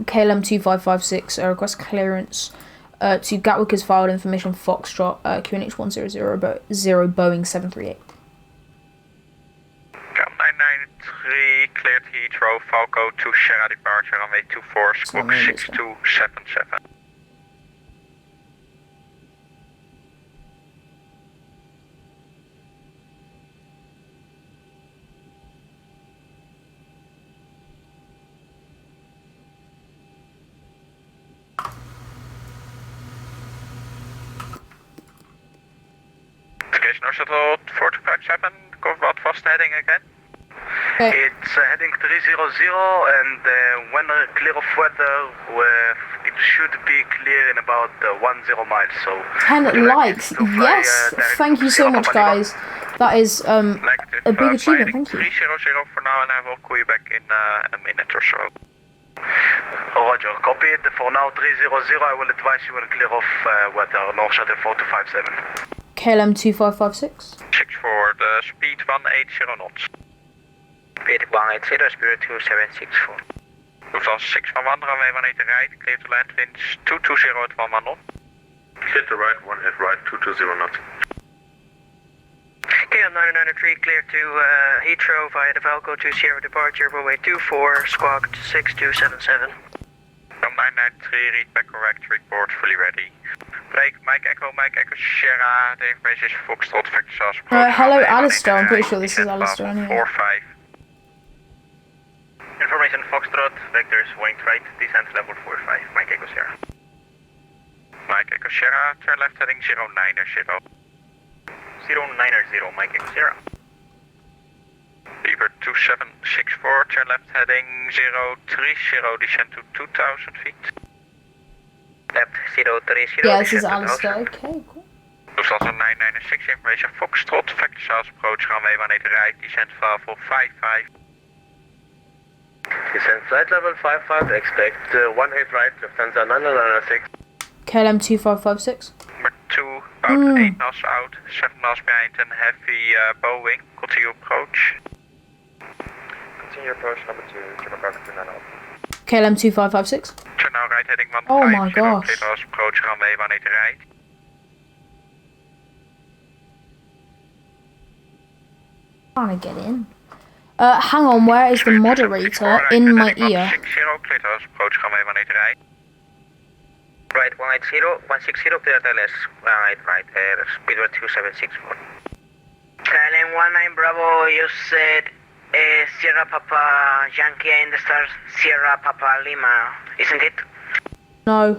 KLM 2556, request clearance to Gatwick has filed information Foxtrot, QNH 100 Boeing 738. Cam 993, cleared Heathrow, Falco to Sierra departure, runway 24, squawk 6277. Shuttle 427, what was the heading again? It's heading 300 and when clear of weather, it should be clear in about 10 miles. So 10 likes, yes, thank you so much guys. That is a big achievement, thank you. 300 for now and I will call you back in a minute or so. Roger, copied. For now 300, I will advise you when clear of weather, North Shuttle 4257. KLM 2556. 64, the speed 180 knots. Speed 180, spirit 2764. Lufthansa 611, runway 18 right, clear to land, winds 220 at 1 knot. Hit the right, one hit right, 220 knots. KM 993, clear to Heathrow via the Valco to Sierra departure, runway 24, squawk 6277. From 993, read back correct, report fully ready. Break, Mike Echo Sierra, the information is Foxtrot, Vector South approach. Hello, Alistair. I'm pretty sure this is Alistair anyway. 45. Information Foxtrot, vectors winged right, descent level 45, Mike Echo Sierra. Mike Echo Sierra, turn left heading 090. 090, Mike Echo Sierra. Beaver 2764, turn left heading 030, descend to 2000 feet. Left 030. Yeah, this is Alistair. Okay, cool. Lufthansa 996, information Foxtrot, Vector South approach, runway 18 right, descent level 55. Descent flight level 55, expect 18 right, Lufthansa 996. KLM 2556. Number 2, about 8 knots out, 7 knots behind and heavy Boeing. Continue approach. Continue approach number 2, German Cargo 290. KLM 2556. Turn now right heading 15. Oh my gosh. Approach runway 18 right. Trying to get in. Hang on, where is the moderator in my ear? 60, clear to approach runway 18 right. Right 180, 160, clear LS, right, speedway 2764. KLM 19 Bravo, you said Sierra Papa Yankee in the stars, Sierra Papa Lima, isn't it? No.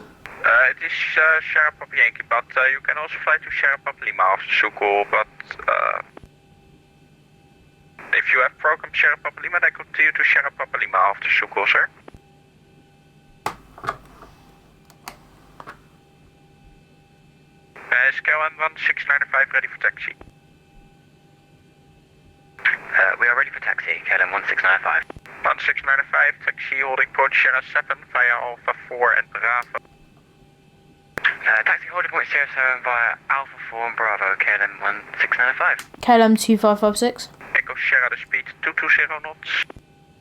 It is Sierra Papa Yankee, but you can also fly to Sierra Papa Lima after Sukul, but if you have programmed Sierra Papa Lima, then continue to Sierra Papa Lima after Sukul, sir. KLM 1695 ready for taxi. We are ready for taxi, KLM 1695. 1695, taxi holding point Sierra 7 via Alpha 4 and Bravo. Taxi holding point Sierra 7 via Alpha 4 and Bravo, KLM 1695. KLM 2556. Echo Sierra, the speed 220 knots.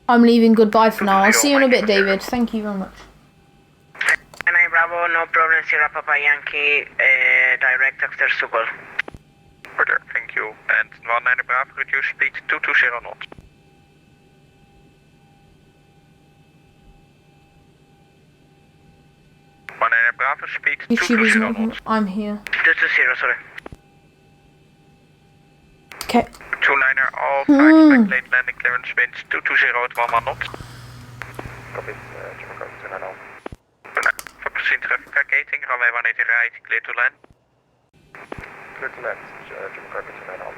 I'm leaving, goodbye for now. I'll see you in a bit, David. Thank you very much. 9 Bravo, no problem, Sierra Papa Yankee, direct after Sukul. Order, thank you. And 19 Bravo, reduce speed 220 knots. 19 Bravo, speed YouTube is 220 not here. knots. I'm here. 220, sorry. Okay. 29er, all flights, expect late landing clearance winds 220 at 11 knots. Copy, German Cargo 290. For proceed traffic gating, runway 18 right, clear to land. Clear to land, German Cargo 290.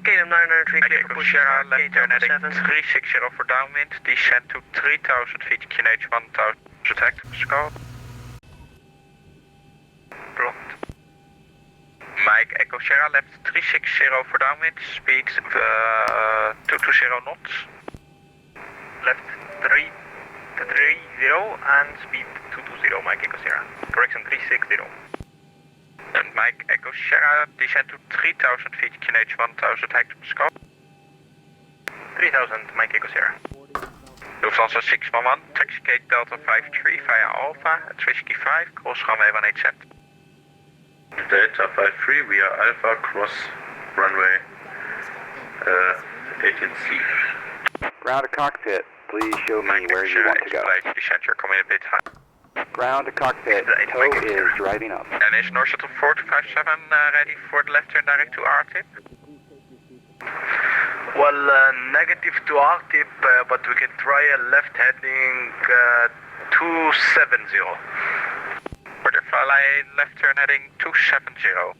KLM 993, clear for push Sierra, left gate turn heading 7. 360 for downwind, descend to 3000 feet, QNH 1000, active scope. Blocked. Mike Echo Sierra, left 360 for downwind, speed 220 knots. Left 330 and speed 220, Mike Echo Sierra. Correction 360. And Mike Echo Sierra, descend to 3000 feet, QNH 1000, active scope. 3000, Mike Echo Sierra. Lufthansa 611, taxi gate Delta 53 via Alpha, at Whiskey 5, cross runway 18 Delta 53, we are Alpha, cross runway 18C. Ground to cockpit, please show me where you want to go. Descent, you're coming a bit high. Ground to cockpit, tow is driving up. And is North Shuttle 4257 ready for the left turn direct to R-tip? Well, negative to R-tip, but we can try a left heading 270. Order, fly left turn heading 270.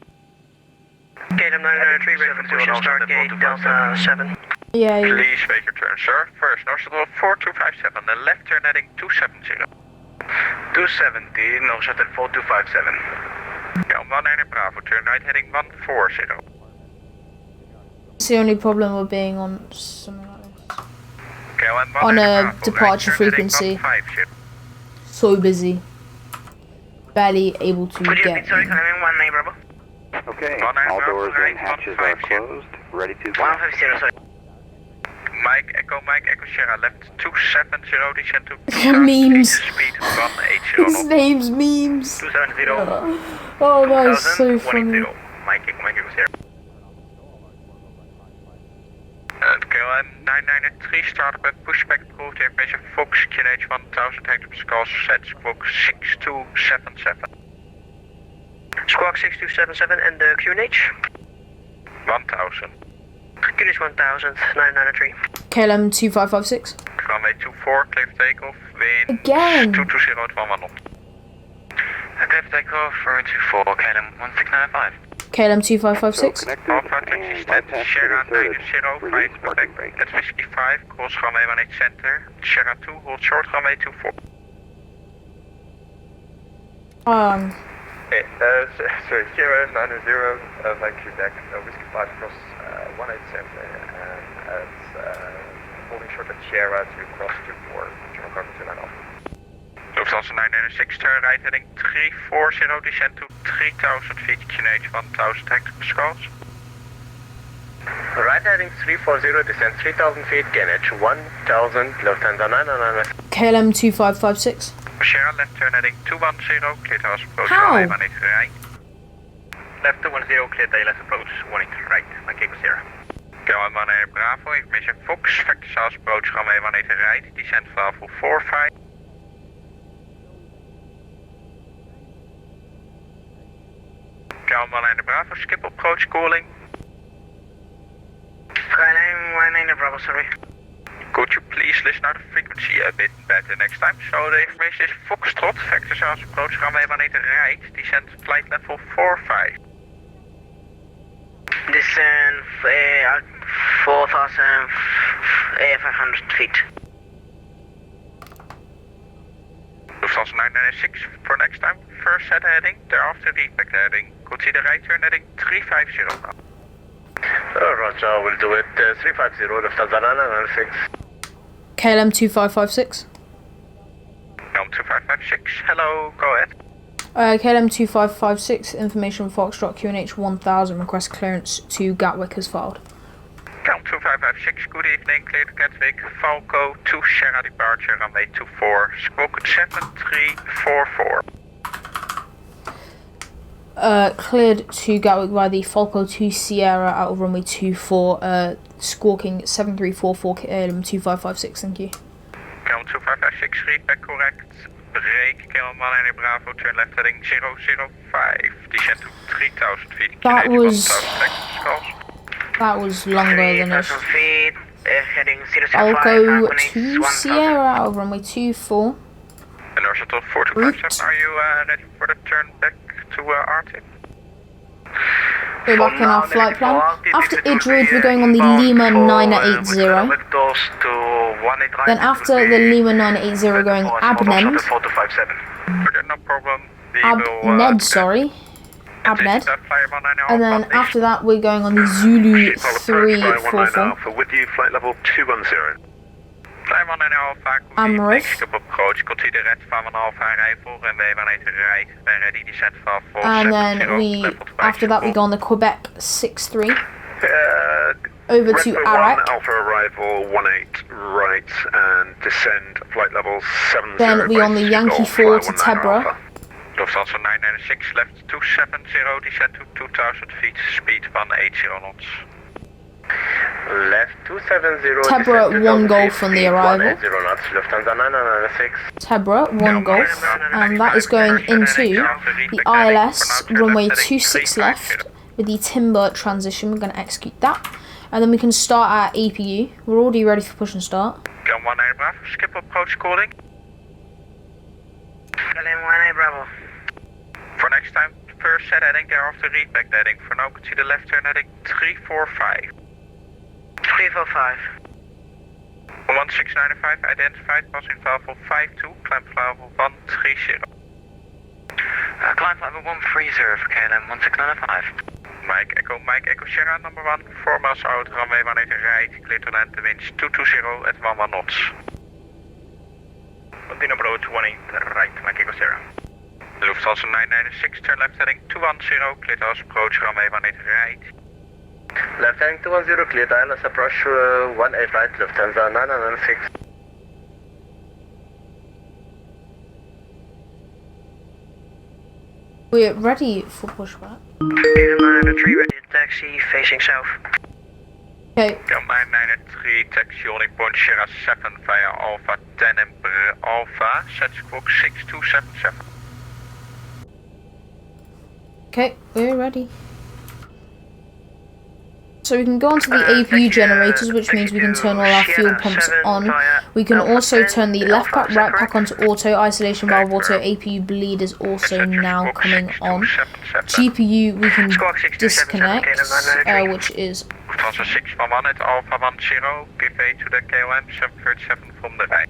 KLM 993, ready for push and start gate Delta 7. Yeah, yeah. Please make your turn, sir. First, North Shuttle 4257, the left turn heading 270. 270, North Shuttle 4257. Yeah, 19 Bravo, turn right heading 140. It's the only problem with being on something like this. Okay, On a departure frequency. So busy. Barely able to Could you get repeat, sorry, in. KLM 19 Bravo? Okay, all doors and hatches are closed. Ready to go. 150, sorry. Mike Echo Sierra left 270, descend to Memes. speed 180 His name's memes. 270. Oh, that is so funny. Mike Echo Sierra. KLM 993 started with pushback approved information Fox QNH 1000 hectopascals set squawk 6277. Squawk 6277 and the QNH? 1000. QNH 1000, 993. KLM 2556. Runway 24, clear for takeoff, wind Again. 220 at 11 knot. Clear for takeoff, runway 24, KLM 1695. KLM 2556. Alpha taxi stand, Sierra 905, perfect. That's Whiskey 5, cross runway 18 center. Sierra 2, hold short runway 24. Sorry, Sierra 900, Mike Quebec, Whiskey 5 cross 18 center, and it's holding short at Sierra to cross 24, German Cargo 29 Alpha. Lufthansa 996, turn right heading 340, descend to 3000 feet, QNH 1000 hectopascals. Right heading 340, descend 3000 feet, QNH 1000, Lufthansa 999. KLM 2556. Sierra left turn heading 210, clear to approach How? runway 18 right. Left 210, clear tail, let's approach 18 right, Mike Echo Sierra. KLM 18 Bravo, information Fox, vector south approach runway 18 right, descend valve 45. KLM 19 Bravo, skip approach calling. KLM 19 Bravo, sorry. Could you please listen to the frequency a bit better next time? So the information is Foxtrot, vector south approach runway 18 right, descend flight level 45. Descend 4,500 feet. Lufthansa 996 for next time, first set heading, thereafter repack heading. Consider right turn heading 350 now. Roger, we'll do it 350, Lufthansa 996. KLM 2556. KLM 2556, hello, go ahead. KLM 2556, information Foxtrot QNH 1000, request clearance to Gatwick has filed. KLM 2556, good evening, clear to Gatwick, Falco 2 Sierra departure, runway 24, squawk 7344. Cleared to Gatwick by the Falco 2 Sierra out of runway 24, squawking 7344 KLM 2556, thank you. KLM 2556, readback correct. Break, KLM 19 Bravo, turn left heading 005, descend to 3000 feet. That was... 1000 hectopascals. That was longer than us. 3,000 feet, heading 005, Falco 2 Sierra out of runway 24. And also to 4257, are you ready for the turn back to RT? We're back in our flight plan. After Idrid, we're going on the Lima 980. Then after the Lima 980, we're going Abned. No problem. Abned, sorry. Abned. And then after that, we're going on the Zulu 344. With you, flight level 210. Amrith. And then after that we go on the Quebec 63. Over to Arak. Alpha arrival 18 right and descend flight level 70. Then we on the Yankee 4 to Tebra. Lufthansa 996 left 270, descend to 2000 feet, speed 180 knots. Left 270. Tebra 1 golf on the arrival. Lufthansa 996. Tebra 1 golf, and that is going into the ILS runway 26 left with the timber transition. We're going to execute that, and then we can start our APU. We're already ready for push and start. KLM 19 Bravo, skip approach calling. KLM 19 Bravo. For next time, first set heading, thereafter readback heading. For now, consider left turn heading 345. 345. 1695, identified, passing valve 52, climb valve 130. Climb level 130 for KLM 1695. Mike Echo Sierra number 1, 4 miles out, runway 18 right, clear to land, the winds 220 at 11 knots. Continue approach 18 right, Mike Echo Sierra. Lufthansa 996, turn left heading 210, clear to approach runway 18 right. Left heading 210, clear dial, approach 18 right, Lufthansa 996. We're ready for pushback. 993 ready to taxi, facing south. Okay. Command 993, taxi holding point Sierra 7 via Alpha 10 and Alpha, set squawk 6277. Okay, we're ready. So we can go onto the APU generators, which means we can turn all our fuel pumps on. We can also turn the left pack, right pack onto auto, isolation valve auto, APU bleed is also now coming on. GPU we can disconnect, which is... Lufthansa 611 at Alpha 10, give way to the KLM 737 from the right.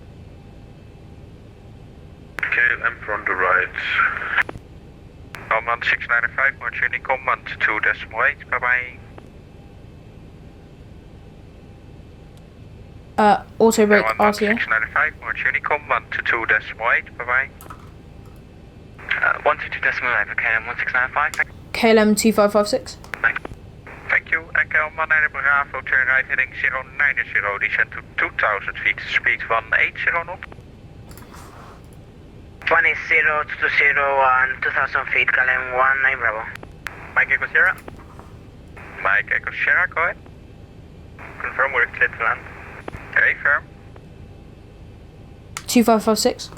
KLM from the right. Command 695, March Uni, command 2.8, bye bye. Auto brake RTA. 695, March Uni, command 2.8, bye bye. 122.9, KLM 1695. KLM 2556. Thank you. Echo 19 Bravo, turn right heading 090, descend to 2000 feet, speed 180 knot. 20 on 2000 feet, KLM 19 Bravo. Mike Echo Sierra. Mike Echo Sierra, go ahead. Confirm we're clear to land. Okay, firm. 2556.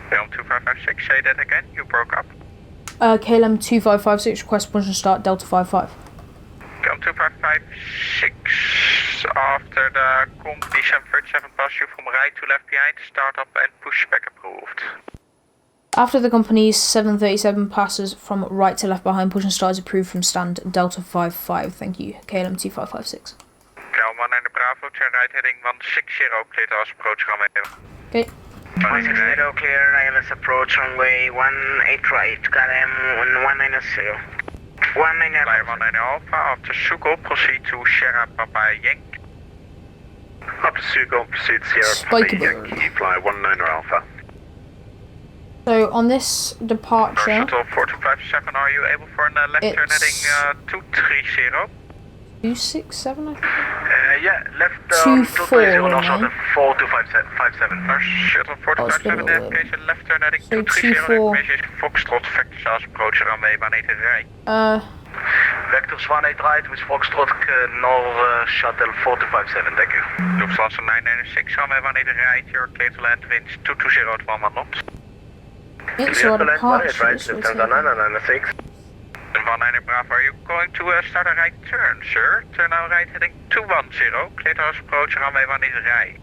KLM 2556, say that again, you broke up. KLM 2556, request push and start Delta 55. KLM 2556, after the Combi 737 pass you from right to left behind, start up and pushback approved. After the company's 737 passes from right to left behind, push and start is approved from stand Delta 55. Thank you. KLM 2556. KLM 19 Bravo, turn right heading 160, clear to us, approach runway. Okay. 160, clear, ILS approach runway 18 right, KLM 190. 190 Alpha, after Sugo, proceed to Sierra Papa Yankee. After Sugo, proceed Sierra Papa Yankee, fly 19 Alpha. So on this departure, Shuttle 4257, are you able for a left turn heading 230? 267, I think? Yeah, left 24, now right? shuttle 4257. Shuttle 4257, navigation left turn heading 230, information Foxtrot, vector SAS, approach runway 18 right. Vector 18 right with Foxtrot, North shuttle 4257, thank you. Lufthansa 996, runway 18 right, you're clear to land, winds 220 at 1 knots. It's what a departure right, Lufthansa 996. 19 Bravo, are you going to start a right turn, sir? Turn now right heading 210, clear to us, approach runway 18 right.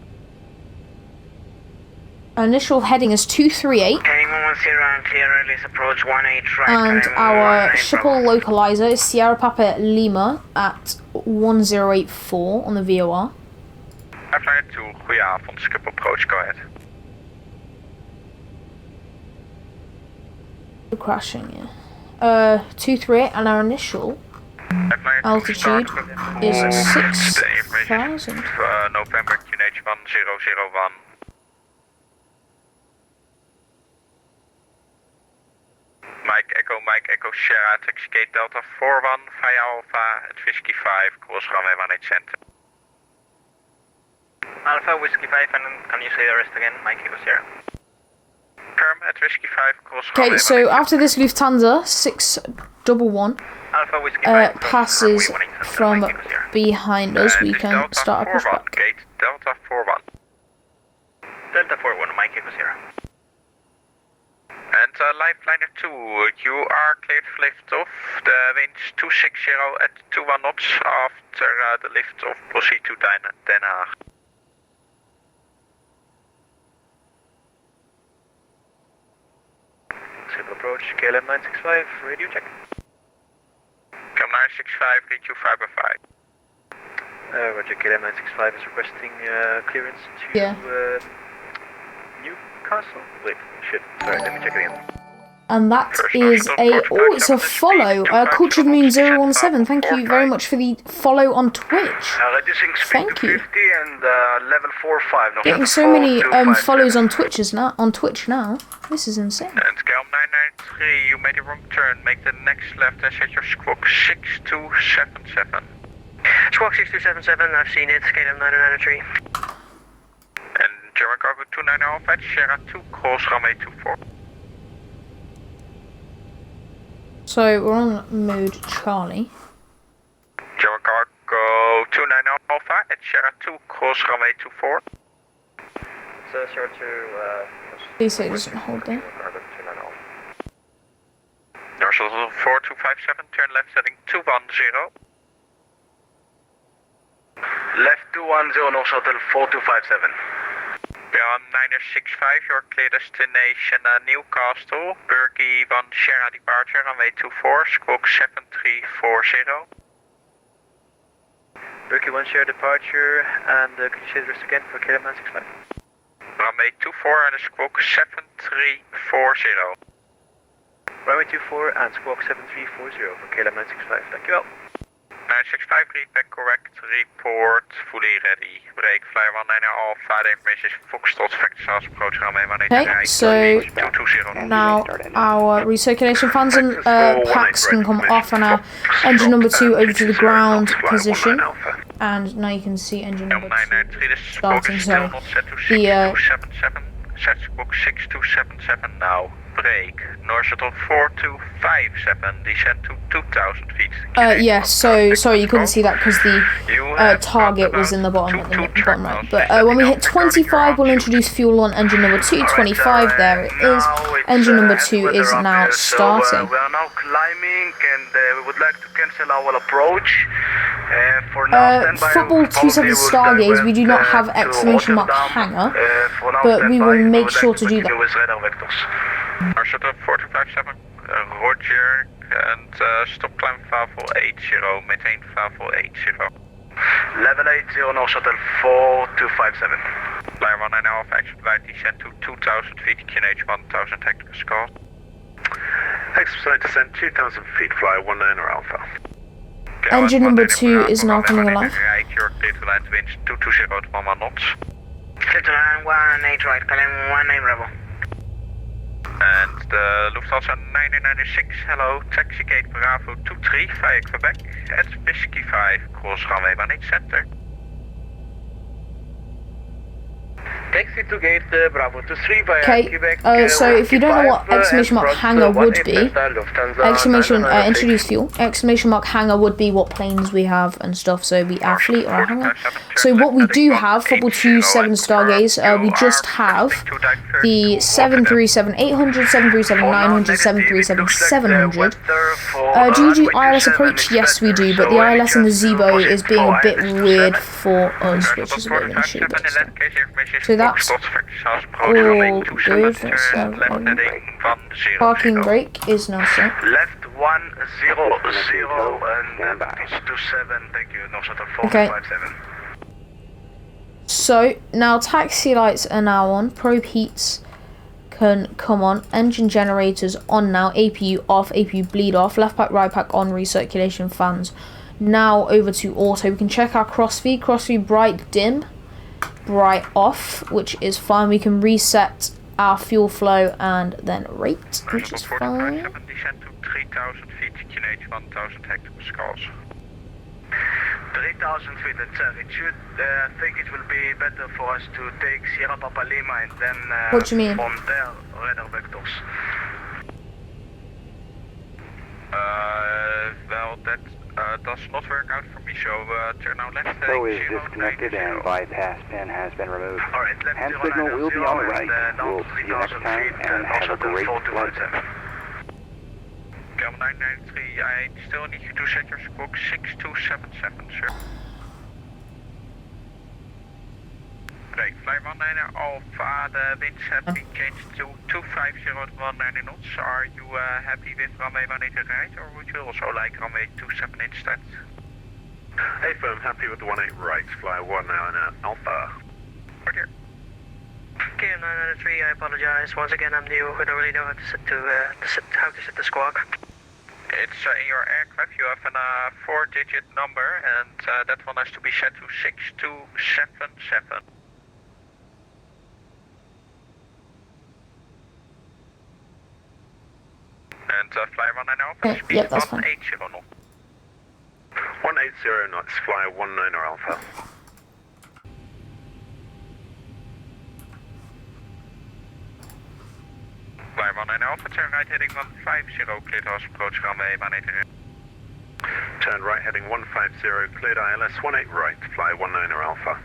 Initial heading is 238. Heading 110 and clear, release approach 18 right. And our Schiphol localizer is Sierra Papa Lima at 1084 on the VOR. Flyer 2, goedenavond, Schiphol approach, go ahead. We're crashing, yeah. 238 and our initial altitude is 6,000. November QNH 1001. Mike Echo Sierra, taxi gate Delta 41 via Alpha at Whiskey 5, course runway 18 center. Alpha Whiskey 5, and can you say the rest again, Mike Echo Sierra? Firm at Whiskey 5, course runway 18 Okay, so after this Lufthansa 611 passes from behind us, we can start a pushback. Gate Delta 41. Delta 41, Mike Echo Sierra. And Lifeliner 2, you are cleared for lift-off. The winds 260 at 21 knots. After the lift-off, proceed to Den Haag. Ship approach, KLM 965, radio check. KLM 965, read you 5 by 5. Roger, KLM 965 is requesting clearance to Newcastle. Wait, shit, sorry, let me check again. And that is it's a follow. Culture of Moon 017. Thank you very much for the follow on Twitch. Thank you. And level 4-5. Getting so many follows on Twitch now. This is insane. And Scale 993, you made a wrong turn. Make the next left and set your squawk 6277. Squawk 6277, I've seen it. Scale 993. And German Cargo 29 Alpha, Sierra 2, cross runway 24. So we're on mode Charlie. German Cargo 29 Alpha at Sierra 2, cross runway 24. So Sierra 2, Please say it doesn't hold there. Dorsal 4257, turn left heading 210. Left 210, North Hotel 4257. Beyond 965, your clear destination Newcastle, Berkey 1 Sierra departure, runway 24, squawk 7340. Berkey 1 Sierra departure, and can you say the rest again for KLM 965? Runway 24 and a squawk 7340. Runway 24 and squawk 7340 for KLM 965, thank you all. 965, read back correct, report, fully ready. Break, fly 19 Alpha, the information is Foxtrot, Vector South, approach runway 18. Okay, so now our recirculation fans and packs can come off and our engine number 2 over to the ground position. And now you can see engine number 2 starting, so the set squawk 6277 now. Break, North Shuttle 4257, descend to 2000 feet. Yes, so sorry you couldn't see that because the target was in the bottom right. But when we hit 25, we'll introduce fuel on engine number 2. 25, there it is. Engine number 2 is now starting. We are now climbing and we would like to cancel our approach. For now, Football 27 Stargaze, we do not have exclamation mark hangar, but we will make sure to do that. Our shuttle 4257, Roger, and stop climb Favo 80, maintain Favo 80. Level 80, North Shuttle 4257. Fly 19 Alpha, exit right, descend to 2000 feet, QNH 1000 technical score. Expedite descent 2000 feet, fly 19 Alpha. Engine number 2 is now coming alive. Right, you're clear to land winds 220 to 11 knots. Clear to land 18 right, calling 19 Rebel. And the Lufthansa 996, hello, taxi gate Bravo 23, via Quebec, at Whiskey 5, cross runway 18 center. Taxi to gate Bravo 23 via Quebec. Okay, so if you don't know what exclamation mark hangar would be, exclamation introduce fuel, exclamation mark hangar would be what planes we have and stuff, so be our fleet or our hangar. So what we do have, Football 27 Stargaze, we just have the 737-800, 737-900, 737-700. Do you do ILS approach? Yes we do, but the ILS in the Zebo is being a bit weird for us, which is a bit of an issue. So that's all good. Parking brake is now set. Left 100 and 27, thank you, North Shuttle 457. So now taxi lights are now on, probe heats can come on, engine generators on now, APU off, APU bleed off, left pack, right pack on, recirculation fans now over to auto. We can check our crossfeed bright dim, bright off, which is fine. We can reset our fuel flow and then rate, which is fine. Descend to 3000 feet, QNH 1000 hectopascals. 3000 feet, it should, I think it will be better for us to take Sierra Papa Lima and then what do you mean? From there, radar vectors. Well, that does not work out for me, so turn now left. So is disconnected and bypass pin has been removed. Alright, left Hand signal will be on the right. We'll see you next time and have a great flight. Cam 993, I still need you to set your squawk 6277, sir. Break, fly 19 Alpha, the winds have been changed to 250 to 190 knots. Are you happy with runway 18 right, or would you also like runway 27 instead? Hey firm, happy with the 18 right, fly 19 Alpha. Roger. 993, I apologize. Once again, I'm new. I don't really know how to set the squawk. It's in your aircraft. You have a 4-digit number, and that one has to be set to 6277. And fly 19 Alpha, speed yep, that's 180 knots. 180 knots, fly 19 Alpha. Fly 19 Alpha, turn right heading 150, clear to approach runway 18. Turn right heading 150, cleared ILS 18 right, fly 19 Alpha.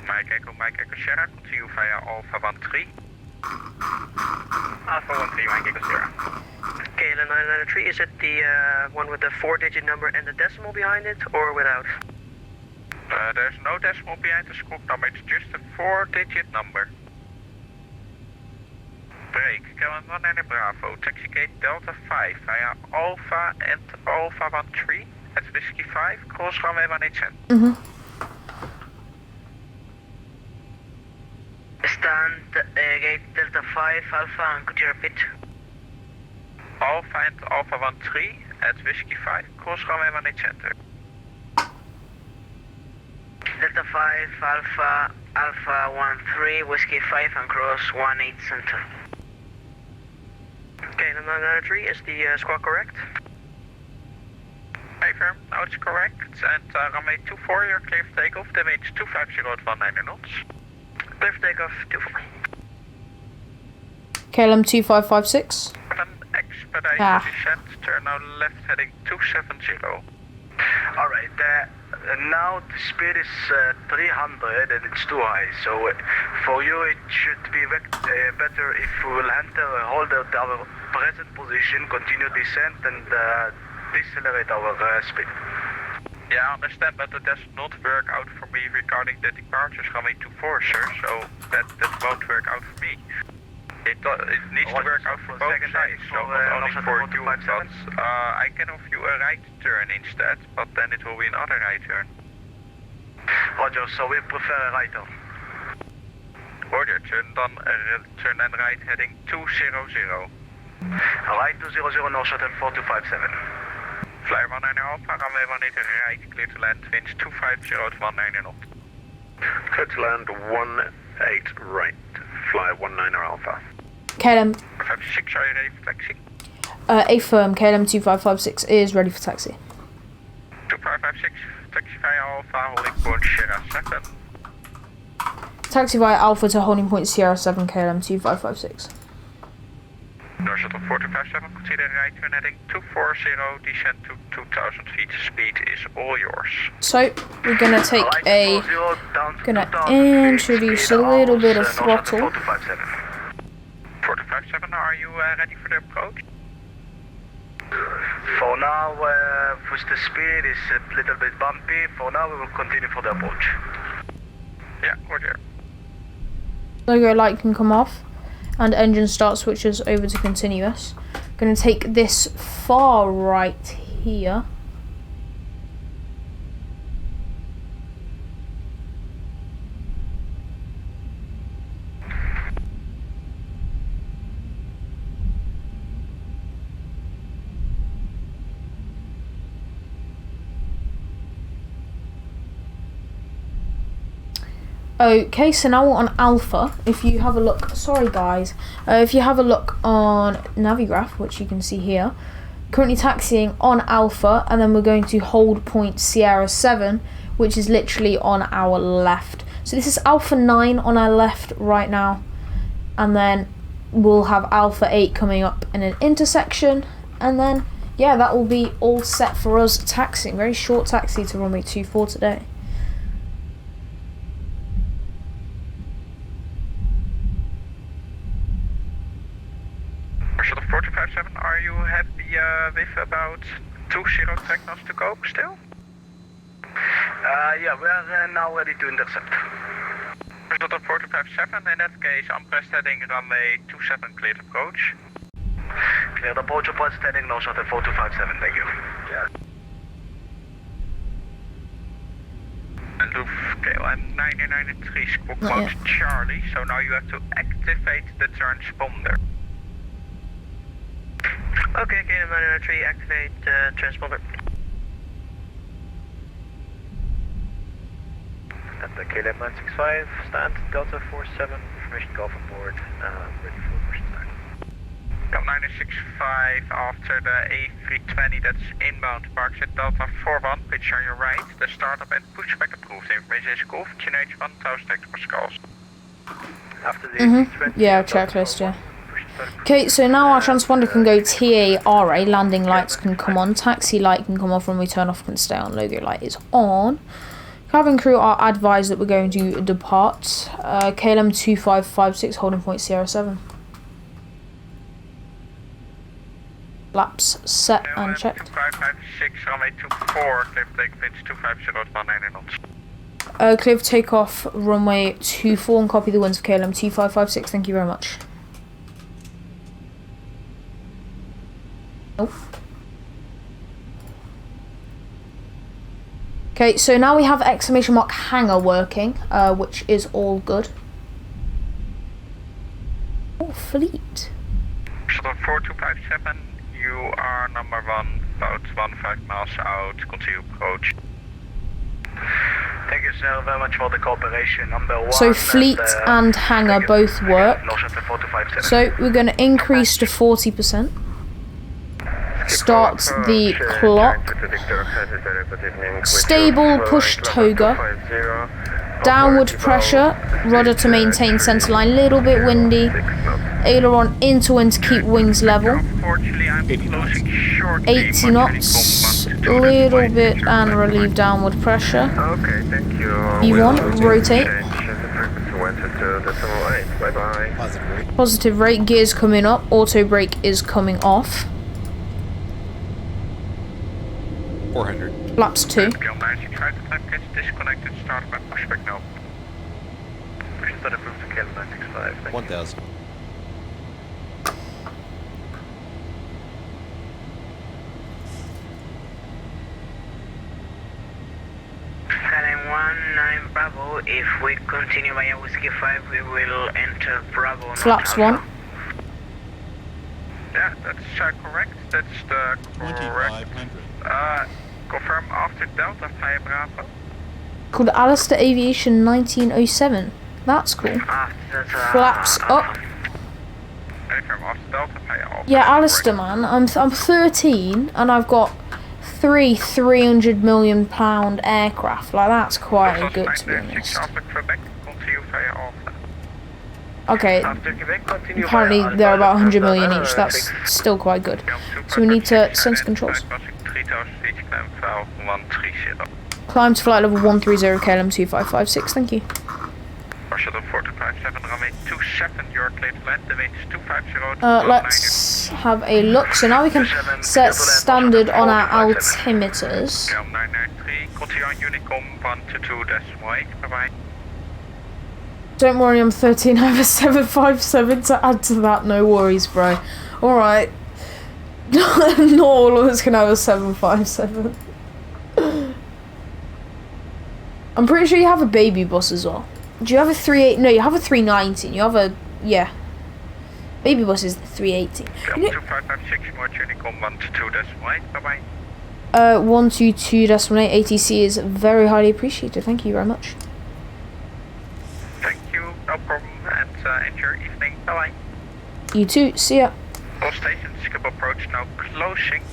Mike Echo Sierra, continue via Alpha 13. Alpha 13, Mike Echo Sierra. KLM 993, is it the one with the 4-digit number and the decimal behind it, or without? There's no decimal behind the squawk number, it's just a 4-digit number. Break, KLM 19 Bravo, taxi gate Delta 5 via Alpha and Alpha 13 at Whiskey 5, cross runway 18. Stand gate Delta 5 Alpha, and could you repeat? Alpha and Alpha 13 at Whiskey 5, cross runway 18 center. Delta 5 Alpha 13, Whiskey 5 and cross 18 center. Okay, the 993, is the squawk correct? Hey firm, now it's correct, and runway 24, you're clear for takeoff, that means 250 at 19 knots. Clear for takeoff, 24. KLM 2556. Expedite descent, turn now left heading 270. Alright, now the speed is 300 and it's too high, so for you it should be better if we will hold our present position, continue descent and decelerate our speed. Yeah, I understand, but that does not work out for me regarding the departures coming to Corsair, so that won't work out for me. It needs to work out for both sides, so not only for you, but I can offer you a right turn instead, but then it will be another right turn. Roger, so we prefer a right turn. Roger, turn then right heading 200. Right 200, no shuttle 4257. Fly 19 Alpha, runway 18 right, clear to land, winds 250 at 19 knots. Clear to land 18 right, fly 19 Alpha. KLM 56, are you ready for taxi? affirm, KLM 2556 is ready for taxi. 2556, taxi via Alpha, holding point Sierra 7. Taxi via Alpha to holding point Sierra 7, KLM 2556. Door shuttle 4257, consider right turn heading 240, descent to 2000 feet, speed is all yours. So, we're gonna take introduce a little bit of throttle. 457, are you ready for the approach? For now, with the speed is a little bit bumpy. For now, we will continue for the approach. Yeah, roger. Logo light can come off, and engine start switches over to continuous. Gonna take this far right here. Okay, so now we're on Alpha. If you have a look, sorry guys, if you have a look on Navigraph, which you can see here, currently taxiing on Alpha, and then we're going to hold point Sierra 7, which is literally on our left. So this is Alpha 9 on our left right now, and then we'll have Alpha 8 coming up in an intersection, and then yeah, that will be all set for us taxiing. Very short taxi to runway 24 today. Shuttle 457, are you happy with about 20 technos to go still? Yeah, we are now ready to intercept. Shuttle 457, in that case, I'm press heading runway 27, cleared approach. Cleared approach, press heading, no shuttle 4257, thank you. And Loop, okay, and 993 squawk Not code yet. Charlie, so now you have to activate the transponder. Okay, KLM 993, activate transponder. At the KLM 965, stand Delta 47, information golf on board, ready for push start. KLM 965 after the A320 that's inbound, parks at Delta 41, pitch on your right, the startup and pushback approved. Information is golf, QNH 1000 hectopascals. After the A320, Yeah, checklist, yeah. Okay, so now our transponder can go TARA, landing lights can come on, taxi light can come off, when we turn off can stay on, logo light is on. Cabin crew are advised that we're going to depart. KLM 2556, holding point Sierra 7. Flaps set and checked. 2556, runway 24, clear for take pitch 25019 knots. Clear for takeoff, runway 24, and copy the winds for KLM 2556, thank you very much. Nope. Okay, so now we have exclamation mark hangar working, which is all good. Oh, fleet. Shuttle 4257, you are number 1, about 15 miles out, continue approach. Thank you so very much for the cooperation. Number 1. So fleet and hangar both work. So we're going to increase to 40%. Start the clock. Stable push toga. Downward pressure. Rudder to maintain centerline. Little bit windy. Aileron into wind to keep wings level. 80 knots. Little bit and relieve downward pressure. Okay, thank you. V1, rotate. Positive rate. Gears coming up. Auto brake is coming off. 400. Flaps 2. Disconnected, start by pushback now. Push start approved to KLM 965. 1000. KLM 19 Bravo, if we continue via Whiskey 5, we will enter Bravo. Flaps 1. Yeah, that's correct. That's the correct. 2500. Confirm after Delta via Bravo. Called Alistair Aviation 1907. That's cool. Flaps up. Confirm after Delta via Alpha. Yeah, Alistair, man. I'm 13 and I've got 300 million pound aircraft. Like, that's quite good, to be honest. Okay, apparently they're about 100 million each. That's still quite good. So we need to sense controls. Climb to flight level 130 KLM 2556, thank you. Shuttle 4257, runway 27, you're clear to land, the wind is 250. Let's have a look. So now we can set standard on our altimeters. KLM 993, continue on Unicom 122.8, bye-bye. Don't worry, I'm 13, I have a 757 to add to that, no worries, bro. Alright. Not all of us can have a 757. I'm pretty sure you have a baby bus as well. Do you have a 38? No, you have a 319. You have a, yeah. Baby bus is the 380. 2556, more Unicom 122.8, bye-bye. 122.8 ATC is very highly appreciated. Thank you very much. Thank you, no problem, and enjoy your evening, bye-bye. You too, see ya. All stations, skip approach now closing.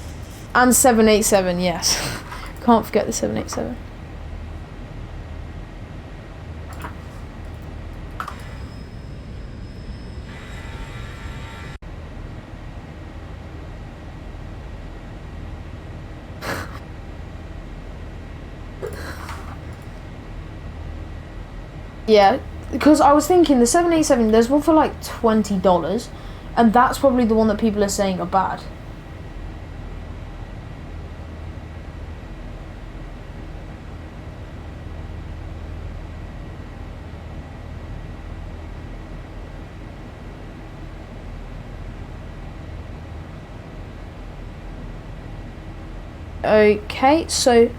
And 787, yes. Can't forget the 787. Yeah, because I was thinking the 787, there's one for like $20, and that's probably the one that people are saying are bad. Okay, so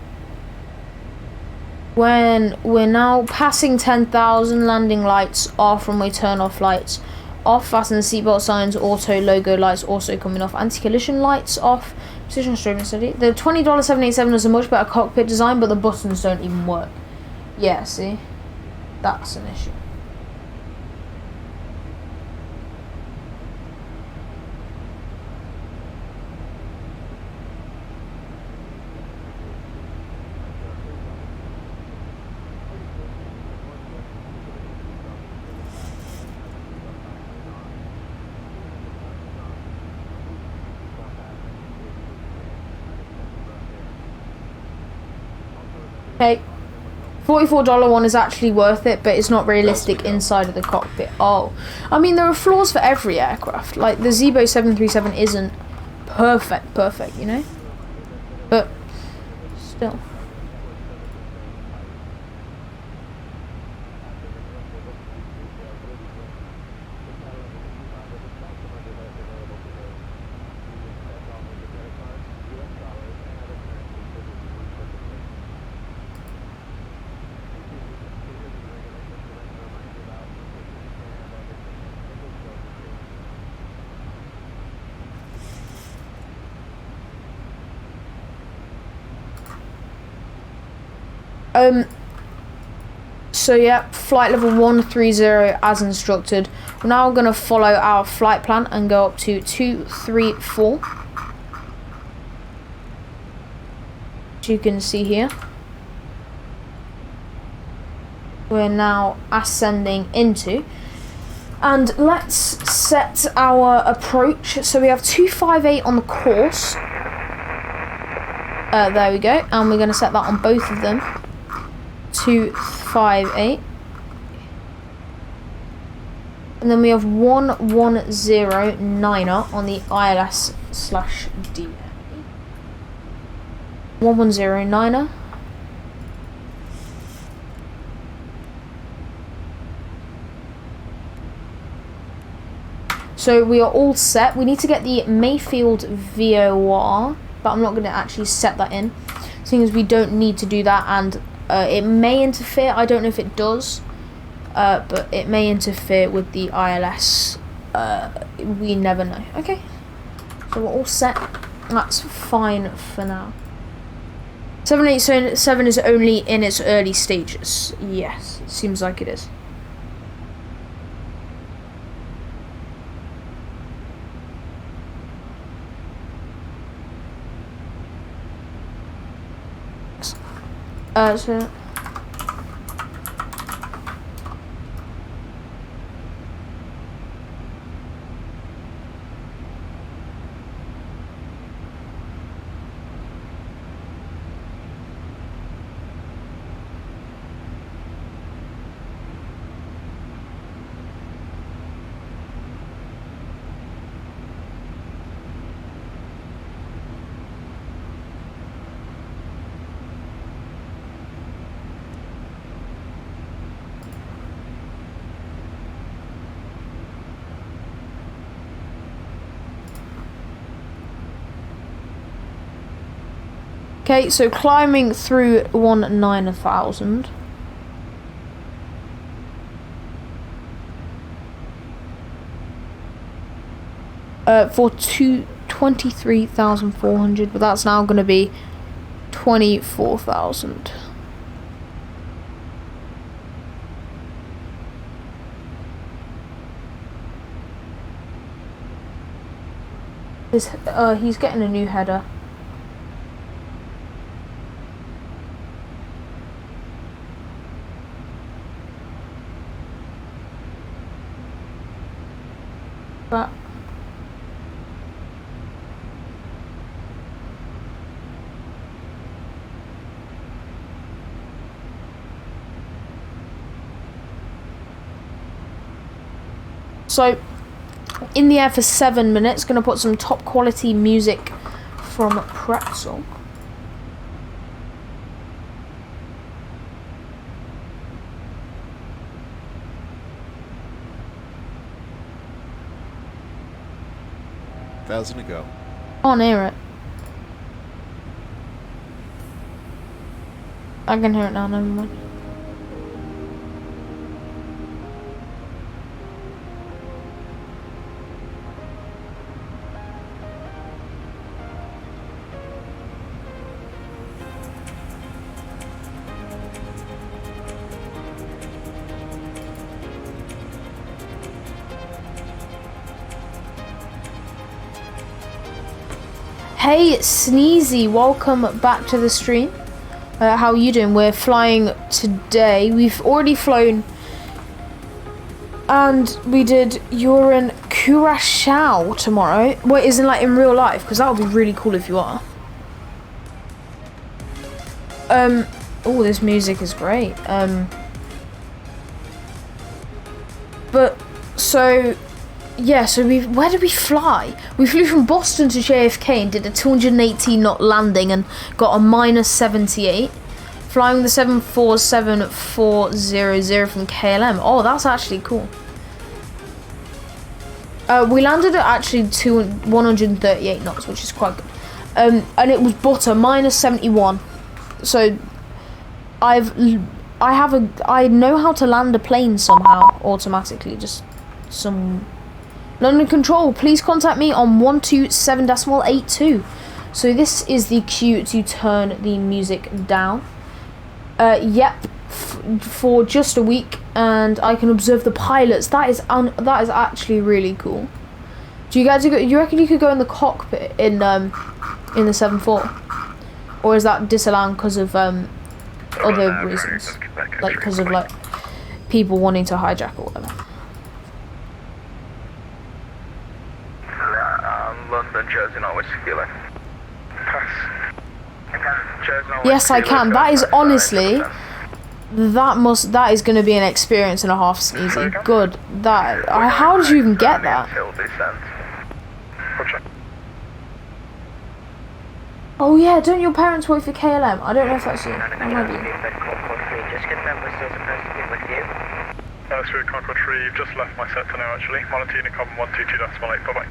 when we're now passing 10,000, landing lights off, runway turn off lights off, fasten seatbelt signs, auto logo lights also coming off, anti-collision lights off, position straight and steady. The $20 787 is a much better cockpit design, but the buttons don't even work. Yeah, see? That's an issue. Okay, $44 one is actually worth it, but it's not realistic inside of the cockpit. Oh, I mean, there are flaws for every aircraft. Like, the Zibo 737 isn't perfect, you know? But, still. So yeah, flight level 130 as instructed. We're now going to follow our flight plan and go up to 234. As you can see here, we're now ascending into, and let's set our approach. So we have 258 on the course. There we go, and we're going to set that on both of them. 258, and then we have 110.9er on the ILS/D. 110.9er. So we are all set. We need to get the Mayfield VOR, but I'm not going to actually set that in, seeing as we don't need to do that, and it may interfere. I don't know if it does, but it may interfere with the ILS. We never know. Okay, so we're all set. That's fine for now. 787 is only in its early stages. Yes, it seems like it is. So okay, so climbing through 19000. For 23,400, but that's now going to be 24,000. He's getting a new header. But so in the air for 7 minutes, gonna put some top quality music from Pretzel. $1,000 to go. Can't hear it. I can hear it now, never mind. Hey Sneezy, welcome back to the stream. How are you doing? We're flying today. We've already flown, and we did. You're in Curacao tomorrow. Wait, isn't like in real life? Because that would be really cool if you are. Oh, this music is great. But so. Yeah, so where did we fly? We flew from Boston to JFK and did a 218 knot landing and got a -78. Flying the 747-400 from KLM. Oh, that's actually cool. We landed at actually 138 knots, which is quite good. And it was butter, -71. So I know how to land a plane somehow automatically, just some. London Control, please contact me on 127.82. So this is the cue to turn the music down. Yep, for just a week, and I can observe the pilots. That is actually really cool. Do you guys go? You reckon you could go in the cockpit in the 747, or is that disallowed because of other reasons, like because of like people wanting to hijack or whatever? London, Jersey, Norwich, Kilo. Pass. Yes, I can. That is honestly, that is going to be an experience and a half, Sneezy. Good. How did you even get that? Oh yeah, don't your parents work for KLM? I don't know if that's you. That might be. Just confirm we're still supposed to be with you. That's through Concord 3. You've just left my sector now, actually. Monitor Unicom 122.8. Bye-bye.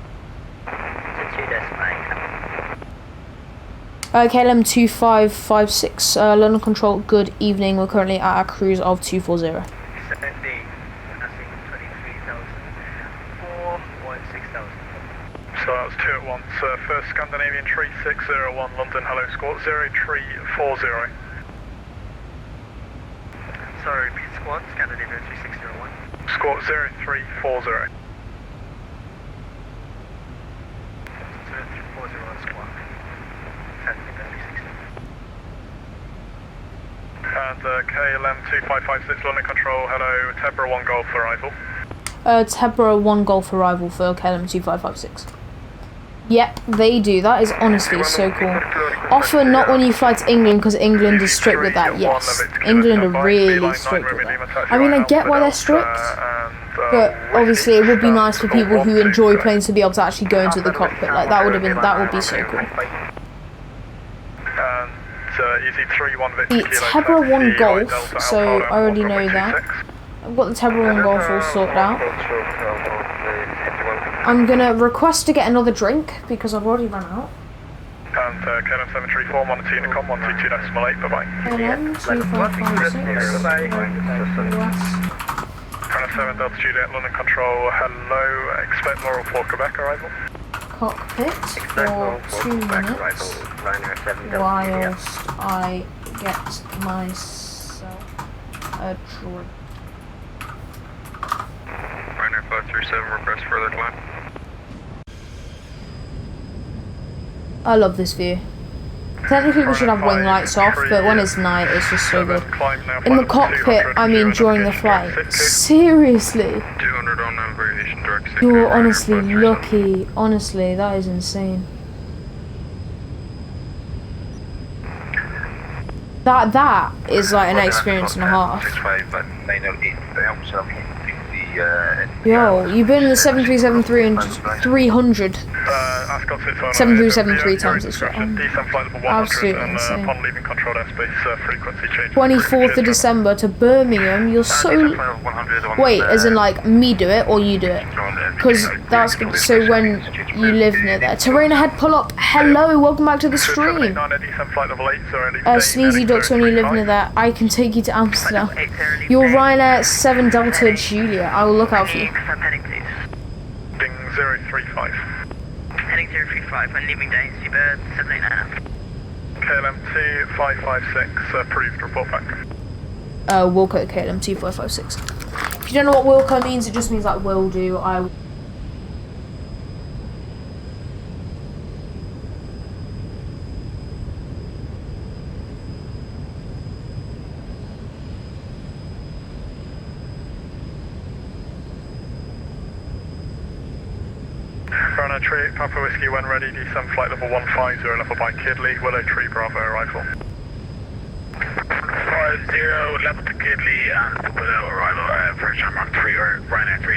KLM 2556, London Control, good evening. We're currently at a cruise of 240. So that was 2 at once. First Scandinavian 3601, London, hello, squawk 0340. Sorry, repeat squawk, Scandinavian 3601. Squawk 0340. And KLM 2556 London Control, hello, Tebra 1 Golf arrival. Tebra 1 Golf arrival for KLM 2556. Yep, they do. That is honestly so cool. Often not when you fly to England, because England is strict with that, yes. England are really strict with that. I mean, I get why they're strict, but obviously it would be nice for people who enjoy planes to be able to actually go into the cockpit. Like, that would be so cool. The Tebra 1 Golf, so I already know that. I've got the Tebra 1 Golf all sorted out. I'm gonna request to get another drink because I've already run out. And KLM 734, monitor Unicom 122.8, bye-bye. KLM 2556, KLM 7 Delta Juliet, London Control, hello, expect Laurel 4 Quebec arrival. Cockpit for 2 minutes whilst I get myself a drink. Ryanair 537, request further climb. I love this view. Technically we should have wing lights off, but when it's night it's just so good. In the cockpit, I mean during the flight. Seriously. 200 on navigation direct. You're honestly lucky. Honestly, that is insane. That is like an experience and a half. Yo, you've been in the 737-300 Ascot 619. 7373 times the shot. Descent flight level 100 Absolutely and insane. upon leaving controlled airspace, frequency change. 24th of December to Birmingham. You're so... Wait, as in like me do it or you do it? Because that's good. So when you live near there. Terrain ahead, pull up. Hello, welcome back to the stream. Sneezy Ducks, when you live near there, I can take you to Amsterdam. You're Ryanair 7 Delta Julia. I will look out for you. Heading, please. Ding 035. Heading 035 and leaving Danes, Seabird 789. KLM 2556, approved, report back. Wilco KLM 2556. If you don't know what Wilco means, it just means like will do. Runner Tree, Papa Whiskey when ready, descend flight level 150, level by Kidley, Willow Tree, Bravo, arrival. 50, level to Kidley, and Willow, arrival, first time on 3, or Ryanair 3.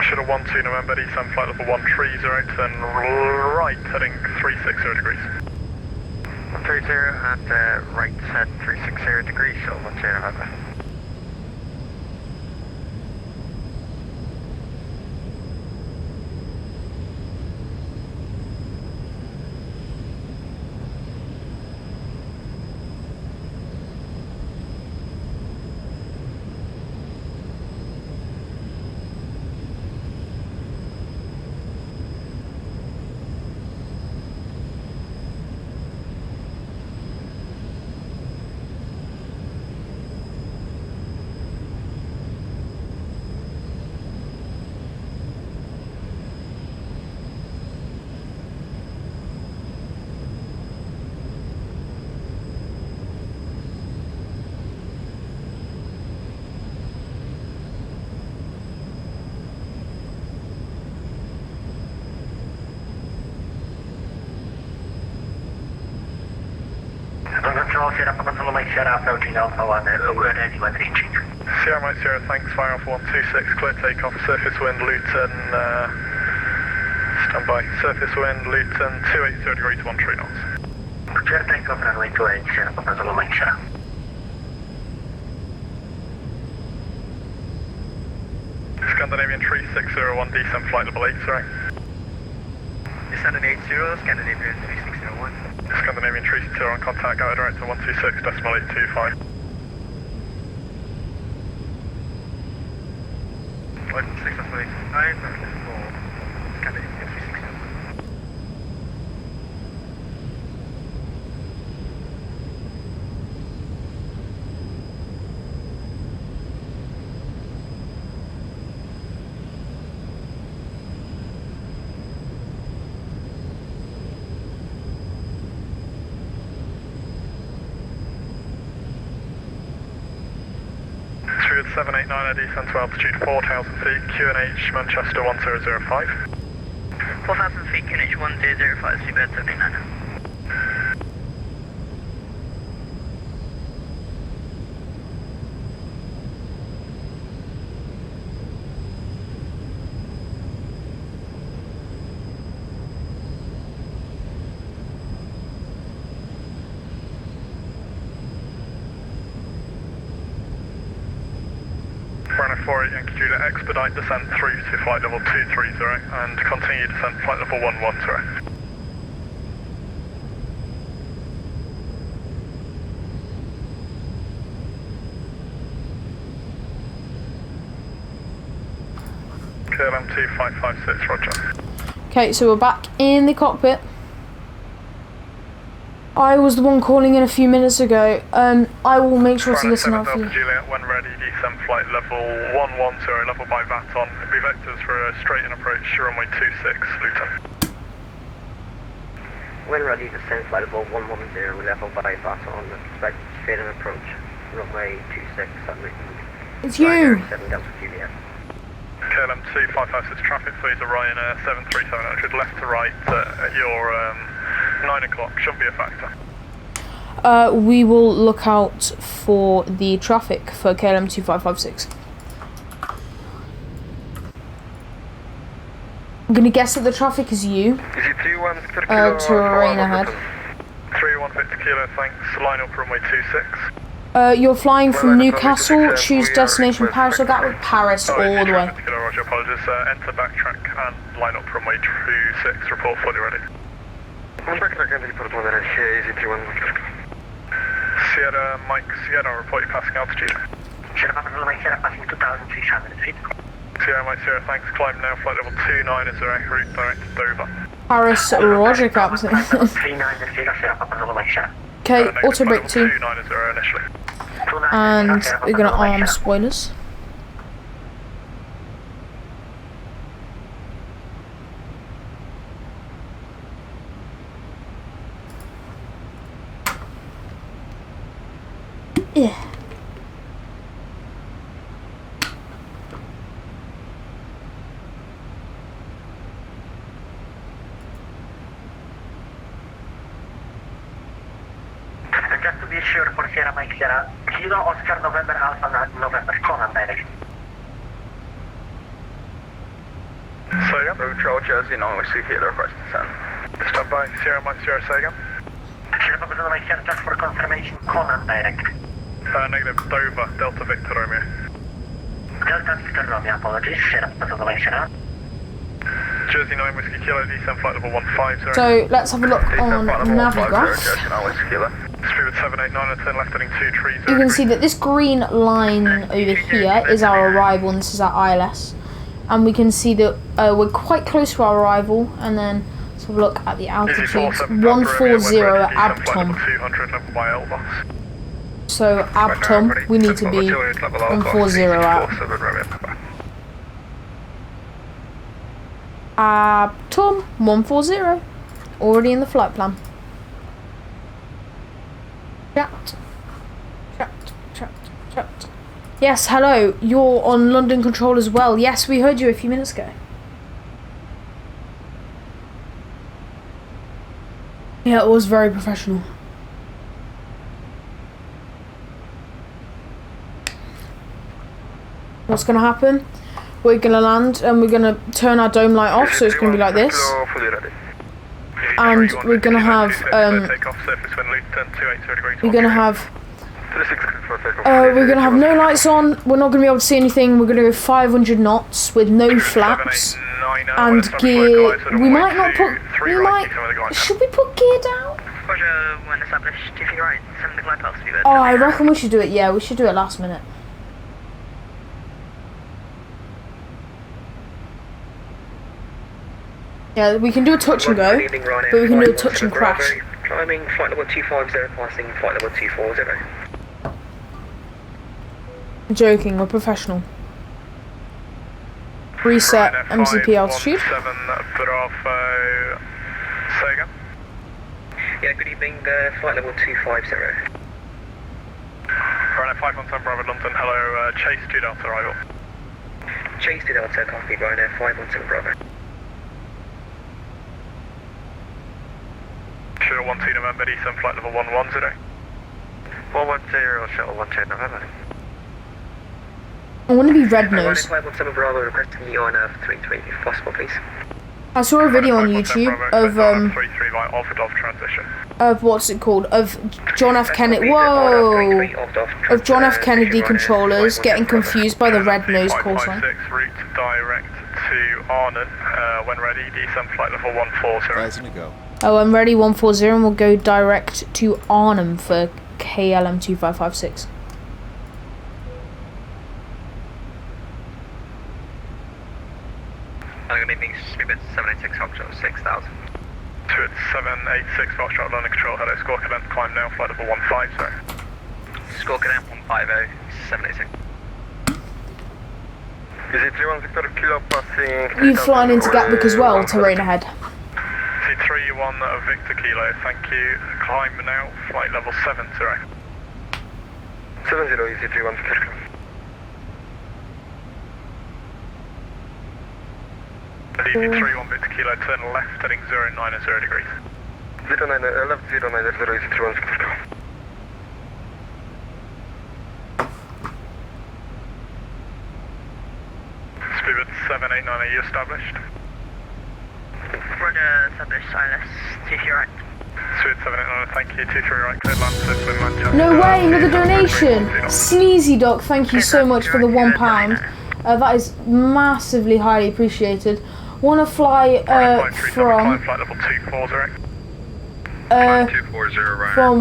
Should have 12 November, descend flight level 130, turn right, heading 360 degrees. 130 and right at 360 degrees, so 10 November. Sierra Mike Sierra, thanks, fire off 126, clear takeoff, surface wind, Luton, stand by, surface wind, Luton, 280 degrees, 13 knots. Clear takeoff, runway 28, Sierra Papa Zulu Mike Sierra. Scandinavian 3601, descend flight level 8, sorry. Descendant 80, Scandinavian 3601. Scandinavian 360 on contact, go director 126, decimal 825. 126, decimal 825, for Scandinavian 360. Through 789, descend to altitude 4,000 feet, QNH Manchester 1005. 4,000 feet, QNH 1005, Seabird 789. Runner 48 Yankee Julia, expedite descent through to flight level 230 and continue descent flight level 110. KLM 2556, roger. Okay, so we're back in the cockpit. I was the one calling in a few minutes ago. I will make sure to listen out for you. Juliet, when ready, descend flight level 110, level by VATSIM. Be vectors for a straight in approach, runway 26, Luton. When ready, descend flight level 110, level by VATSIM, expect straight in approach, runway 26, It's you! 7 Delta Juliet. KLM 2556 traffic, please, Ryanair 73700, left to right at your 9 o'clock, shouldn't be a factor. We will look out for the traffic for KLM 2556. I'm gonna guess that the traffic is you. Is it 31 Victor Kilo? Terrain ahead. 31 Victor Kilo, thanks. Line up runway 26. You're flying from Newcastle, choose destination Paris or Gatwick, Paris all the way. Roger, apologies. Enter backtrack and line up runway 26, report fully ready. Backtrack and report when ready, easy 31 Victor. Sierra, Mike, Sierra, report your passing altitude. Sierra, Mike, Sierra, passing 2,600 feet. Sierra, Mike, Sierra, thanks. Climb now, flight level 290, route direct to Dover. Paris, Roger, Captain. Okay, auto brake 2. And we're gonna arm spoilers. Yeah. Just to be sure for Sierra Mike Sierra, Kilo Oscar November Alpha November Conan direct. Say again? Neutral Jersey, no, we see Kilo request to send. Stand by, Sierra Mike Sierra, say again? Sierra Mike Sierra, just for confirmation, Conan direct. Negative, Dover, Delta Victor Romeo. Delta Victor Romeo, apologies, Sierra Mike Sierra. Jersey 9 Whiskey Kilo, descend flight level 150. So let's have a look on Navigraph. Speed 789 and turn left heading 230. You can see that this green line over here is our arrival and this is our ILS. And we can see that we're quite close to our arrival, and then let's have a look at the altitudes. 140 at Abtom. So Abtom, we need to be 140 out. Abtom 140. Already in the flight plan. Chat. Yes, hello. You're on London Control as well. Yes, we heard you a few minutes ago. Yeah, it was very professional. What's going to happen? We're going to land and we're going to turn our dome light off, so it's going to be like this. And we're going to have no lights on. We're not going to be able to see anything. We're going to go 500 knots with no flaps and gear. We might not put. Should we put gear down? Oh, I reckon we should do it. Yeah, we should do it last minute. Yeah, we can do a touch and go, but we can do a touch and crash. Climbing flight level 250, passing flight level 240. I'm joking, we're professional. Reset MCP altitude. 7 Bravo, Sega. Yeah, good evening, flight level 250. Right, 517 Bravo London, hello, Chase 2 Delta arrival. Chase 2 Delta, copy, Ryanair 517 Bravo. Shuttle 12 November, descend flight level 110. 110, Shuttle 12 November. I want to be red nose. 517 Bravo, requesting you on 320 if possible, please. I saw a video on YouTube of what's it called? Of John F. Kennedy. Whoa! Of John F. Kennedy controllers getting confused by the red nose call sign. Route direct to Arnhem. When ready, descend flight level 140. Rising to go. Oh, I'm ready 140 and we'll go direct to Arnhem for KLM 2556. I'm going to be Speedbit 786 Foxtrot 6000. 786 Foxtrot London Control, hello, score cadent, climb now, flight level 15, sorry. Score cadent 150, 786. Is it 31 Victor Kilo passing? You've flown into Gatwick as well, terrain ahead. C31 Victor Kilo, thank you, climb now, flight level 7, sorry. 70, easy 31 Victor Kilo. DD31 Victor Kilo, turn left heading 090 degrees. 09, left 090 easy 31 Victor Kilo. 789, are you established? Roger, established, Silas. T3 right. Sweet 789, thank you. T3 right, cleared land, Switzerland, Manchester. No way, another donation! Sneezy Doc, thank you so much for the £1. That is massively highly appreciated. Wanna fly from flight level 240. from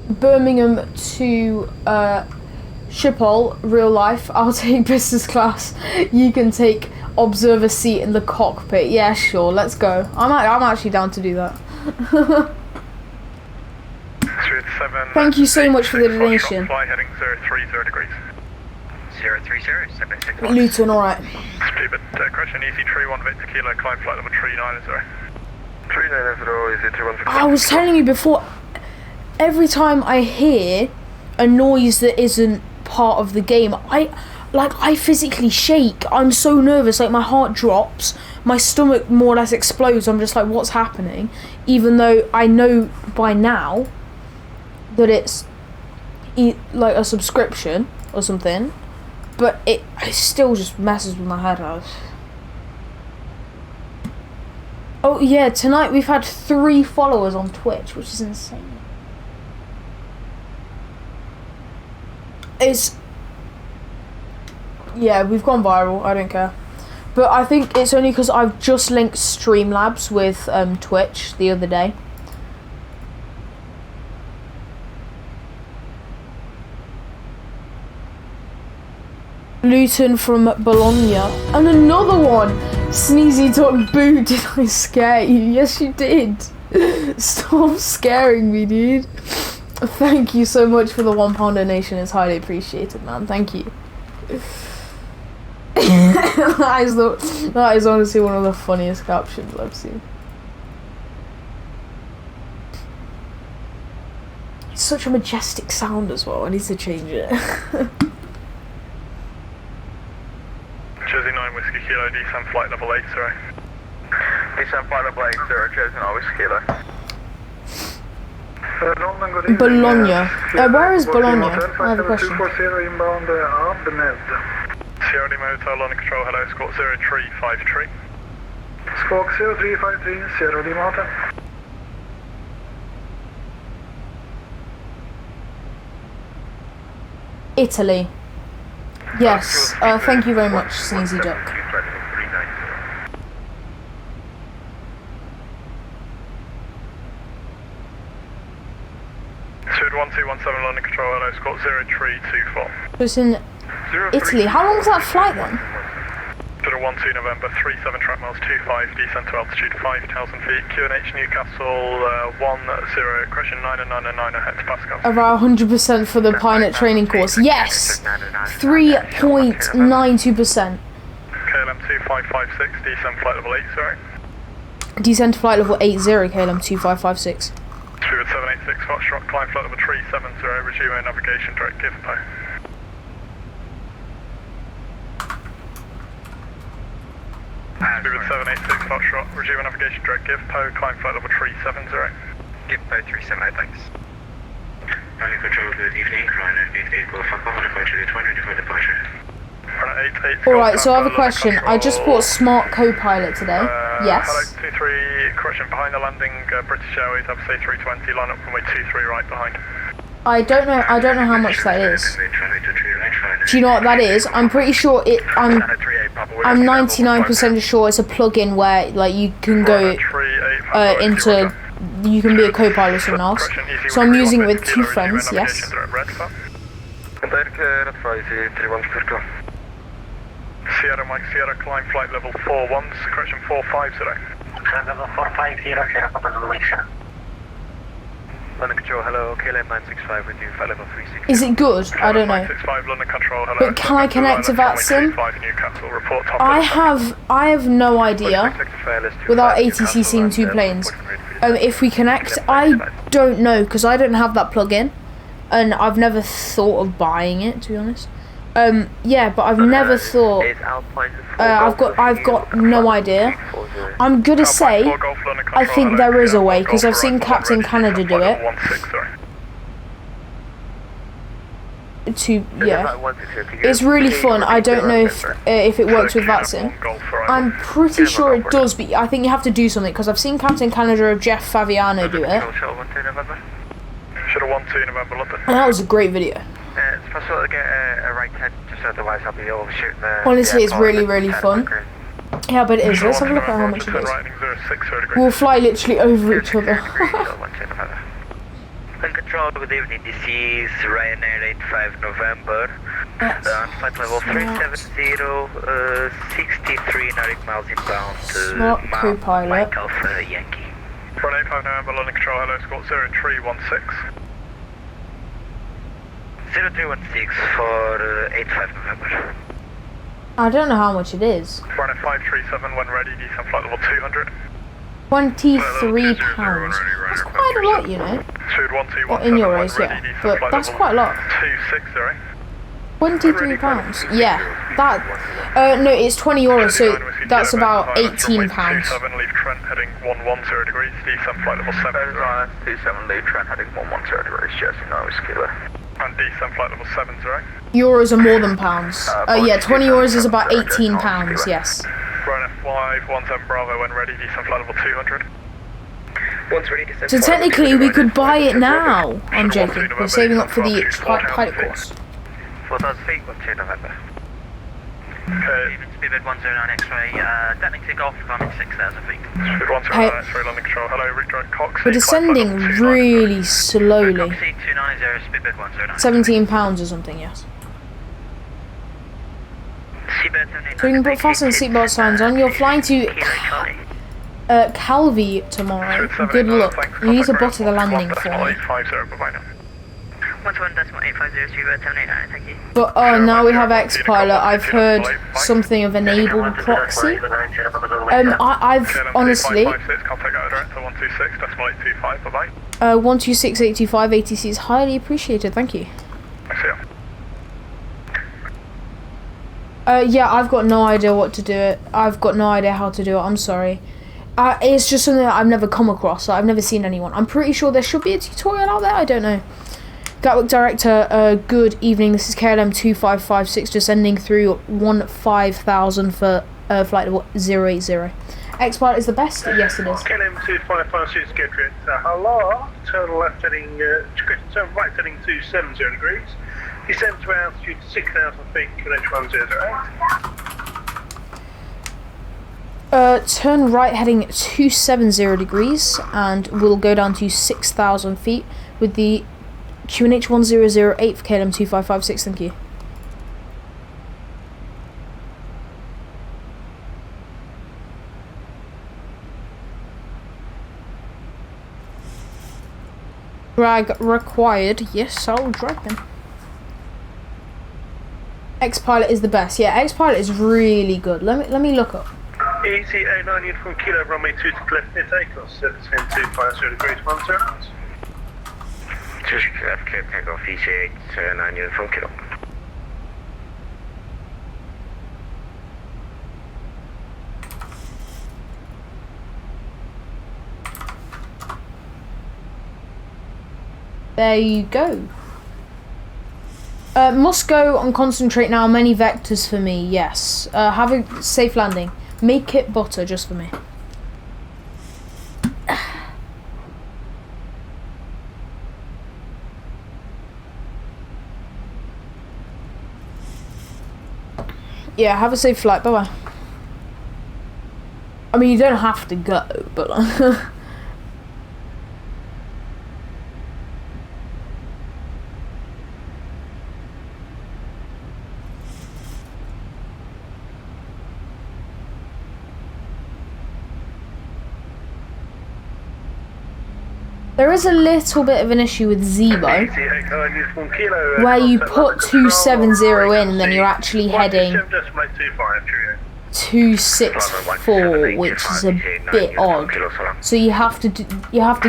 Birmingham to Schiphol, real life. I'll take business class. You can take observer seat in the cockpit. Yeah, sure, let's go. I'm actually down to do that. Thank you so much for the donation. Fly heading 030 degrees. 030, 761. Luton, alright. Stupid. Correction, easy tree 1 Victor Kilo, climb flight level 390. 390, easy 31. I was telling you before, every time I hear a noise that isn't part of the game, I physically shake. I'm so nervous, like my heart drops, my stomach more or less explodes. I'm just like, what's happening? Even though I know by now that it's like a subscription or something, but it still just messes with my head out. Oh yeah, tonight we've had 3 followers on Twitch, which is insane. Yeah, we've gone viral, I don't care. But I think it's only because I've just linked Streamlabs with Twitch the other day. Luton from Bologna. And another one! Sneezy Dog Boo, did I scare you? Yes, you did. Stop scaring me, dude. Thank you so much for the £1 donation. It's highly appreciated, man. Thank you. that is honestly one of the funniest captions I've seen. It's such a majestic sound as well. I need to change it. Jersey 9 Whiskey Kilo, descent flight level 80. Descent flight level 80, Jersey 9 Whiskey Kilo. Bologna. Where is Bologna? I have a question. Inbound Sierra Lima Hotel, London Control, hello, Squawk 0353. Squawk 0353, Sierra Lima Hotel. Italy. Yes, thank you very much, Sneezy Duck. Suit 1217 London Control, hello, Squawk 0324. So it's in Italy. How long was that flight then? Suit 12 November, 37 track miles, 25, descent to altitude 5,000 feet, QNH Newcastle 10, correction 999 hectopascals. About 100% for the pilot training course. Yes! 3.92%. KLM 2556, descent flight level 8, sorry. Descent to flight level 80, KLM 2556. Spirit 786, Foxtrot, climb flight level 370, resume navigation direct give po. Spirit 786, Foxtrot, resume navigation direct give po, climb flight level 370. Give po 370, thanks. Running control, good evening, Ryzen 88 Golf Alpha, departure gate 1, ready for departure. Alright, so I have a question. I just bought Smart Co-Pilot today. Yes. Hello, 23, correction, behind the landing, British Airways, have say 320, line up runway 23 right behind. I don't know how much that is. Do you know what that is? I'm pretty sure I'm 99% sure it's a plug-in where like you can go you can be a co-pilot or something else. So I'm using it with 2 friends, yes. Sierra Mike Sierra, climb flight level 41, correction 450. Level 450, Sierra Papa Mike Sierra. London Control, hello, KLM 965 with you, flight level 360. Is it good? I don't know. But can I connect to VATSIM? I have no idea, without ATC seeing 2 planes. If we connect, I don't know, because I don't have that plug-in, and I've never thought of buying it, to be honest. Yeah, but I've never thought. I've got no idea. I'm gonna say I think there is a way because I've seen Captain Canada do it. yeah. It's really fun. I don't know if it works with VATSIM. I'm pretty sure it does, but I think you have to do something because I've seen Captain Canada of Jeff Faviano do it. Should have 12 November, London. And that was a great video. It's possible to get a right head, just otherwise I'll be overshooting the... Honestly, it's really, really fun. Yeah, but it is. Let's have a look at how much it is. We'll fly literally over each other. Control, good evening. This is Ryanair 85 November. On flight level 370, 63 nautical miles inbound. Smart co-pilot. Mike Alpha Yankee. Ryanair 85 November, London Control, hello, Squawk 0316. 0316 for 85 November. I don't know how much it is. Ryanair 537 when ready, descent flight level 200. £23. That's quite a lot, you know. Well, in euros, yeah. But that's quite a lot. 260. £23. Yeah. That. No, it's €20, so that's about £18. 27 leave Trent heading 110 degrees, descent flight level 7. 27 leave Trent heading 110 degrees, Jersey, no kilo. And descent flight level 7, right? Euros are more than pounds. Yeah, €20 is about £18, yes. Ryanair 517 Bravo when ready, descent flight level 200. So technically we could buy it now. I'm joking. We're saving up for the pilot course. 4,000 feet, 12 November. Speedbird 109 X-ray, technically golf climbing 6,000 feet. Speedbird 109 X-ray, London Control, hello, redirect Cox. We're descending really slowly. Cox 290, Speedbird 109. £17 or something, yes. So we can put fasten seatbelt signs on. You're flying to Calvi tomorrow. Good luck. You need to butter the landing for me. But now we have X-Pilot. I've heard something of enabled proxy. I've honestly 126.825 ATC is highly appreciated. Thank you. Yeah, I've got no idea what to do it. I've got no idea how to do it. I'm sorry. It's just something that I've never come across. I've never seen anyone. I'm pretty sure there should be a tutorial out there. I don't know. Gatwick Director, good evening. This is KLM 2556, descending through 15,000 for flight level 080. X-Pilot is the best? Yes, it is. KLM 2556, get ready. Hello. Turn left heading, turn right heading 270 degrees. Descend to altitude 6,000 feet, connect 108. Turn right heading 270 degrees and we'll go down to 6,000 feet with the QNH 1008 for KLM 2556, thank you. Drag required, yes, I'll drag them. X-Pilot is the best. Yeah, X-Pilot is really good. Let me look up. Easy 89 unit from Kilo, runway 2 to clear takeoff, 710 degrees, 10 knots. KJFK takeoff, easy 89 unit from Kilo. There you go. Must go and concentrate now. Many vectors for me, yes. Have a safe landing. Make it butter just for me. Yeah, have a safe flight. Bye-bye. I mean, you don't have to go, but... There is a little bit of an issue with Zebo, where you put 270 in and then you're actually heading 264, which is a bit odd. So you have to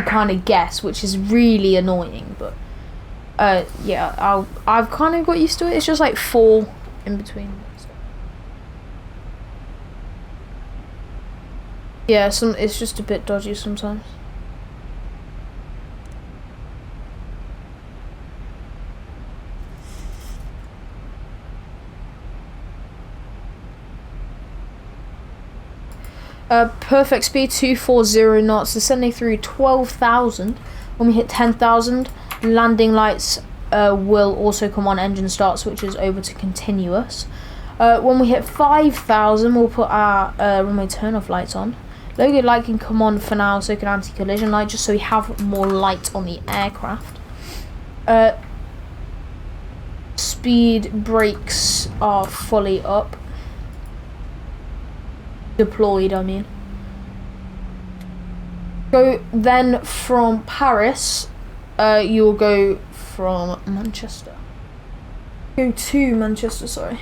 kind of guess, which is really annoying. But yeah, I've kind of got used to it. It's just like 4 in between. Yeah, it's just a bit dodgy sometimes. Perfect speed 240 knots, descending through 12,000. When we hit 10,000, landing lights will also come on. Engine start switches over to continuous. When we hit 5,000, we'll put our runway turn-off lights on. Logo light can come on for now, so can anti-collision light, just so we have more light on the aircraft. Speed brakes are fully up. Deployed, I mean. So then from Paris, you will go from Manchester. Go to Manchester, sorry.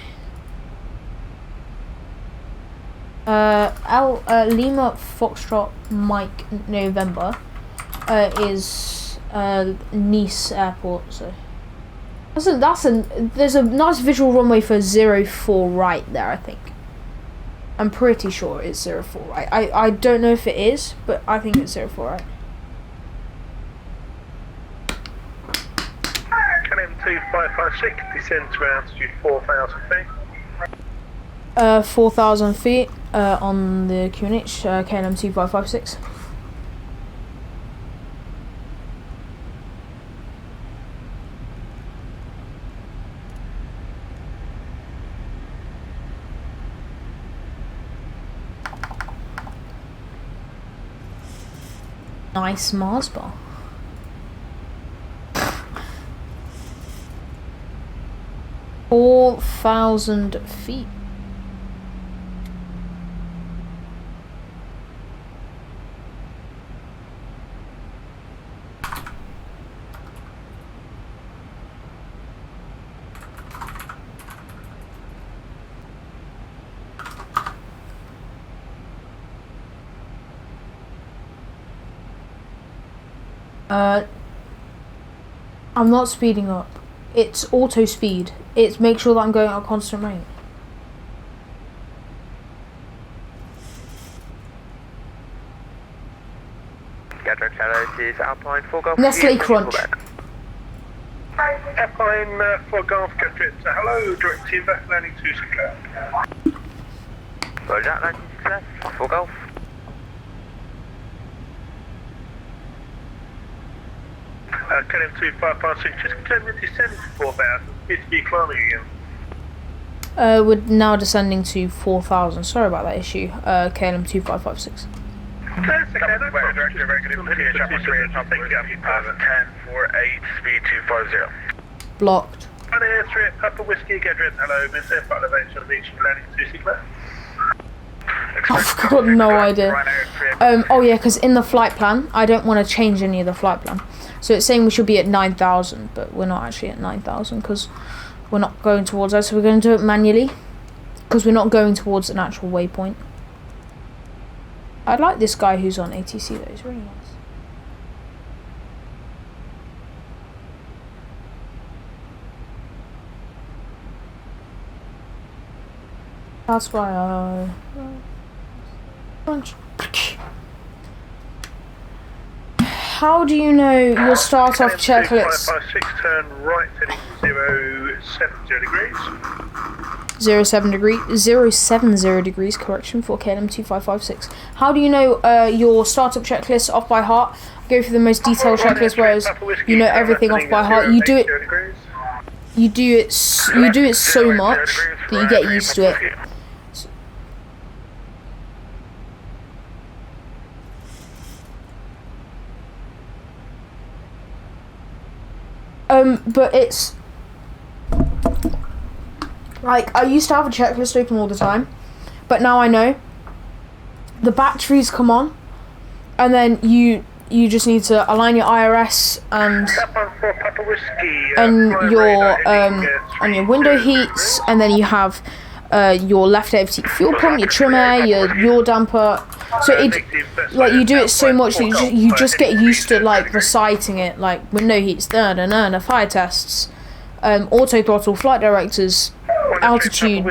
Lima Foxtrot Mike November is Nice Airport. So there's a nice visual runway for 04 right there. I think. I'm pretty sure it's 04 right. I don't know if it is, but I think it's 04 right. KM2556 descend to altitude 4,000 feet. 4,000 feet on the QNH KM2556. Nice Mars bar. Four 4,000 feet. I'm not speeding up. It's auto speed. It's make sure that I'm going at a constant rate. Nestle Crunch. Alpine for Golf Country. Hello, direct team back landing to Sinclair. Roger that, landing to Sinclair, for Golf. KM2556, just continue descending to 4,000. It's to be climbing again. We're now descending to 4,000. Sorry about that issue. KLM2556. That's okay, no problem. Director, very good evening. Chapter 3 top 1048, speed 250. Blocked. On air 3 at Papa Whiskey, get ready. Hello, Miss Air Flight Elevation reaching landing to Sinclair. I've got no idea. Oh yeah, because in the flight plan, I don't want to change any of the flight plan. So it's saying we should be at 9,000, but we're not actually at 9,000 because we're not going towards that. So we're going to do it manually because we're not going towards an actual waypoint. I like this guy who's on ATC though, he's really nice. That's why I... How do you know your start off checklist? 556, turn right heading 070 degrees. 070 degrees, correction for KLM2556. How do you know your startup checklist off by heart? Go for the most detailed checklist, whereas you know everything off by heart. You do it so much that you get used to it. But it's like I used to have a checklist open all the time, but now I know the batteries come on, and then you just need to align your IRS and your window heats, and then you have your left empty fuel pump, your trim air, your yaw damper. So it like you do it so much that you just get used to like reciting it, like window heats, fire tests, auto throttle, flight directors, altitude,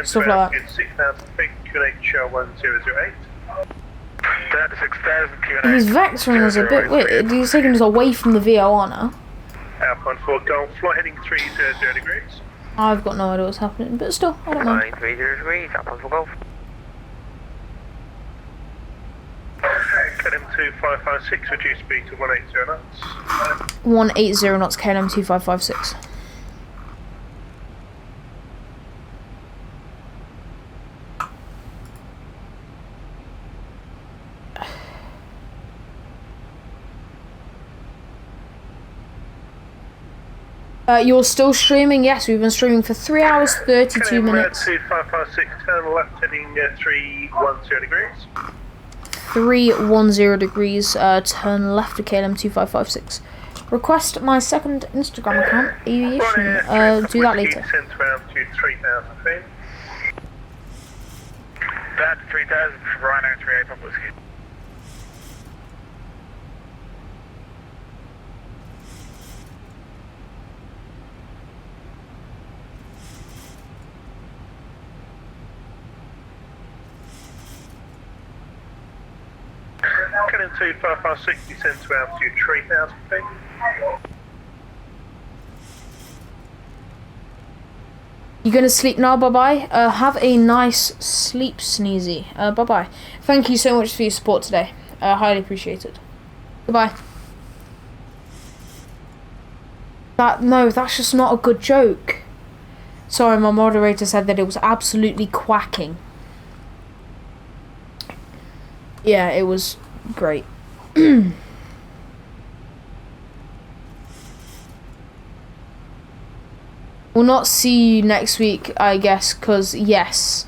stuff like that. He's vectoring us a bit weird. He's taking us away from the VOR now. Alpine 4 Golf, flight heading 330 degrees. I've got no idea what's happening, but still, I don't mind. 30 degrees, Alpine 4 Golf. KLM 2556, reduce speed to 180 knots. 180 knots, KLM 2556. You're still streaming? Yes, we've been streaming for 3 hours 32 minutes. 2556, turn left heading 310 degrees. 310 degrees, turn left to KLM 2556. Request my second Instagram account, aviation. Do that later. Descent to altitude 3,000 feet. Down to 3,000 for Ryanair 38 Papa Whiskey. KLM 2556, descend to altitude 3,000 feet. You gonna sleep now? Bye bye. Have a nice sleep, Sneezy. Bye bye. Thank you so much for your support today. Highly appreciated. Goodbye. No, that's just not a good joke. Sorry, my moderator said that it was absolutely quacking. Yeah, it was great. We'll not see you next week, I guess, because yes,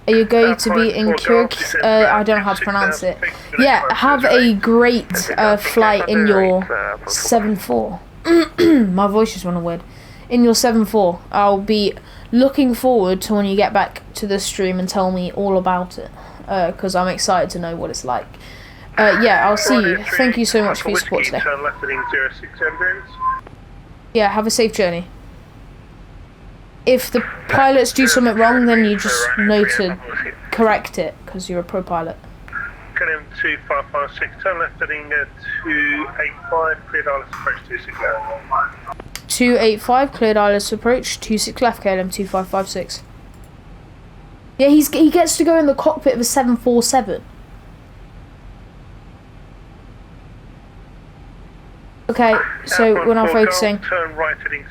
are you going to be in Kyrgyz? I don't know how to pronounce it. Yeah, have a great flight in your 7-4. My voice just went weird. In your 7-4, I'll be looking forward to when you get back to the stream and tell me all about it, because I'm excited to know what it's like. Yeah, I'll see you. Thank you so much for your support today. Yeah, have a safe journey. If the pilots do something wrong, then you just know to correct it, because you're a pro pilot. KLM 2556, turn left heading 285, cleared ILS approach 26 left. 285, cleared ILS approach, 26 left, KLM 2556. Yeah, he gets to go in the cockpit of a 747. Okay, so we're now focusing. Turn right heading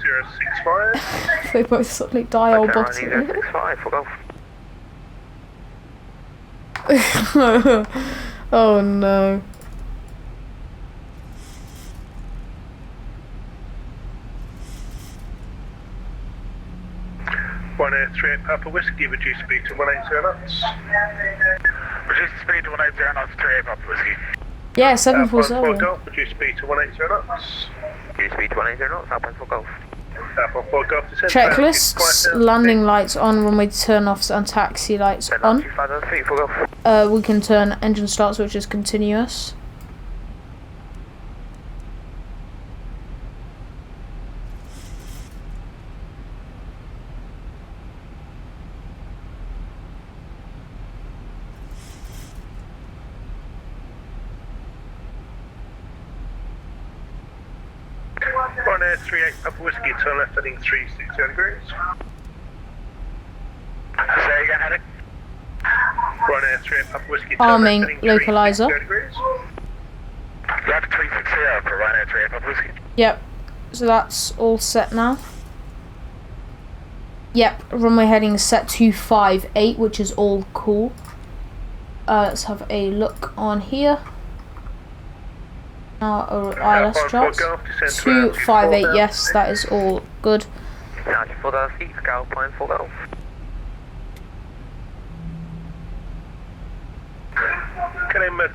065. They both suddenly dial button. 065 for golf. Oh no. Ryanair 38 Papa Whiskey, reduce speed to 180 knots. Reduce speed to 180 knots, 38 Papa Whiskey. Yeah, 747. Golf, reduce speed to 180 knots. Reduce speed to 180 knots, Alpine for golf. Alpine 4 Golf, descend. Checklists, landing lights on, runway turn offs and taxi lights on. We can turn engine start switches continuous. Ryanair 38 Papa Whiskey, turn left heading 360 degrees. Say again, heading. Ryanair 38 Papa Whiskey, turn Arming left heading localizer. 360 degrees. Left 360 for Ryanair 38 Papa Whiskey. Yep, so that's all set now. Yep, runway heading is set to 58, which is all cool. Let's have a look on here. Our ILS charts. 258, yes, that is all good. KLM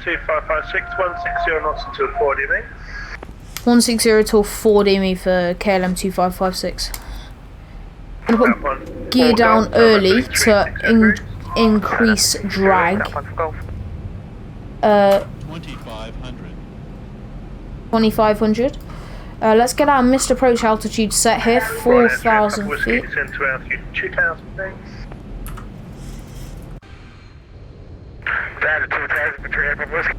2556, 160 knots until 40 me. 160 till 40 me for KLM 2556. I'm gonna put gear down early to increase drag. 2500. Let's get our missed approach altitude set here, 4,000 feet. Descend to altitude 2,000 feet. Down to 2,000 for 38 Papa Whiskey.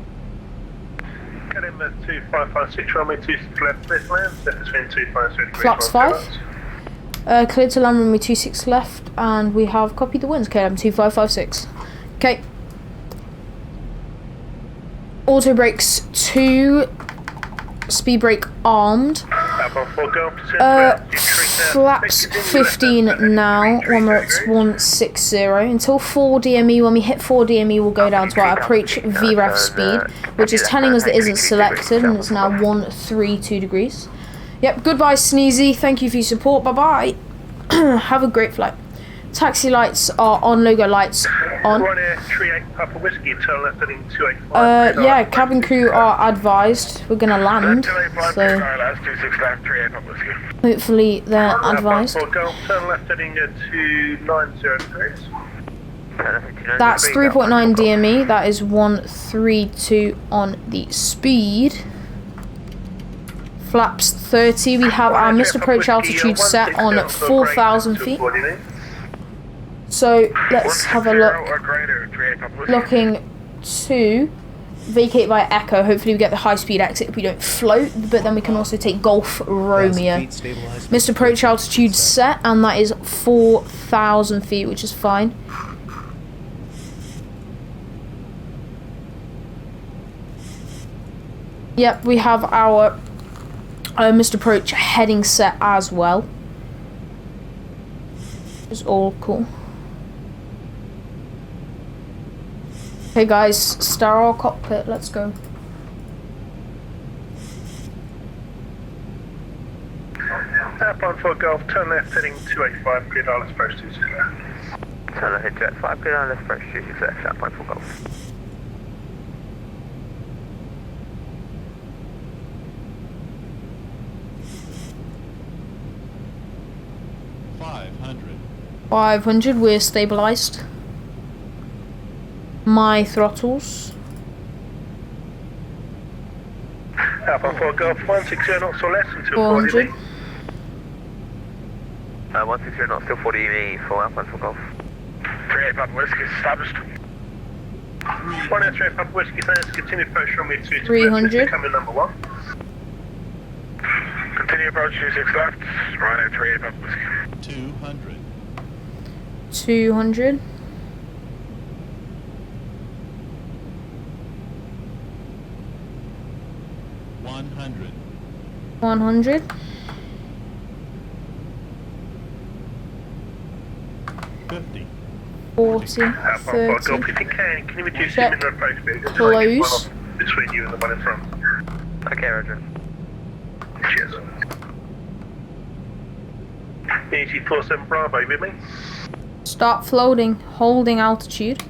KLM 2556, runway 26 left, clear to land, set between 253 degrees. Flaps 5. Clear to land, runway 26 left, and we have copied the winds, KLM 2556. Okay. Auto brakes 2, speed brake armed. Flaps 15 now when we're at 160. Until 4 DME, when we hit 4 DME, we'll go down to our approach VREF speed, which is telling us that isn't selected, and it's now 132 degrees. Yep, goodbye Sneezy, thank you for your support, bye bye. Have a great flight. Taxi lights are on, logo lights on. Yeah, cabin crew are advised. We're gonna land, so hopefully they're advised. That's 3.9 DME, that is 132 on the speed. Flaps 30, we have our missed approach altitude set on 4,000 feet. So let's have a look. Looking to vacate via Echo. Hopefully we get the high speed exit if we don't float, but then we can also take Golf Romeo. Missed approach altitude set, and that is 4,000 feet, which is fine. Yep, we have our missed approach heading set as well. It's all cool. Okay guys, star our cockpit, let's go. Airport for Golf, turn left heading 285, clear dial approach 20. Turn left 285, clear dial approach 26, airport for Golf. $500, we're stabilized. My throttles. Alpha 4 Golf, 160 knots or less until 400. 40. 160 knots till 40 me for Alpha 4 Golf. 38 Papa Whiskey established. 138 Papa Whiskey, thanks. Continue approach from me to 300. Coming number 1. Continue approach 26 left, Rhino 38 Papa Whiskey. 200. 200. 100. 50. 40. 30. Check. Close. Between you and the one in front. Okay, Roger. Cheers. Unity 47 Bravo, you with me? Start floating, holding altitude.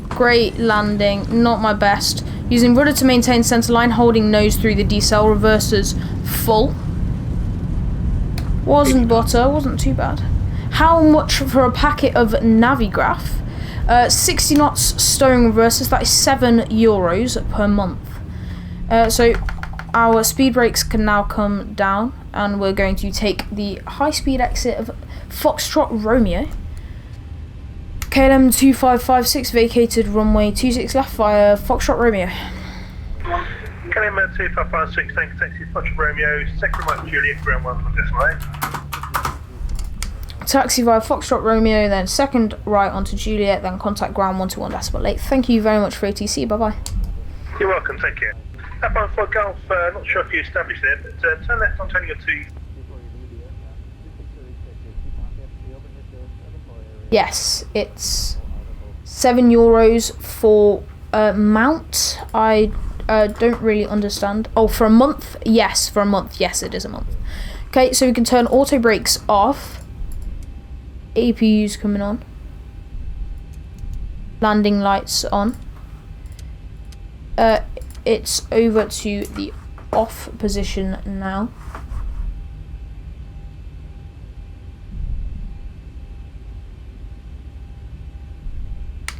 Great landing, not my best. Using rudder to maintain center line, holding nose through the decel, reversers full. Wasn't butter, wasn't too bad. How much for a packet of Navigraph? 60 knots stowing reversers, that is €7 per month. So our speed brakes can now come down, and we're going to take the high speed exit of Foxtrot Romeo. KLM 2556 vacated runway 26 left via Foxtrot Romeo. KLM 2556, thank you, taxi Foxtrot Romeo, second right Juliet, ground 1 from decimal 8. Taxi via Foxtrot Romeo, then second right onto Juliet, then contact ground 121 decimal 8. Thank you very much for ATC, bye bye. You're welcome, take care. Up for Golf, not sure if you established it, but turn left on Tango 2. Yes, it's €7 for mount. I don't really understand. Oh, for a month? Yes, for a month. Yes, it is a month. Okay, so we can turn auto brakes off. APU's coming on. Landing lights on. It's over to the off position now.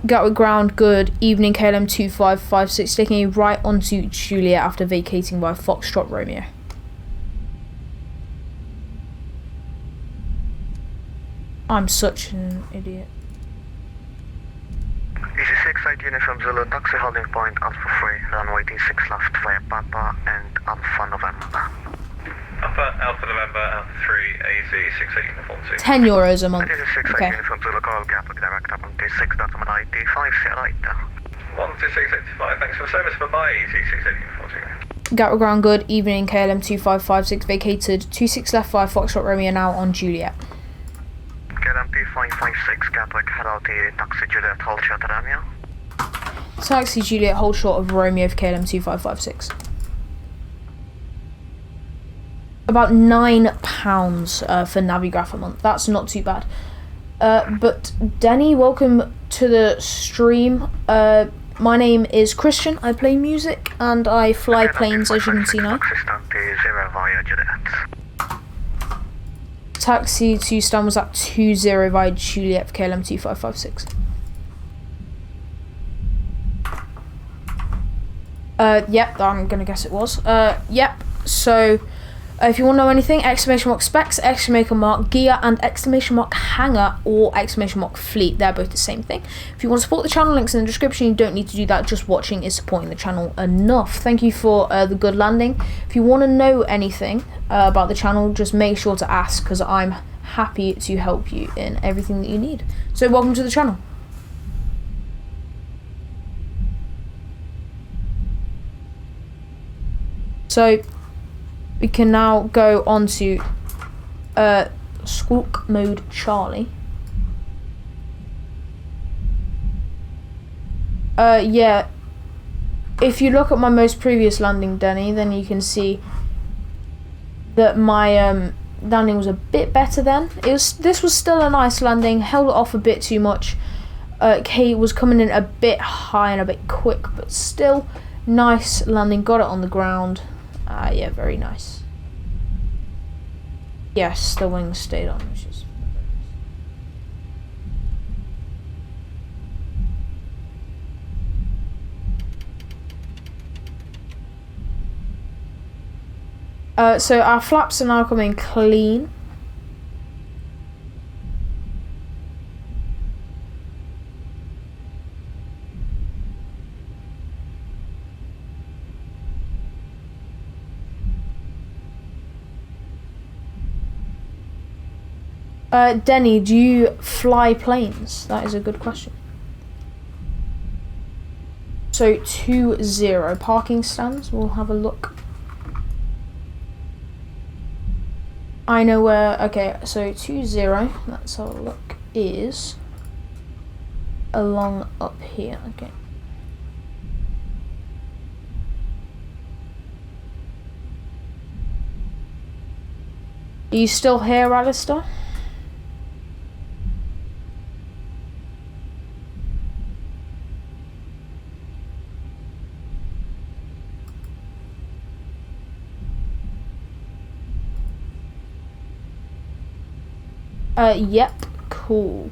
Gatwick ground, good evening, KLM 2556, taking you right onto Juliet after vacating by Foxtrot Romeo. I'm such an idiot. Easy 6 8 Uniform Zulu, taxi holding point Alpha 3, runway 26 left via Papa and Alpha November. Alpha November, Alpha 3, AZ 68 Uniform 2. €10 a month. Easy 6 Okay. Uniform Zulu, call Gatwick direct up on 26.9, 5 Sierra 8. 1 to 685, thanks for the service for my EC680. Gatwick ground, good evening, KLM 2556 vacated, 26 left 5 Foxtrot Romeo now on Juliet. KLM 2556 Gatwick, hello to Taxi Juliet, hold short Romeo. Taxi Juliet, hold short of Romeo for KLM 2556. About £9 for Navigraph a month, that's not too bad. But Denny, welcome to the stream. My name is Christian, I play music and I fly planes, as you can see now. Taxi to Stan was at 20 via Juliet for KLM 2556. Yep, I'm gonna guess it was. Yep, so if you want to know anything, exclamation mark specs, exclamation mark gear, and exclamation mark hangar or exclamation mark fleet, they're both the same thing. If you want to support the channel, links in the description. You don't need to do that, just watching is supporting the channel enough. Thank you for the good landing. If you want to know anything about the channel, just make sure to ask, because I'm happy to help you in everything that you need. So welcome to the channel. So we can now go on to squawk mode Charlie. Yeah, if you look at my most previous landing, Denny, then you can see that my landing was a bit better then. This was still a nice landing, held it off a bit too much. Kate was coming in a bit high and a bit quick, but still nice landing, got it on the ground. Yeah, very nice. Yes, the wings stayed on, which is so our flaps are now coming clean. Denny, do you fly planes? That is a good question. So 20 parking stands, we'll have a look. I know where, okay, so 20, let's have a look, is along up here, okay. Are you still here, Alistair? Yep, cool.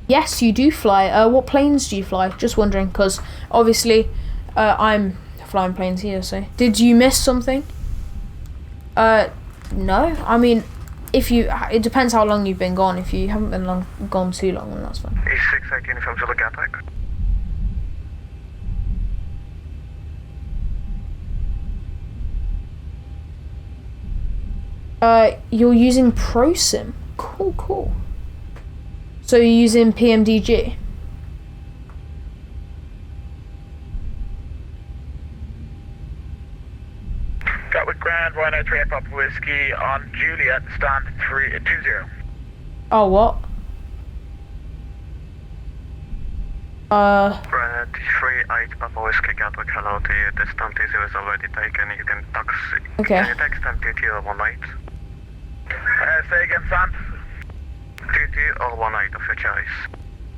Yes, you do fly. What planes do you fly? Just wondering, because obviously I'm flying planes here, so. Did you miss something? No, I mean, it depends how long you've been gone. If you haven't been gone too long, then that's fine. E6 uniform to the Gatwick. You're using ProSim. Cool. So you're using PMDG. Gatwick Grand, Rhino 3 Papa Whiskey on Juliet, stand 20. Oh, what? Rhino 38 Papa Whiskey, Gatwick, hello to you. The stand 20 is already taken. You can taxi. Okay. Can you take stand 22 or 18? Say again, Sam. 22 or 18 of your choice.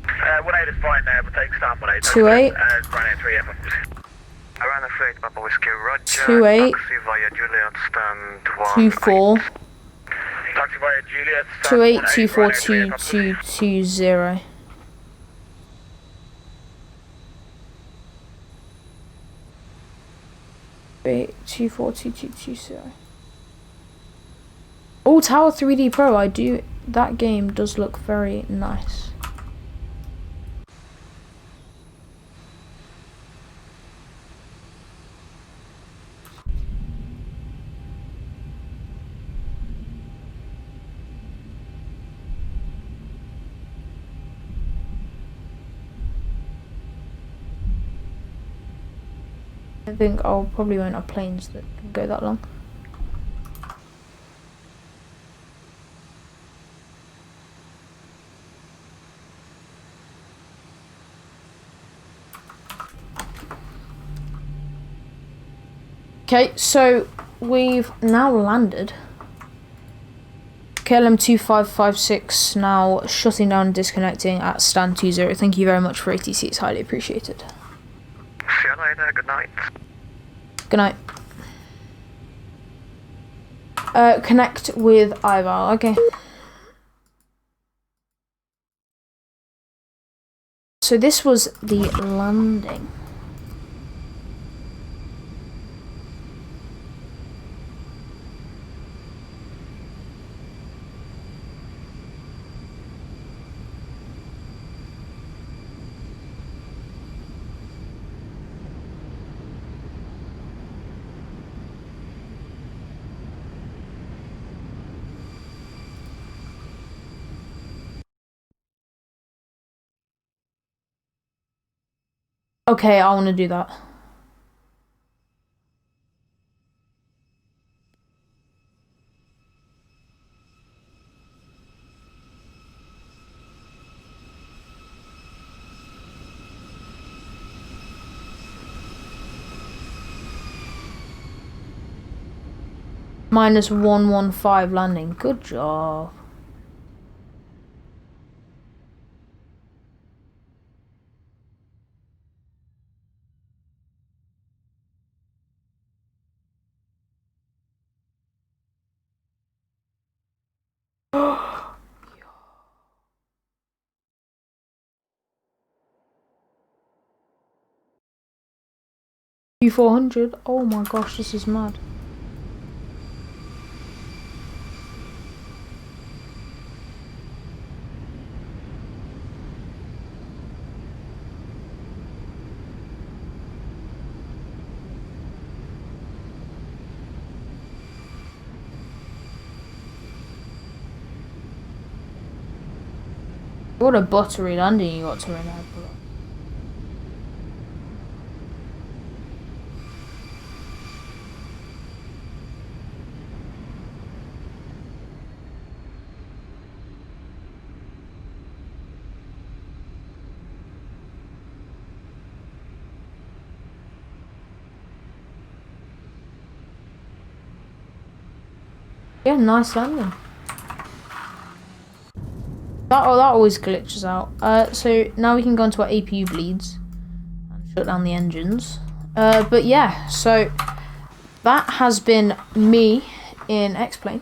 18 is fine there, but take stand 18. 28. Rhino 3 Papa Whiskey. Rhino 38 Papa Whiskey, Roger. 28. Taxi via Juliet, stand 24. Taxi via Juliet, stand 28 18, 24 Rhino 3 Papa Whiskey. 2220. Wait, 242220. Oh, Tower 3D Pro, that game does look very nice. I think I'll probably won't have planes that can go that long. Okay, so we've now landed. KLM 2556 now shutting down and disconnecting at stand 20. Thank you very much for ATC, it's highly appreciated. See you later, good night. Good night. Connect with Ivar, okay. So this was the landing. Okay, I want to do that. -115 landing. Good job. Q400. Oh my gosh, this is mad. What a buttery landing you got to in there, bro. Yeah, nice landing. That always glitches out. So now we can go into our APU bleeds and shut down the engines. But yeah, so that has been me in X-Plane.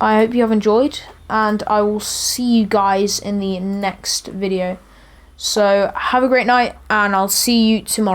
I hope you have enjoyed, and I will see you guys in the next video. So have a great night, and I'll see you tomorrow.